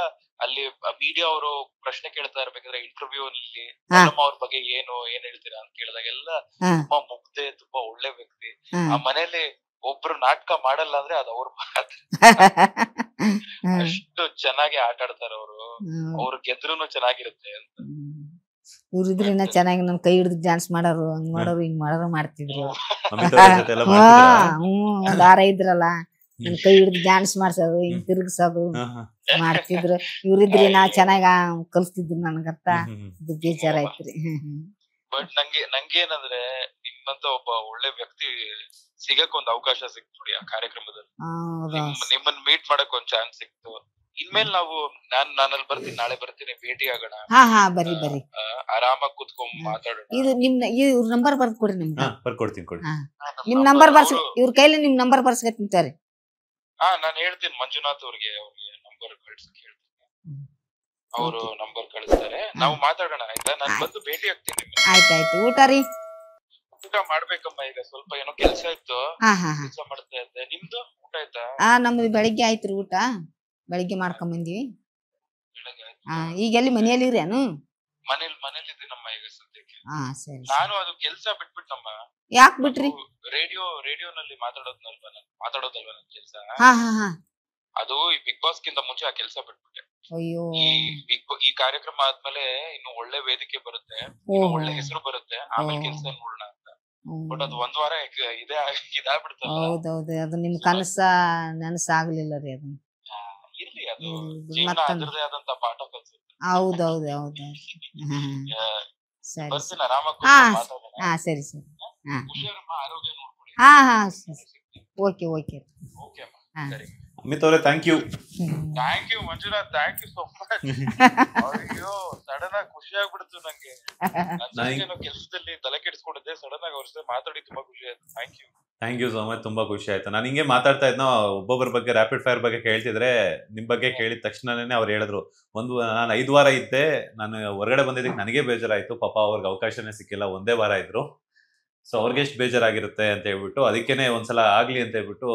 ಅಲ್ಲಿ ಮೀಡಿಯಾ ಅವರು ಪ್ರಶ್ನೆ ಕೇಳ್ತಾ ಇರ್ಬೇಕಾದ್ರೆ ಇಂಟರ್ವ್ಯೂ ನಲ್ಲಿ ಅವ್ರ ಬಗ್ಗೆ ಏನ್ ಹೇಳ್ತೀರಾ ಅಂತ ಕೇಳಿದಾಗ ಎಲ್ಲ ತುಂಬಾ ಮುಗ್ಧೆ, ತುಂಬಾ ಒಳ್ಳೆ ವ್ಯಕ್ತಿ. ಆ ಮನೇಲಿ ಒಬ್ರು ನಾಟಕ ಮಾಡಲ್ಲ ಅಂದ್ರೆ ಅದು ಅವ್ರ ಮಾತ್ರ. ಅಷ್ಟು ಚೆನ್ನಾಗಿ ಆಟ ಆಡ್ತಾರ ಅವ್ರು ಗೆದ್ರುನು ಚೆನ್ನಾಗಿರುತ್ತೆ ಅಂತ. ಇವ್ರಿದ್ರೆ ಇನ್ನ ಚೆನ್ನಾಗಿ ನನ್ ಕೈ ಹಿಡಿದು ಡ್ಯಾನ್ಸ್ ಮಾಡೋರು, ಹಂಗ್ ಮಾಡೋರು ಹಿಂಗ್ ಮಾಡೋರು ಮಾಡ್ತಿದ್ರು. ಒಂದ್ 6 ಇದ್ರಲ್ಲ, ನನ್ ಕೈ ಹಿಡಿದು ಡ್ಯಾನ್ಸ್ ಮಾಡ್ಸೋದು, ಹಿಂಗ್ ತಿರುಗಿಸೋದು ಮಾಡ್ತಿದ್ರು. ಇವ್ರಿದ್ರೆ ನಾ ಚೆನ್ನಾಗ ಕಲ್ಸ್ತಿದ್ರು ನನ್ಗಂತ. ಇದು ಬೇಜಾರಾಯ್ತ್ರಿ. ಬಟ್ ನಂಗೇನಂದ್ರೆ ನಿಮ್ಮಂತ ಒಬ್ಬ ಒಳ್ಳೆ ವ್ಯಕ್ತಿ ಸಿಗಕ್ ಒಂದ್ ಅವಕಾಶ ಸಿಕ್ತು ನೋಡಿ ಆ ಕಾರ್ಯಕ್ರಮದಲ್ಲಿ. ನಿಮ್ಮನ್ನ ಮೀಟ್ ಮಾಡಕ್ ಒಂದ್ ಚಾನ್ಸ್ ಸಿಕ್ತು. ಇನ್ಮೇಲೆ ನಾನಲ್ಲಿ ಬರ್ತೀನಿ, ನಾಳೆ ಬರ್ತೀನಿ, ಭೇಟಿ ಆಗೋಣ. ಬರ್ರಿ. ಆರಾಮಾಗಿ ಕುತ್ಕೊಂಡ್ ಮಾತಾಡೋಣ. ಇದು ಇವ್ರ ನಂಬರ್ ಬರ್ದ್ ಕೊಡ್ರಿ ನಮ್ಗೆ. ಬರ್ಕೊಡ್ತೀನಿ. ನಿಮ್ ನಂಬರ್ ಬರ್ಸ್, ಇವ್ರ ಕೈಲಿ ನಿಮ್ ನಂಬರ್ ಬರ್ಸ್ಕೊತಿಂತಾರೆ. ನಾನ್ ಹೇಳ್ತೀನಿ ಮಂಜುನಾಥ್ ಅವ್ರಿಗೆ ನಂಬರ್ ಕಳ್ಸಕ್ ಹೇಳ್ತೀನಿ. ಅವರು ನಂಬರ್ ಕಳಿಸ್ತಾರೆ, ನಾವು ಮಾತಾಡೋಣ. ಆಯ್ತಾ? ನಾನ್ ಬಂದು ಭೇಟಿ ಆಗ್ತೀನಿ. ಆಯ್ತಾಯ್ತು. ಊಟ ರೀ? ಊಟ ಮಾಡ್ಬೇಕಮ್ಮ, ಈಗ ಸ್ವಲ್ಪ ಏನೋ ಕೆಲ್ಸ ಇತ್ತು, ಕೆಲ್ಸ ಮಾಡ್ತಾ ಇದ್ದೆ. ನಿಮ್ದು ಊಟ ಆಯ್ತಾ? ನಮ್ದು ಬೆಳಿಗ್ಗೆ ಆಯ್ತ್ರಿ ಊಟ. ಬೆಳಿಗ್ಗೆ ಮಾಡ್ಕೊಂಡ್ ಬಂದಿವಿ. ಈಗ ಎಲ್ಲಿ ಮನೆಯಲ್ಲಿ ಇರೇನು? ಮನೇಲಿ ಇದ್ದೀನಮ್ಮ ಈಗ ಸದ್ಯಕ್ಕೆ. ಸರಿ. ನಾನು ಅದು ಕೆಲ್ಸ ಬಿಟ್ಬಿಟ್ಟಮ್ಮ. ಯಾಕೆ ಬಿಟ್ರಿ? ರೇಡಿಯೋನಲ್ಲಿ ಮಾತಾಡೋದಲ್ವಾ ನನ್ ಕೆಲ್ಸ. ಅದು ಈ ಬಿಗ್ ಬಾಸ್ ಗಿಂತ ಮುಂಚೆ ಆ ಕೆಲ್ಸ ಬಿಟ್ಬಿಟ್ಟೆ. ಅಯ್ಯೋ. ಈ ಕಾರ್ಯಕ್ರಮ ಆದ್ಮೇಲೆ ಇನ್ನು ಒಳ್ಳೆ ವೇದಿಕೆ ಬರುತ್ತೆ, ಒಳ್ಳೆ ಹೆಸರು ಬರುತ್ತೆ, ಆಮೇಲೆ ಕೆಲ್ಸ ನೋಡೋಣ ಅಂತ. ಬಟ್ ಅದು 1 ವಾರ ಇದಾಗ್ಬಿಡ್ತಲ್ಲ. ಹೌದೌದು. ಅದು ನಿಮ್ ನನಸಾಗ್ಲಿಲ್ಲ ರೀ. ಅದು ಇರ್ಲಿ, ಅದು ಜೀವನ ಅದರದೇ ಆದಂತ ಪಾಠ ಕಲ್ಸುತ್ತೆ. ಹೌದೌದು. ಸರಿ. ಬರ್ತೀನಿ, ಆರಾಮಾಗಿ ಮಾತಾಡೋಣ. ಸರಿ. ಹುಷಾರಮ್ಮ, ಆರೋಗ್ಯ ನೋಡ್ಕೊಳ್ಳಿ. ಓಕೆ. ಓಕೆ ಅಮ್ಮ, ಸರಿ. ಅಮಿತ್ ಅವರೇ, thank you Manjunath, thank you so much. ಅಯ್ಯೋ, ಸಡನ್ ಆಗಿ ಖುಷಿ ಆಗ್ಬಿಡ್ತು ನಂಗೆ. ನಾನು ಕೆಲಸದಲ್ಲಿ ತಲೆ ಕೆಡಿಸ್ಕೊಂಡಿದ್ದೆ, ಸಡನ್ ಆಗಿ ಅವ್ರ ಜೊತೆ ಮಾತಾಡಿ ತುಂಬಾ ಖುಷಿ ಆಯ್ತು. Thank you so much. ತುಂಬಾ ಖುಷಿ ಆಯ್ತು. ನಾನು ಹಿಂಗೆ ಮಾತಾಡ್ತಾ ಇದ್ನೋ, ಒಬ್ಬೊಬ್ಬರ ಬಗ್ಗೆ ರ್ಯಾಪಿಡ್ ಫೈರ್ ಬಗ್ಗೆ ಕೇಳ್ತಿದ್ರೆ ನಿಮ್ ಬಗ್ಗೆ ಕೇಳಿದ ತಕ್ಷಣನೇ ಅವ್ರು ಹೇಳಿದ್ರು, ನಾನು 5 ವಾರ ಇದ್ದೆ, ನಾನು ಹೊರಗಡೆ ಬಂದಿದ್ದಕ್ಕೆ ನನಗೆ ಬೇಜಾರಾಯ್ತು. ಪಾಪ ಅವ್ರಿಗೆ ಅವಕಾಶನೇ ಸಿಕ್ಕಿಲ್ಲ, 1 ವಾರ ಇದ್ರು. ಸೊ ಅವ್ರಿಗೆ ಎಷ್ಟು ಬೇಜಾರಾಗಿರುತ್ತೆ ಅಂತ ಹೇಳ್ಬಿಟ್ಟು, ಅದಕ್ಕೇನೆ ಒಂದ್ಸಲ ಆಗ್ಲಿ ಅಂತ ಹೇಳ್ಬಿಟ್ಟು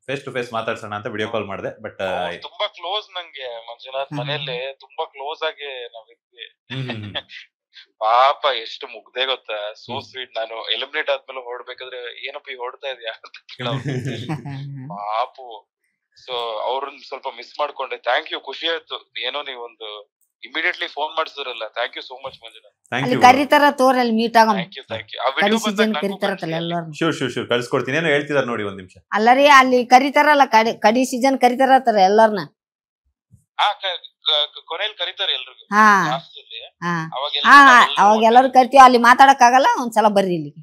ಫೇಸ್ ಟು ಫೇಸ್ ಮಾತಾಡ್ಸೋಣ ಅಂತ ವಿಡಿಯೋ ಕಾಲ್ ಮಾಡಿದೆ. ಬಟ್ ತುಂಬಾ ಕ್ಲೋಸ್ ನಂಗೆ ಮಂಜುನಾಥ್. ಮನೆಯಲ್ಲಿ ತುಂಬಾ ಕ್ಲೋಸ್ ಆಗಿ ನಾವಿದ್ವಿ. ಪಾಪ ಎಷ್ಟು ಮುಗ್ದೆ ಗೊತ್ತಾ, ಸೋ ಸ್ವೀಟ್. ನಾನು ಎಲಿಮಿನೇಟ್ ಆದ್ಮೇಲೆ ಹೊರಡ್ಬೇಕಾದ್ರೆ ಏನಪ್ಪ ಹೊಡ್ತಾ ಇದೆಯಾ ಅಂತ ಕೇಳೋದು ಪಾಪು. ಸೊ ಅವ್ರನ್ನ ಸ್ವಲ್ಪ ಮಿಸ್ ಮಾಡ್ಕೊಂಡೆ. ಥ್ಯಾಂಕ್ ಯು, ಖುಷಿ ಆಯ್ತು. ಏನೋ ನೀವೊಂದು ಇಮಿಡಿಯೇಟ್ಲಿ ಫೋನ್ ಮಾಡಿಸಿದ್ರಲ್ಲ, thank you so much Manjunath. ಕರಿತಾರ ತೋರಲ್ಲಿ ಮೀಟ್ ಆಗ. ಶೂರ್ ಕಳ್ಸ್ಕೊಡ್ತೀನಿ. ಏನೋ ಹೇಳ್ತಿದಾರೆ ನೋಡಿ, 1 ನಿಮಿಷ. ಅಲ್ಲರಿ, ಅಲ್ಲಿ ಕರಿತಾರಲ್ಲ, ಕಡಿ ಸೀಸನ್ ಕರಿತಾರ ಎಲ್ಲಾರ್ನ. ಕೊನೆಯಲ್ಲಿ ಕರೀತಾರೆ ಎಲ್ರಿಗೂ ಹಾ ಲಾಸ್ಟಲ್ಲಿ. ಹಾ ಅವಾಗೆಲ್ಲ ಹಾ ನಾವೆಲ್ಲರೂ ಅವಾಗ ಎಲ್ಲರೂ ಕರಿತೀವಿ, ಅಲ್ಲಿ ಮಾತಾಡಕ್ ಆಗಲ್ಲ, ಒಂದ್ಸಲ ಬರ್ರಿ ಇಲ್ಲಿಗೆ.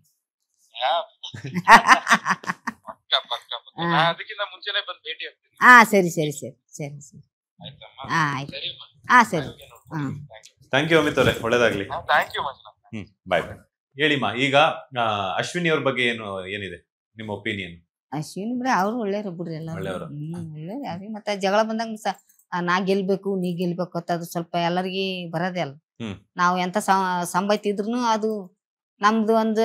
ಪಕ್ಕ ಪಕ್ಕ ಪಕ್ಕ. ನಾ ಅದಕ್ಕಿಂತ ಮುಂಚೆನೆ ಬಂದು ಭೇಟಿ ಆಗ್ತೀನಿ. ಹಾ ಸರಿ ಸರಿ ಸರಿ ಸರಿ ಸರಿ ಆಯ್ತಮ್ಮ? ಹಾ ಆಯ್ತು. ಸರಿಮ್ಮ. ಹಾ ಸರಿ. ಆರೋಗ್ಯ ನೋಡ್ಕೊಳ್ಳಿ. ಹಾ Thank you. Thank you Amit ಅವರೇ, ಒಳ್ಳೇದಾಗ್ಲಿ. Thank you Manjunath. ಬಾಯ್ ಬಾಯ್. ಹೇಳಿಮ್ಮ, ಈಗ ಅಶ್ವಿನಿ ಅವ್ರ ಬಗ್ಗೆ ಏನಿದೆ ನಿಮ್ಮ ಒಪಿನಿಯನ್? ಅಶ್ವಿನಿ ಬಿಡ್ರಿ, ಅವ್ರು ಒಳ್ಳೆಯವ್ರು ಬಿಡ್ರಿ ಎಲ್ಲ. ಒಳ್ಳೆಯವ್ರು. ಒಳ್ಳೆಯವ್ರು ಯಾವ್ರಿ, ಮತ್ತೆ ಜಗಳ ಬಂದಂಗ ನಾ ಗೆಲ್ಬೇಕು ನೀ ಗೆಲ್ಬೇಕು ಅಂತ ಅದು ಸ್ವಲ್ಪ ಎಲ್ಲರಿಗಿ ಬರೋದೇ ಅಲ್ಲ. ನಾವು ಎಂತ ಸಂಬೈತಿದ್ರು ಅದು ನಮ್ದು ಒಂದು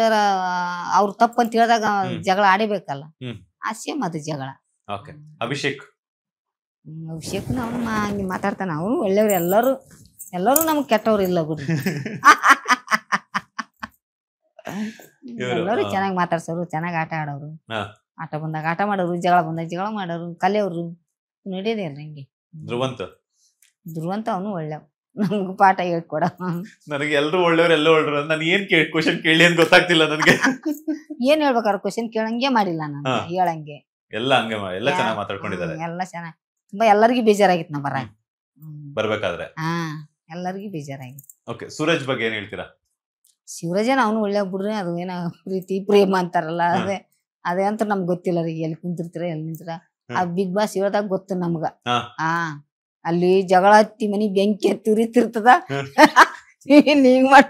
ಅವ್ರ ತಪ್ಪು ಅಂತ ಹೇಳಿದಾಗ ಜಗಳ ಆಡಿಬೇಕಲ್ಲ, ಸೇಮ್ ಅದು ಜಗಳ. ಓಕೆ. ಅಭಿಷೇಕ್ ಅಭಿಷೇಕ್ ಅವ್ನು ಹಂಗೆ ಮಾತಾಡ್ತಾನ, ಅವನು ಒಳ್ಳೆಯವ್ರು. ಎಲ್ಲರೂ ನಮ್ಗೆ ಕೆಟ್ಟವ್ರು ಇಲ್ಲ ಬಿಡ್ರಿ. ಎಲ್ಲರೂ ಚೆನ್ನಾಗಿ ಮಾತಾಡ್ಸೋರು, ಚೆನ್ನಾಗಿ ಆಟ ಆಡೋರು, ಆಟ ಬಂದಾಗ ಆಟ ಮಾಡೋರು, ಜಗಳ ಬಂದಾಗ ಜಗಳ ಮಾಡೋರು, ಕಲಿಯೋರು, ನಡೆಯೋದೇ ಇಲ್ಲ ಹಂಗೆ. ಧ್ರುವಂತ ಅವನು ಒಳ್ಳೆವ್, ನಮ್ಗೆ ಪಾಠ ಹೇಳ್ಕೊಡ. ನನಗೆ ಎಲ್ರು ಒಳ್ಳೆಯವ್ರು ನಾನು ಏನ್ ಕ್ವಶನ್ ಕೇಳಿ ಅಂತ ಗೊತ್ತಾಗ್ತಿಲ್ಲ ನನಗೆ. ಏನ್ ಹೇಳ್ಬೇಕಾದ್ರೆ ಕ್ವಶನ್ ಕೇಳಂಗೆ ಮಾಡಿಲ್ಲ ನಾನು, ಹೇಳಂಗೆ ಎಲ್ಲ ಹಂಗೆ ಎಲ್ಲ ಚೆನ್ನಾಗಿ ಮಾತಾಡ್ಕೊಂಡಿದ್ದಾರೆ. ಎಲ್ಲ ಚೆನ್ನಾಗಿ, ತುಂಬಾ ಎಲ್ಲರಿಗೂ ಬೇಜಾರಾಗಿತ್ತು ನಾ ಬರ್ಬೇಕಾದ್ರೆ. ಹಾ ಎಲ್ಲರಿಗೂ ಬೇಜಾರಾಗಿತ್ತು. ಓಕೆ. ಸೂರಜ್ ಬಗ್ಗೆ ಏನ್ ಹೇಳ್ತೀರಾ? ಶಿವರಾಜನ್ ಅವನು ಒಳ್ಳೆ ಬಿಡ್ರಿ, ಅದು ಏನ ಪ್ರೀತಿ ಪ್ರೇಮ ಅಂತಾರಲ್ಲ, ಅದೇ ಅಂತ ನಮ್ಗೆ ಗೊತ್ತಿಲ್ಲ ರೀ. ಎಲ್ಲಿ ಕುಂತಿರ್ತೀರ ಎಲ್ಲಿ ನಿಂತಿರ, ಆ ಬಿಗ್ ಬಾಸ್ ಹೇಳ್ದಾಗ ಗೊತ್ತು ನಮ್ಗ. ಹಾ ಅಲ್ಲಿ ಜಗಳ ಹತ್ತಿ ಮನಿ ಬೆಂಕಿ ಹತ್ತಿ ಉರಿತಿರ್ತದ, ನೀವ್ ಮಾಡ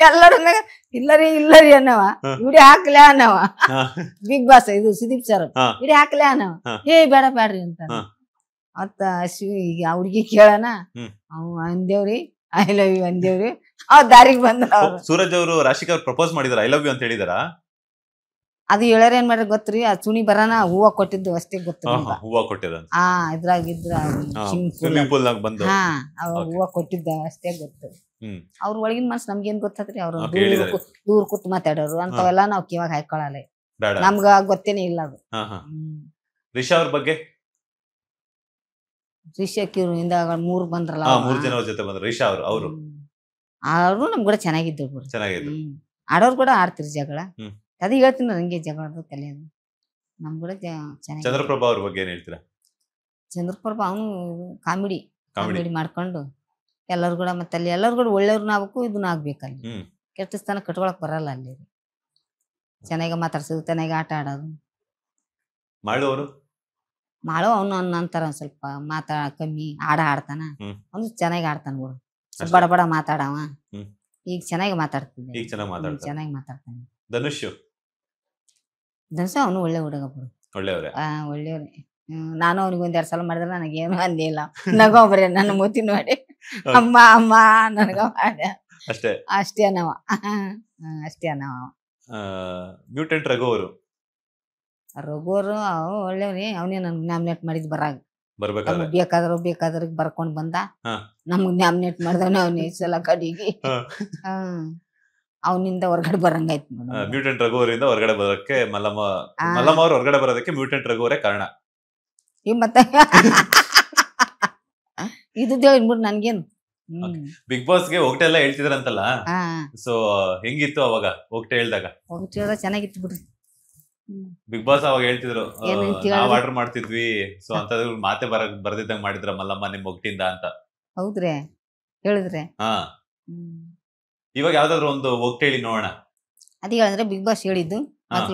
ಎಲ್ಲರ ಇಲ್ಲರಿ ಅನ್ನವ, ವಿಡಿಯೋ ಹಾಕ್ಲ ಅನ್ನವ. ಬಿಗ್ ಬಾಸ್ ಇದು ಸುದೀಪ್ ಸರ್ ವಿಡಿಯೋ ಹಾಕ್ಲ ಅನ್ನವ, ಬೇಡ ಬೇಡ್ರಿ ಅಂತ. ಮತ್ತ ಈಗ ಹುಡ್ಗಿ ಕೇಳೋಣ, ಅವ್ ಅಂದೇವ್ರಿ ಐ ಲವ್ ಯು ಅಂದೇವ್ರಿ, ಅವ್ ದಾರಿಗೆ ಬಂದ್ರ. ಸೂರಜ್ ಅವರು ರಾಶಿಕಾ ಅವ್ರು ಪ್ರಪೋಸ್ ಮಾಡಿದಾರ, ಐ ಲವ್ ಯು ಅಂತ ಹೇಳಿದಾರ? ಅದು ಹೇಳಾರ ಏನ್ ಮಾಡ್ರಿ ಗೊತ್ತ್ರಿ, ಆ ಚುಣಿ ಬರಾನ ಹೂವ ಕೊಟ್ಟಿದ್ದು ಅಷ್ಟೇ ಗೊತ್ತು. ಹೂವ ಕೊಟ್ಟಿದ ಸ್ವಿಮ್ಮಿಂಗ್ ಪೂಲ್ ಬಂದು ಹೂವ ಕೊಟ್ಟಿದ್ದ ಅಷ್ಟೇ ಗೊತ್ತು. ಅವ್ರ ಒಳಗಿನ ಮನ್ಸು ನಮ್ಗೇನ್ ಗೊತ್ತತ್ರಿ, ಅವ್ರು ದೂರ ಕೂತ್ ಮಾತಾಡೋರು ಅಂತವೆಲ್ಲಾ ನಾವ್ ಕಿವಾಗ ಹಾಕೊಳ್ಳಲ್ಲ, ನಮ್ಗ ಗೊತ್ತೇನೆ ಇಲ್ಲ ಅದು. ರಿಷಾ ಅವ್ರ ಬಗ್ಗೆ? ರಿಷಾಕ್ ಇವ್ರು ಇಂದ 3 ಬಂದ್ರಲ್ಲ, 3 ಜನ ಅವ್ರ ಜೊತೆ ಬಂದ್ರು. ರಿಷಾ ಅವರು ನಮ್ ಕೂಡ ಚೆನ್ನಾಗಿದ್ರು, ಆಡೋರು ಕೂಡ ಆಡ್ತಿರಿ ಜಗಳ. ಅದೇ ಹೇಳ್ತೀನಿ ನಂಗೆ ಜಗಳ ಕಲಿಯೋದು ನಮ್ ಕೂಡ ಚೆನ್ನಾಗಿ. ಚಂದ್ರಪ್ರಭಾ ಅವ್ರ ಬಗ್ಗೆ ಏನ್ ಹೇಳ್ತೀರಾ? ಚಂದ್ರಪ್ರಭಾ ಅವನು ಕಾಮಿಡಿ ಮಾಡ್ಕೊಂಡು ಎಲ್ಲರೂ ಕೂಡ, ಮತ್ತೆ ಅಲ್ಲಿ ಎಲ್ಲರೂ ಕೂಡ ಒಳ್ಳೆಯವ್ರನ್ನ ಆಗ್ಬೇಕು, ಇದನ್ನ ಆಗ್ಬೇಕಲ್ಲಿ. ಕೆಟ್ಟ ಸ್ಥಾನ ಕಟ್ಕೊಳಕ್ ಬರಲ್ಲ ಅಲ್ಲಿ. ಚೆನ್ನಾಗಿ ಮಾತಾಡ್ಸೋದು, ಚೆನ್ನಾಗಿ ಆಟ ಆಡೋದು. ಮಾಡು ಅವನು ಅಂತಾರ ಒಂದ್ ಸ್ವಲ್ಪ ಕಮ್ಮಿ ಆಡ್ತಾನ, ಅವ್ನು ಚೆನ್ನಾಗಿ ಆಡ್ತಾನ ಬಿಡು, ಬಡ ಬಡ ಮಾತಾಡವ. ಈಗ ಚೆನ್ನಾಗಿ ಮಾತಾಡ್ತಿದ್ದೆ, ಚೆನ್ನಾಗಿ ಮಾತಾಡ್ತಾನೆ. ಧನುಷ್ ಅವನು ಒಳ್ಳೆ ಹುಡುಗ ಬಿಡು, ಒಳ್ಳೆಯವ್ರೆ. ನಾನು ಅವ್ನಿಗೆ 1-2 ಸಲ ಮಾಡಿದ್ರೆ ನನಗೇನು ಅಂದೇ ಇಲ್ಲ, ನಗೋಬ್ರೆ ನನ್ನ ಮೂತಿ ನೋಡಿ ಅಮ್ಮ ಅಮ್ಮ ನನಗ ಮಾಡ್ಯ ಅಷ್ಟೇ ಅನ್ನವ. ಮ್ಯೂಟೆಂಟ್ ರಘು ಅವರು ಒಳ್ಳೆವ್ರಿ, ಅವನೇ ನನ್ಗೆ ನಾಮಿನೇಟ್ ಮಾಡಿದ್ ಬೇಕಾದ್ರ ಬರ್ಕೊಂಡ್ ಬಂದ, ನಮ್ಗ್ ನಾಮಿನೇಟ್ ಮಾಡ್ದವನ ಅವನೇ ಸಲ ಕಡಿಗೆ. ಅವನಿಂದ ಹೊರಗಡೆ ಬರಂಗಾಯ್ತು. ಮ್ಯೂಟೆಂಟ್ ರಘು ಅವರಿಂದ ಹೊರಗಡೆ ಬರೋದಕ್ಕೆ ಮಲ್ಲಮ್ಮ ಅವ್ರು ಹೊರಗಡೆ ಬರೋದಕ್ಕೆ ಮ್ಯೂಟೆಂಟ್ ರಘು ಅವರೇ ಕಾರಣ. ಮತ್ತೆ ಇದು ಹೇಳ್ಬಿಟ್ಟು ನನ್ಗೇನು. ಬಿಗ್ ಬಾಸ್ ಗೆ ಹೋಗ್ತಾ ಎಲ್ಲ ಹೇಳ್ತಿದ್ರಂತಲ್ಲ, ಸೊ ಹೆಂಗಿತ್ತು ಅವಾಗ ಹೋಗ್ತಾ ಹೇಳ್ದಾಗ? ಚೆನ್ನಾಗಿತ್ತು ಬಿಡ್ರಿ. ಬಿಗ್ ಬಾಸ್ ಅವಾಗ ಹೇಳ್ತಿದ್ರು ನಾವ್ ಆರ್ಡರ್ ಮಾಡ್ತಿದ್ವಿ, ಸೊ ಅಂತಂದ್ರೆ ಮಾತೆ ಬರ್ದಿದ್ದಂಗ ಮಾಡಿದ್ರ ಮಲ್ಲಮ್ಮ ನಿಮ್ ಒಗ್ಟಿಂದ ಅಂತ. ಹೌದ್ರಿ, ಹೇಳಿದ್ರೆ. ಇವಾಗ ಯಾವ್ದಾದ್ರು ಒಂದು ಒಗ್ಟ್ ಹೇಳಿ ನೋಡೋಣ. ಅದೇ ಹೇಳಿದ್ರೆ ಬಿಗ್ ಬಾಸ್ ಹೇಳಿದ್ದು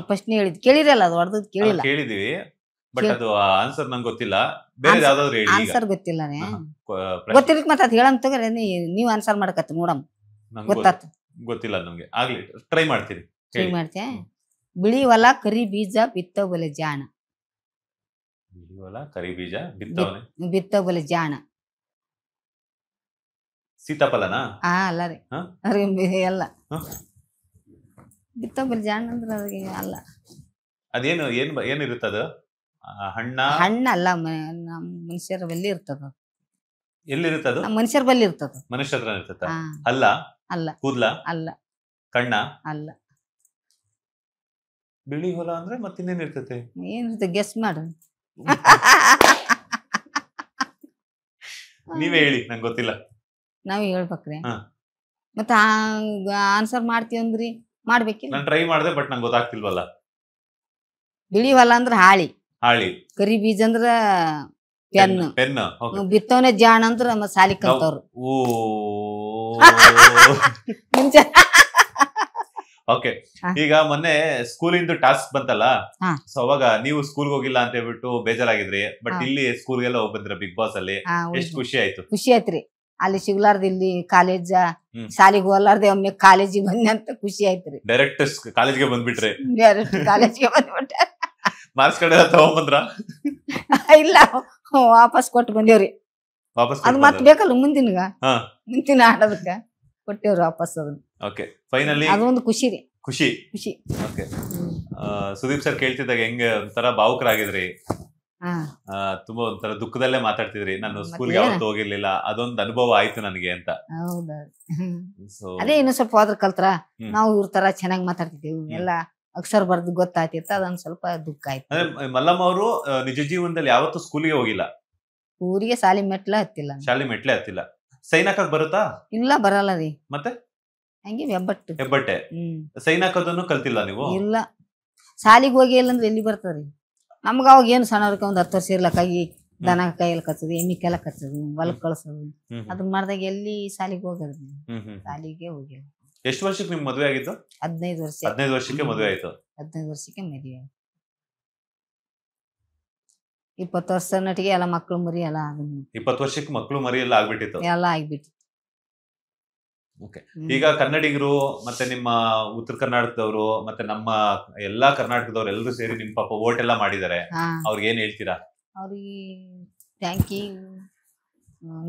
ಫಸ್ಟ್ ಹೇಳಿದ್ ಕೇಳಿರಲ್ಲ, ಅದು ಹೊಡೆದ್ ಕೇಳಿಲ್ಲ. ಕೇಳಿದೀವಿ, ಬಟ್ ಅದು ಆನ್ಸರ್ ನಂಗೆ ಗೊತ್ತಿಲ್ಲ. ಬೇರೆ ಯಾವ್ದಾದ್ರು ಹೇಳಿ. ಆನ್ಸರ್ ಗೊತ್ತಿಲ್ಲ, ಗೊತ್ತಿರಕ್ ಮತ್ತೆ ಅದ್ ಹೇಳಂತ ನೀವ್ ಆನ್ಸರ್ ಮಾಡಕತ್ತ ನೋಡಮ್, ಗೊತ್ತಿಲ್ಲ ನಮ್ಗೆ. ಆಗ್ಲಿ, ಟ್ರೈ ಮಾಡ್ತೀರಿ. ಮಾಡ್ತೀಯ? ಬಿಳಿ ಹೊಲ ಕರಿ ಬೀಜ ಬಿತ್ತೋ ಬಲೆ ಜಾಣ. ಬಿಳಿ ಹೊಲ ಕರಿ ಬೀಜ ಬಿತ್ತೋ ಬಲೆ ಜಾಣ. ಸೀತಾಫಲನಾ? ಅಲ್ಲ ರೀ, ಎಲ್ಲ ಬಿತ್ತೋ ಬಲೆ ಜಾಣ ಅಂದ್ರೆ ಅದಕ್ಕೆ ಅಲ್ಲ. ಅದೇನು ಏನಿರುತ್ತದ? ಹಣ್ಣಲ್ಲ, ಮನುಷ್ಯರ ಬಲ್ಲಿ ಇರ್ತದ. ಎಲ್ಲಿರುತ್ತದು? ಮನುಷ್ಯರ ಬಲ್ಲಿ ಇರ್ತದ. ಮನುಷ್ಯ ಹತ್ರ ಇರ್ತದ? ಅಲ್ಲ. ಅಲ್ಲ. ಕೂದ್ಲ? ಅಲ್ಲ. ಕಣ್ಣ? ಅಲ್ಲ. ಬಿಳಿ ಹೊಲ ಅಂದ್ರೆ ಮತ್ತಿನ್ನೇನ್ ಇರ್ತೈತೆ? ಏನಿರ್ತದೆ ಗೆಸ್ ಮಾಡು. ನೀವೇ ಹೇಳಿ, ನಂಗೆ ಗೊತ್ತಿಲ್ಲ. ನಾವ್ ಹೇಳ್ಬೇಕ್ರಿ ಮತ್ತ ಆನ್ಸರ್ ಮಾಡ್ತೀವಿ ಅಂದ್ರಿ ಮಾಡ್ಬೇಕಿಲ್ಲ. ನಾನು ಟ್ರೈ ಮಾಡಿದೆ, ಬಟ್ ನಂಗೆ ಗೊತ್ತಾಗ್ತಿಲ್ವಲ್ಲ. ಬಿಳಿ ಹೊಲ ಅಂದ್ರ ಹಾಳಿ, ಹಾಳಿ. ಕರಿ ಬೀಜ ಅಂದ್ರ ಪೆನ್ ಪೆನ್ ಬಿತ್ತವನೇ ಜಾಣ ಅಂದ್ರ ನಮ್ಮ ಸಾಲಿ ಕಲ್ತವ್ರು. ಓ ಮುಂಚೆ ಓಕೆ. ಈಗ ಮೊನ್ನೆ ಸ್ಕೂಲಿಂದ ಟಾಸ್ಕ್ ಬಂತಲ್ಲ, ಸೊ ಅವಾಗ ನೀವು ಸ್ಕೂಲ್ಗೆ ಹೋಗಿಲ್ಲ ಅಂತ ಹೇಳ್ಬಿಟ್ಟು ಬೇಜಾರಾಗಿದ್ರಿ. ಬಟ್ ಇಲ್ಲಿ ಸ್ಕೂಲ್ಗೆಲ್ಲ ಹೋಗಿ ಬಂದ್ರ ಬಿಗ್ ಬಾಸ್ ಅಲ್ಲಿ, ಎಷ್ಟು ಖುಷಿ ಆಯ್ತು? ಖುಷಿ ಆಯ್ತ್ರಿ. ಅಲ್ಲಿ ಸಿಗ್ಲಾರ್ದ ಇಲ್ಲಿ ಕಾಲೇಜ್ ಶಾಲಿಗೆ ಹೋಗ್ಲಾರ್ದೆ ಒಮ್ಮೆ ಕಾಲೇಜಿಗೆ ಬಂದೆ ಅಂತ ಖುಷಿ ಆಯ್ತ್ರಿ. ಡೈರೆಕ್ಟ್ ಕಾಲೇಜ್ಗೆ ಬಂದ್ಬಿಟ್ರಿ? ಡೈರೆಕ್ಟ್ ಕಾಲೇಜ್ಗೆ ಬಂದ್ಬಿಟ್ಟೆ. ಮಾರ್ಕ್ಸ್ ಕಾರ್ಡ್ ಎಲ್ಲ ತಗೊಂಡ್ಬಂದ್ರ? ಇಲ್ಲ, ವಾಪಸ್ ಕೊಟ್ಟು ಬಂದೇವ್ರಿ. ವಾಪಸ್ ಅದು ಮತ್ ಬೇಕಲ್ಲ ಮುಂದಿನ ಆಡೋದಕ್ಕ ಕೊಟ್ಟೇವ್ರಿ ವಾಪಸ್ ಅದನ್ನ. ಓಕೆ, ಫೈನಲಿ ಅದೊಂದು ಖುಷಿ ರೀ. ಖುಷಿ. ಓಕೆ, ಸುದೀಪ್ ಸರ್ ಕೇಳ್ತಿದ್ದಾಗ ಹೆಂಗೆ ಒಂಥರ ಭಾವುಕರಾಗಿದ್ರಿ, ತುಂಬಾ ಒಂಥರ ದುಃಖದಲ್ಲೇ ಮಾತಾಡ್ತಿದ್ರಿ. ನಾನು ಸ್ಕೂಲ್ಗೆ ಯಾವತ್ತು ಹೋಗಿರ್ಲಿಲ್ಲ, ಅದೊಂದು ಅನುಭವ ಆಯ್ತು ನನಗೆ ಅಂತ. ಅದೇ ಇನ್ನು ಸ್ವಲ್ಪ ಹೋದ್ರ ಕಲ್ತ್ರ ನಾವು ಇವ್ರ ತರ ಚೆನ್ನಾಗಿ ಮಾತಾಡ್ತಿದ್ದೇವೆ, ಎಲ್ಲ ಅಕ್ಷರ ಬರ್ದು ಗೊತ್ತಾಯ್ತಿತ್ತ, ಅದೊಂದ್ ಸ್ವಲ್ಪ ದುಃಖ ಆಯ್ತು. ಮಲ್ಲಮ್ಮ ಅವರು ನಿಜ ಜೀವನದಲ್ಲಿ ಯಾವತ್ತೂ ಸ್ಕೂಲಿಗೆ ಹೋಗಿಲ್ಲ, ಊರಿಗೆ ಶಾಲಿ ಮೆಟ್ಲ ಹತ್ತಿಲ್ಲ. ಶಾಲೆ ಮೆಟ್ಲೆ ಹತ್ತಿಲ್ಲ. ಸೈನ್ ಹಾಕಕ್ ಬರುತ್ತಾ? ಇಲ್ಲ, ಬರಲ್ಲ ರೀ. ಮತ್ತೆ ಹಂಗೆ ಹೆಬ್ಬಟ್ಟೆ ಸೈನ್ ಹಾಕೋದನ್ನು ಕಲ್ತಿಲ್ಲ ನೀವು? ಇಲ್ಲ, ಶಾಲಿಗೆ ಹೋಗಿ ಇಲ್ಲ ಅಂದ್ರೆ ಎಲ್ಲಿ ಬರ್ತದ್ರಿ ನಮ್ಗ. ಅವಾಗ ಏನು ಸಣ್ಣವ್ರಕ ಒಂದ್ 10 ವರ್ಷ ಇರ್ಲಕ್ಕಾಗಿ ದನ ಕೈಯಲ್ಲಿ ಕಚ್ಚೋದು, ಎಮ್ಮಿ ಕೆಲ ಕಚ್ಚೋದು, ಹೊಲಕ್ ಕಳ್ಸೋದು, ಅದನ್ನ ಮಾಡ್ದಾಗ ಎಲ್ಲಿ ಶಾಲಿಗೆ ಹೋಗೋದ್ರಿ. ಶಾಲಿಗೆ ಹೋಗಿಲ್ಲ. ಎಷ್ಟು ವರ್ಷಕ್ಕೆ ನಿಮ್ ಮದುವೆ ಆಗಿದ್ದು? 15 ವರ್ಷ. 15 ವರ್ಷಕ್ಕೆ ಮದುವೆ ಆಯ್ತು. 15 ವರ್ಷಕ್ಕೆ ಮದುವೆ ಆಯ್ತು. 20 ವರ್ಷ ನಟಿಗೆ ಎಲ್ಲ ಮಕ್ಳು ಮರಿ ಎಲ್ಲ 20 ವರ್ಷಕ್ಕೆ ಮಕ್ಳು ಮರಿ ಎಲ್ಲ ಆಗ್ಬಿಟ್ಟಿತ್ತು, ಎಲ್ಲ ಆಗ್ಬಿಟ್ಟು. ಓಕೆ. ಈಗ ಕನ್ನಡಿಗರು ಮತ್ತೆ ನಿಮ್ಮ ಉತ್ತರ ಕರ್ನಾಟಕದವರು ಮತ್ತೆ ನಮ್ಮ ಎಲ್ಲಾ ಕರ್ನಾಟಕದವ್ರು ಎಲ್ಲರೂ ಸೇರಿ ನಿಮ್ ಪಾಪ ವೋಟ್ ಎಲ್ಲ ಮಾಡಿದ್ದಾರೆ, ಅವ್ರಿಗೆ ಏನ್ ಹೇಳ್ತೀರಾ? ಅವ್ರಿಗೆ ಥ್ಯಾಂಕ್ ಯು,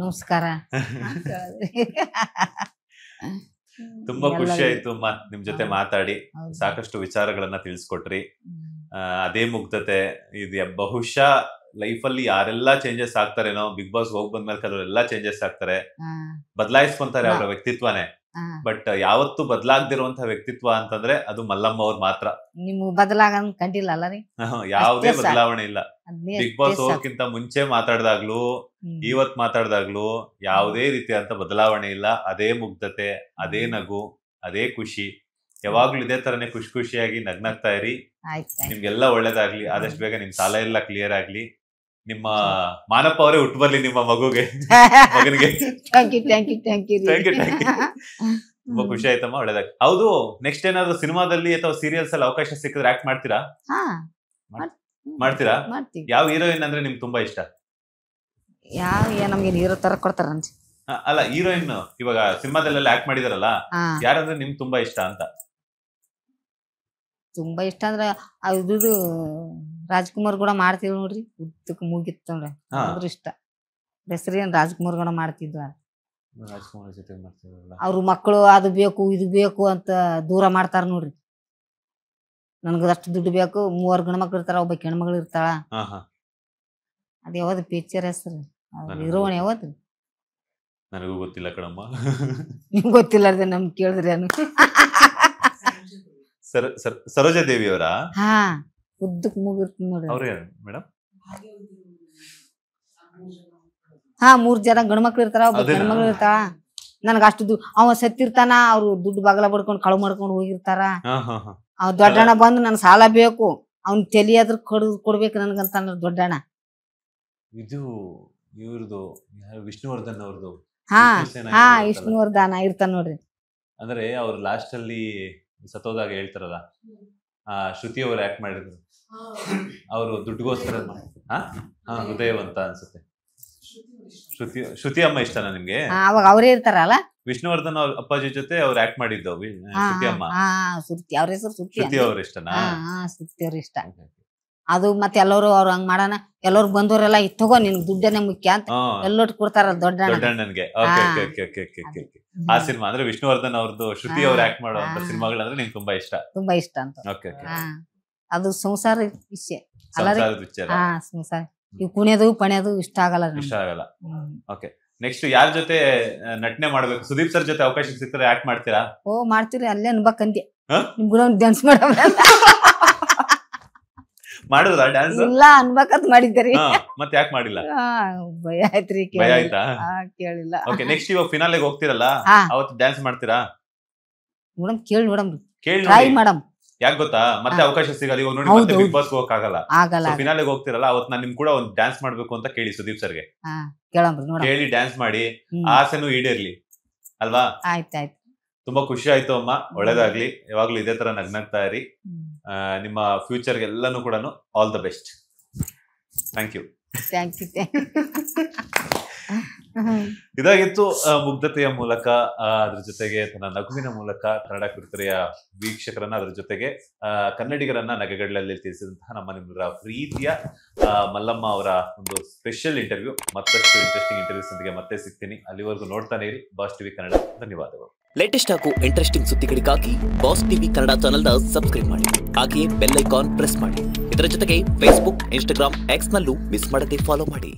ನಮಸ್ಕಾರ. ತುಂಬಾ ಖುಷಿ ಆಯ್ತು ನಿಮ್ ಜೊತೆ ಮಾತಾಡಿ, ಸಾಕಷ್ಟು ವಿಚಾರಗಳನ್ನ ತಿಳಿಸ್ಕೊಟ್ರಿ. ಅದೇ ಮುಗ್ಧತೆ ಇದು ಬಹುಶಃ ಲೈಫ್ ಅಲ್ಲಿ ಯಾರೆಲ್ಲಾ ಚೇಂಜಸ್ ಆಗ್ತಾರೇನೋ, ಬಿಗ್ ಬಾಸ್ ಹೋಗ್ ಬಂದ್ಮೇಲೆ ಕೆಲವರೆಲ್ಲಾ ಚೇಂಜಸ್ ಆಗ್ತಾರೆ, ಬದಲಾಯಿಸ್ಕೊಂತಾರೆ ಅವರ ವ್ಯಕ್ತಿತ್ವನೇ. ಬಟ್ ಯಾವತ್ತು ಬದಲಾಗದಿರುವಂತಹ ವ್ಯಕ್ತಿತ್ವ ಅಂತಂದ್ರೆ ಅದು ಮಲ್ಲಮ್ಮ ಅವ್ರು ಮಾತ್ರ. ನಿಮ್ ಬದಲಾಗ ಕಂಡಿಲ್ಲ ಅಲ್ಲ ರೀ? ಯಾವುದೇ ಬದಲಾವಣೆ ಇಲ್ಲ. ಬಿಗ್ ಬಾಸ್ ಹೋಗಕ್ಕಿಂತ ಮುಂಚೆ ಮಾತಾಡ್ದಾಗ್ಲು ಇವತ್ ಮಾತಾಡ್ದಾಗ್ಲು ಯಾವುದೇ ರೀತಿಯಾದಂತ ಬದಲಾವಣೆ ಇಲ್ಲ. ಅದೇ ಮುಗ್ಧತೆ, ಅದೇ ನಗು, ಅದೇ ಖುಷಿ, ಯಾವಾಗ್ಲೂ ಇದೇ ತರನೇ ಖುಷಿ ಖುಷಿಯಾಗಿ ನಗ್ನಾಗ್ತಾ ಇರಿ. ನಿಮ್ಗೆಲ್ಲ ಒಳ್ಳೇದಾಗ್ಲಿ, ಆದಷ್ಟು ಬೇಗ ನಿಮ್ ಸಾಲ ಎಲ್ಲ ಕ್ಲಿಯರ್ ಆಗ್ಲಿ. ನಿಮ್ಮ ಮಾನಪ್ಪ ಅವರೇ ಹುಟ್ಟು ಬರ್ಲಿ ನಿಮ್ಮ ಮಗುಗೆ, ಮಗನಿಗೆ. ತುಂಬಾ ಖುಷಿ ಆಯ್ತಮ್ಮ, ಒಳ್ಳೇದಾಗ್ಲಿ. ಹೌದು, ನೆಕ್ಸ್ಟ್ ಏನಾದ್ರು ಸಿನಿಮಾದಲ್ಲಿ ಅಥವಾ ಸೀರಿಯಲ್ಸ್ ಅಲ್ಲಿ ಅವಕಾಶ ಸಿಕ್ಕಿದ್ರೆ ಆಕ್ಟ್ ಮಾಡ್ತೀರಾ? ಮಾಡ್ತೀರಾ? ಯಾವ ಹೀರೋಯಿನ್ ಅಂದ್ರೆ ನಿಮ್ಗೆ ತುಂಬಾ ಇಷ್ಟ? ನಮ್ಗೆ ಹೀರೋ ತರ ಕೊಡ್ತಾರ ಅಲ್ಲ, ಹೀರೋಯಿನ್ ಇವಾಗ ಸಿನಿಮಾದಲ್ಲೆಲ್ಲ ಆಕ್ಟ್ ಮಾಡಿದಾರಲ್ಲ, ಯಾರಂದ್ರೆ ನಿಮ್ಗೆ ತುಂಬಾ ಇಷ್ಟ ಅಂತ? ತುಂಬಾ ಇಷ್ಟ ಅಂದ್ರೆ ಅದು ರಾಜ್ಕುಮಾರ್ ಕೂಡ ಮಾಡ್ತೀವಿ ನೋಡ್ರಿ, ಉದ್ದಕ್ಕೆ ಮುಗಿತ್ತು ನೋಡ್ರಿ, ಅದ್ರ ಇಷ್ಟ. ಹೆಸರೇನ್ ರಾಜ್ಕುಮಾರ್ ಕೂಡ ಮಾಡ್ತಿದ್ವ. ಅವ್ರ ಮಕ್ಕಳು ಅದು ಬೇಕು ಇದು ಬೇಕು ಅಂತ ದೂರ ಮಾಡ್ತಾರ ನೋಡ್ರಿ. ನನ್ಗದಷ್ಟು ದುಡ್ಡು ಬೇಕು, 3 ಗಂಡ ಮಕ್ಳು ಇರ್ತಾರ, ಒಬ್ಬ ಹೆಣ್ಮಗಳು ಇರ್ತಾಳ. ಅದ್ ಯಾವ್ದು ಪಿಕ್ಚರ್ ಹೆಸರು, ಹೀರೋನ್ ಯಾವದ್ರಿ? ನನಗೂ ಗೊತ್ತಿಲ್ಲ ಕಣಮ್ಮ. ನಿಮ್ಗೆ ಗೊತ್ತಿಲ್ಲ ನಮ್ ಕೇಳಿದ್ರಿ ಸರೋಜಾ ದೇವಿ ಅವರ? ಹಾ, ಉದ್ದಕ್ ಮುಗಿರ್ತ ನೋಡ್ರಿ. ಅವ್ರ ಮೇಡಮ್? ಹಾ, 3 ಜನ ಗಂಡ್ಮಕ್ಳು ಇರ್ತಾರ, ಒಬ್ಬ ಹೆಣ್ಮಗಳು ಇರ್ತಾಳ. ನನ್ಗ ಅಷ್ಟು ಅವ ಸತ್ತಿರ್ತಾನ, ಅವ್ರು ದುಡ್ಡು ಬಾಗಲ ಬಡ್ಕೊಂಡ್ ಕಳು ಮಾಡ್ಕೊಂಡ್ ಹೋಗಿರ್ತಾರ. ಅವ್ ದೊಡ್ಡಣ್ಣ ಬಂದು ನನ್ ಸಾಲ ಬೇಕು, ಅವ್ನ್ ತಲಿಯಾದ್ರ ಕೊಡ್ಬೇಕು ನನ್ಗಂತ ದೊಡ್ಡಣ್ಣ. ಇದು ಇವ್ರದು ವಿಷ್ಣುವರ್ಧನ್ ಅವ್ರದ್ದು. ಹಾ, ವಿಷ್ಣುವರ್ಧನ ಇರ್ತಾನ ನೋಡ್ರಿ. ಅಂದ್ರೆ ಅವ್ರು ಲಾಸ್ಟ್ ಅಲ್ಲಿ ಸತ್ತೋದಾಗ ಹೇಳ್ತಾರಲ್ಲ, ಶ್ರುತಿ ಅವ್ರು ಆಕ್ಟ್ ಮಾಡಿದ್ರು, ಅವರು ದುಡ್ಡುಗೋಸ್ಕರ. ಹೃದಯವಂತ ಅನ್ಸುತ್ತೆ. ಶ್ರುತಿ ಅಮ್ಮ ಇಷ್ಟನಾ ನಿಮ್ಗೆ? ಅವಾಗ ಅವರೇ ಇರ್ತಾರಲ್ಲ, ವಿಷ್ಣುವರ್ಧನ್ ಅವ್ರ ಅಪ್ಪಾಜಿ ಜೊತೆ ಅವ್ರು ಆಕ್ಟ್ ಮಾಡಿದ್ದು ಶ್ರುತಿ ಅಮ್ಮ. ಶ್ರುತಿ ಅವ್ರ ಹೆಸರು ಶ್ರುತಿ ಅವ್ರ ಇಷ್ಟನಾ? ಶ್ರುತಿ ಅವ್ರ ಇಷ್ಟ. ಅದು ಮತ್ತೆ ಎಲ್ಲರೂ ಅವ್ರು ಹಂಗ್ ಮಾಡೋಣ, ಎಲ್ಲರೂ ಬಂದವರೆಲ್ಲ ತಗೋ ನಿನ್ ದುಡ್ಡನೇ ಮುಖ್ಯ ಅಂತ ಎಲ್ಲೊಟ್ಟು ಕೊಡ್ತಾರ ದೊಡ್ಡಣ್ಣನ್ಗೆ. ಆ ಸಿನಿಮಾ ಅಂದ್ರೆ ವಿಷ್ಣುವರ್ಧನ್ ಅವ್ರದ್ದು ಶ್ರುತಿ ಅವ್ರು ಆಕ್ಟ್ ಮಾಡುವಂತ ಸಿನಿಮಾಗಳಂದ್ರೆ ನಿಮ್ಗೆ ತುಂಬಾ ಇಷ್ಟ? ತುಂಬಾ ಇಷ್ಟ ಅಂತ. ಅದು ಸಂಸಾರ ವಿಷಯ ಅಲ್ಲ, ಸಂಸಾರ. ಇವ್ ಕುಣಿಯೋದು ಪಣಿಯೋದು ಇಷ್ಟ ಆಗಲ್ಲ. ಓಕೆ, ನೆಕ್ಸ್ಟ್ ಯಾರ ಜೊತೆ ನಟನೆ ಮಾಡ್ಬೇಕು? ಸುದೀಪ್ ಸರ್ ಜೊತೆ ಅವಕಾಶ ಸಿಕ್ಕಿದ್ರೆ ಆಕ್ಟ್ ಮಾಡ್ತೀರಾ? ಓ, ಮಾಡ್ತೀರಿ. ಅಲ್ಲೇ ಅನ್ಬೇಕಂದೆ ನಿಮ್ಗೂ ಡ್ಯಾನ್ಸ್ ಮಾಡ ಮಾಡಿದ್ರ ಡ್ಯಾನ್ಸ್? ಇಲ್ಲ, ಅನ್ಬೇಕಂತ ಮಾಡಿದ್ದೀರಿ. ಮತ್ತೆ ಯಾಕೆ ಮಾಡಿಲ್ಲ? ಭಯ ಆಯ್ತ್ರಿ, ಭಯ ಆಯ್ತಾ? ಕೇಳಿಲ್ಲ. ಓಕೆ, ನೆಕ್ಸ್ಟ್ ಇವಾಗ ಫಿನಾಲೆಗೆ ಹೋಗ್ತಿರಲ್ಲ, ಅವತ್ತು ಡ್ಯಾನ್ಸ್ ಮಾಡ್ತೀರಾ? ನೋಡಮ್, ಕೇಳಿ ನೋಡಮ್, ಕೇಳಿ ಟ್ರೈ ಮಾಡಮ್. ಯಾಕೆ ಗೊತ್ತಾ, ಮತ್ತೆ ಅವಕಾಶ ಸಿಗಲ್ಲ. ಇವಾಗ ನೋಡಿ ಮತ್ತೆ ಬಿಗ್ ಬಾಸ್ ಹೋಗಕ್ಕಾಗಲ್ಲ, ಫಿನಾಲೆಗೆ ಹೋಗ್ತಿರಲ್ಲ, ಅವತ್ತು ನಾನು ನಿಮ್ ಕೂಡ ಒಂದು ಡ್ಯಾನ್ಸ್ ಮಾಡ್ಬೇಕು ಅಂತ ಕೇಳಿ ಸುದೀಪ್ ಸರ್ಗೆ, ಕೇಳಿ ಡ್ಯಾನ್ಸ್ ಮಾಡಿ ಆಸೆನೂ ಈಡೇರ್ಲಿ ಅಲ್ವಾ. ಆಯ್ತಾಯ್ತು, ತುಂಬಾ ಖುಷಿ ಆಯ್ತು ಅಮ್ಮ, ಒಳ್ಳೇದಾಗ್ಲಿ, ಯಾವಾಗ್ಲೂ ಇದೇ ತರ ನಗ್ನಗ್ತಾ ಇರಿ. ನಿಮ್ಮ ಫ್ಯೂಚರ್ಗೆ ಎಲ್ಲಾನು ಕೂಡ all the best. Thank you. ಇದಾಗಿತ್ತು ಮುಗ್ಧತೆಯ ಮೂಲಕ, ಅದ್ರ ಜೊತೆಗೆ ತನ್ನ ನಗುವಿನ ಮೂಲಕ ಕನ್ನಡ ಕಿರುತೆರೆಯ ವೀಕ್ಷಕರನ್ನ, ಅದ್ರ ಜೊತೆಗೆ ಕನ್ನಡಿಗರನ್ನ ನಗೆಗಡಲಲ್ಲಿ ತಿಳಿಸಿದಂತಹ ನಮ್ಮ ನಿಮ್ಮರ ಪ್ರೀತಿಯ ಮಲ್ಲಮ್ಮ ಅವರ ಒಂದು ಸ್ಪೆಷಲ್ ಇಂಟರ್ವ್ಯೂ. ಮತ್ತಷ್ಟು ಇಂಟ್ರೆಸ್ಟಿಂಗ್ ಇಂಟರ್ವ್ಯೂಸ್ ಒಂದಿಗೆ ಮತ್ತೆ ಸಿಗ್ತೀನಿ. ಅಲ್ಲಿವರೆಗೂ ನೋಡ್ತಾನೆ ಇರಿ ಬಾಸ್ ಟಿವಿ ಕನ್ನಡ. ಧನ್ಯವಾದಗಳು. ಲೇಟೆಸ್ಟ್ ಹಾಗೂ ಇಂಟ್ರೆಸ್ಟಿಂಗ್ ಸುದ್ದಿಗಳಿಗಾಗಿ ಬಾಸ್ ಟಿವಿ ಕನ್ನಡ ಚಾನೆಲ್ನ ಸಬ್ಸ್ಕ್ರೈಬ್ ಮಾಡಿ, ಹಾಗೆಯೇ ಬೆಲ್ ಐಕಾನ್ ಪ್ರೆಸ್ ಮಾಡಿ. ಇದರ ಜೊತೆಗೆ ಫೇಸ್ಬುಕ್, ಇನ್ಸ್ಟಾಗ್ರಾಮ್, ಎಕ್ಸ್ ನಲ್ಲೂ ಮಿಸ್ ಮಾಡದೆ ಫಾಲೋ ಮಾಡಿ.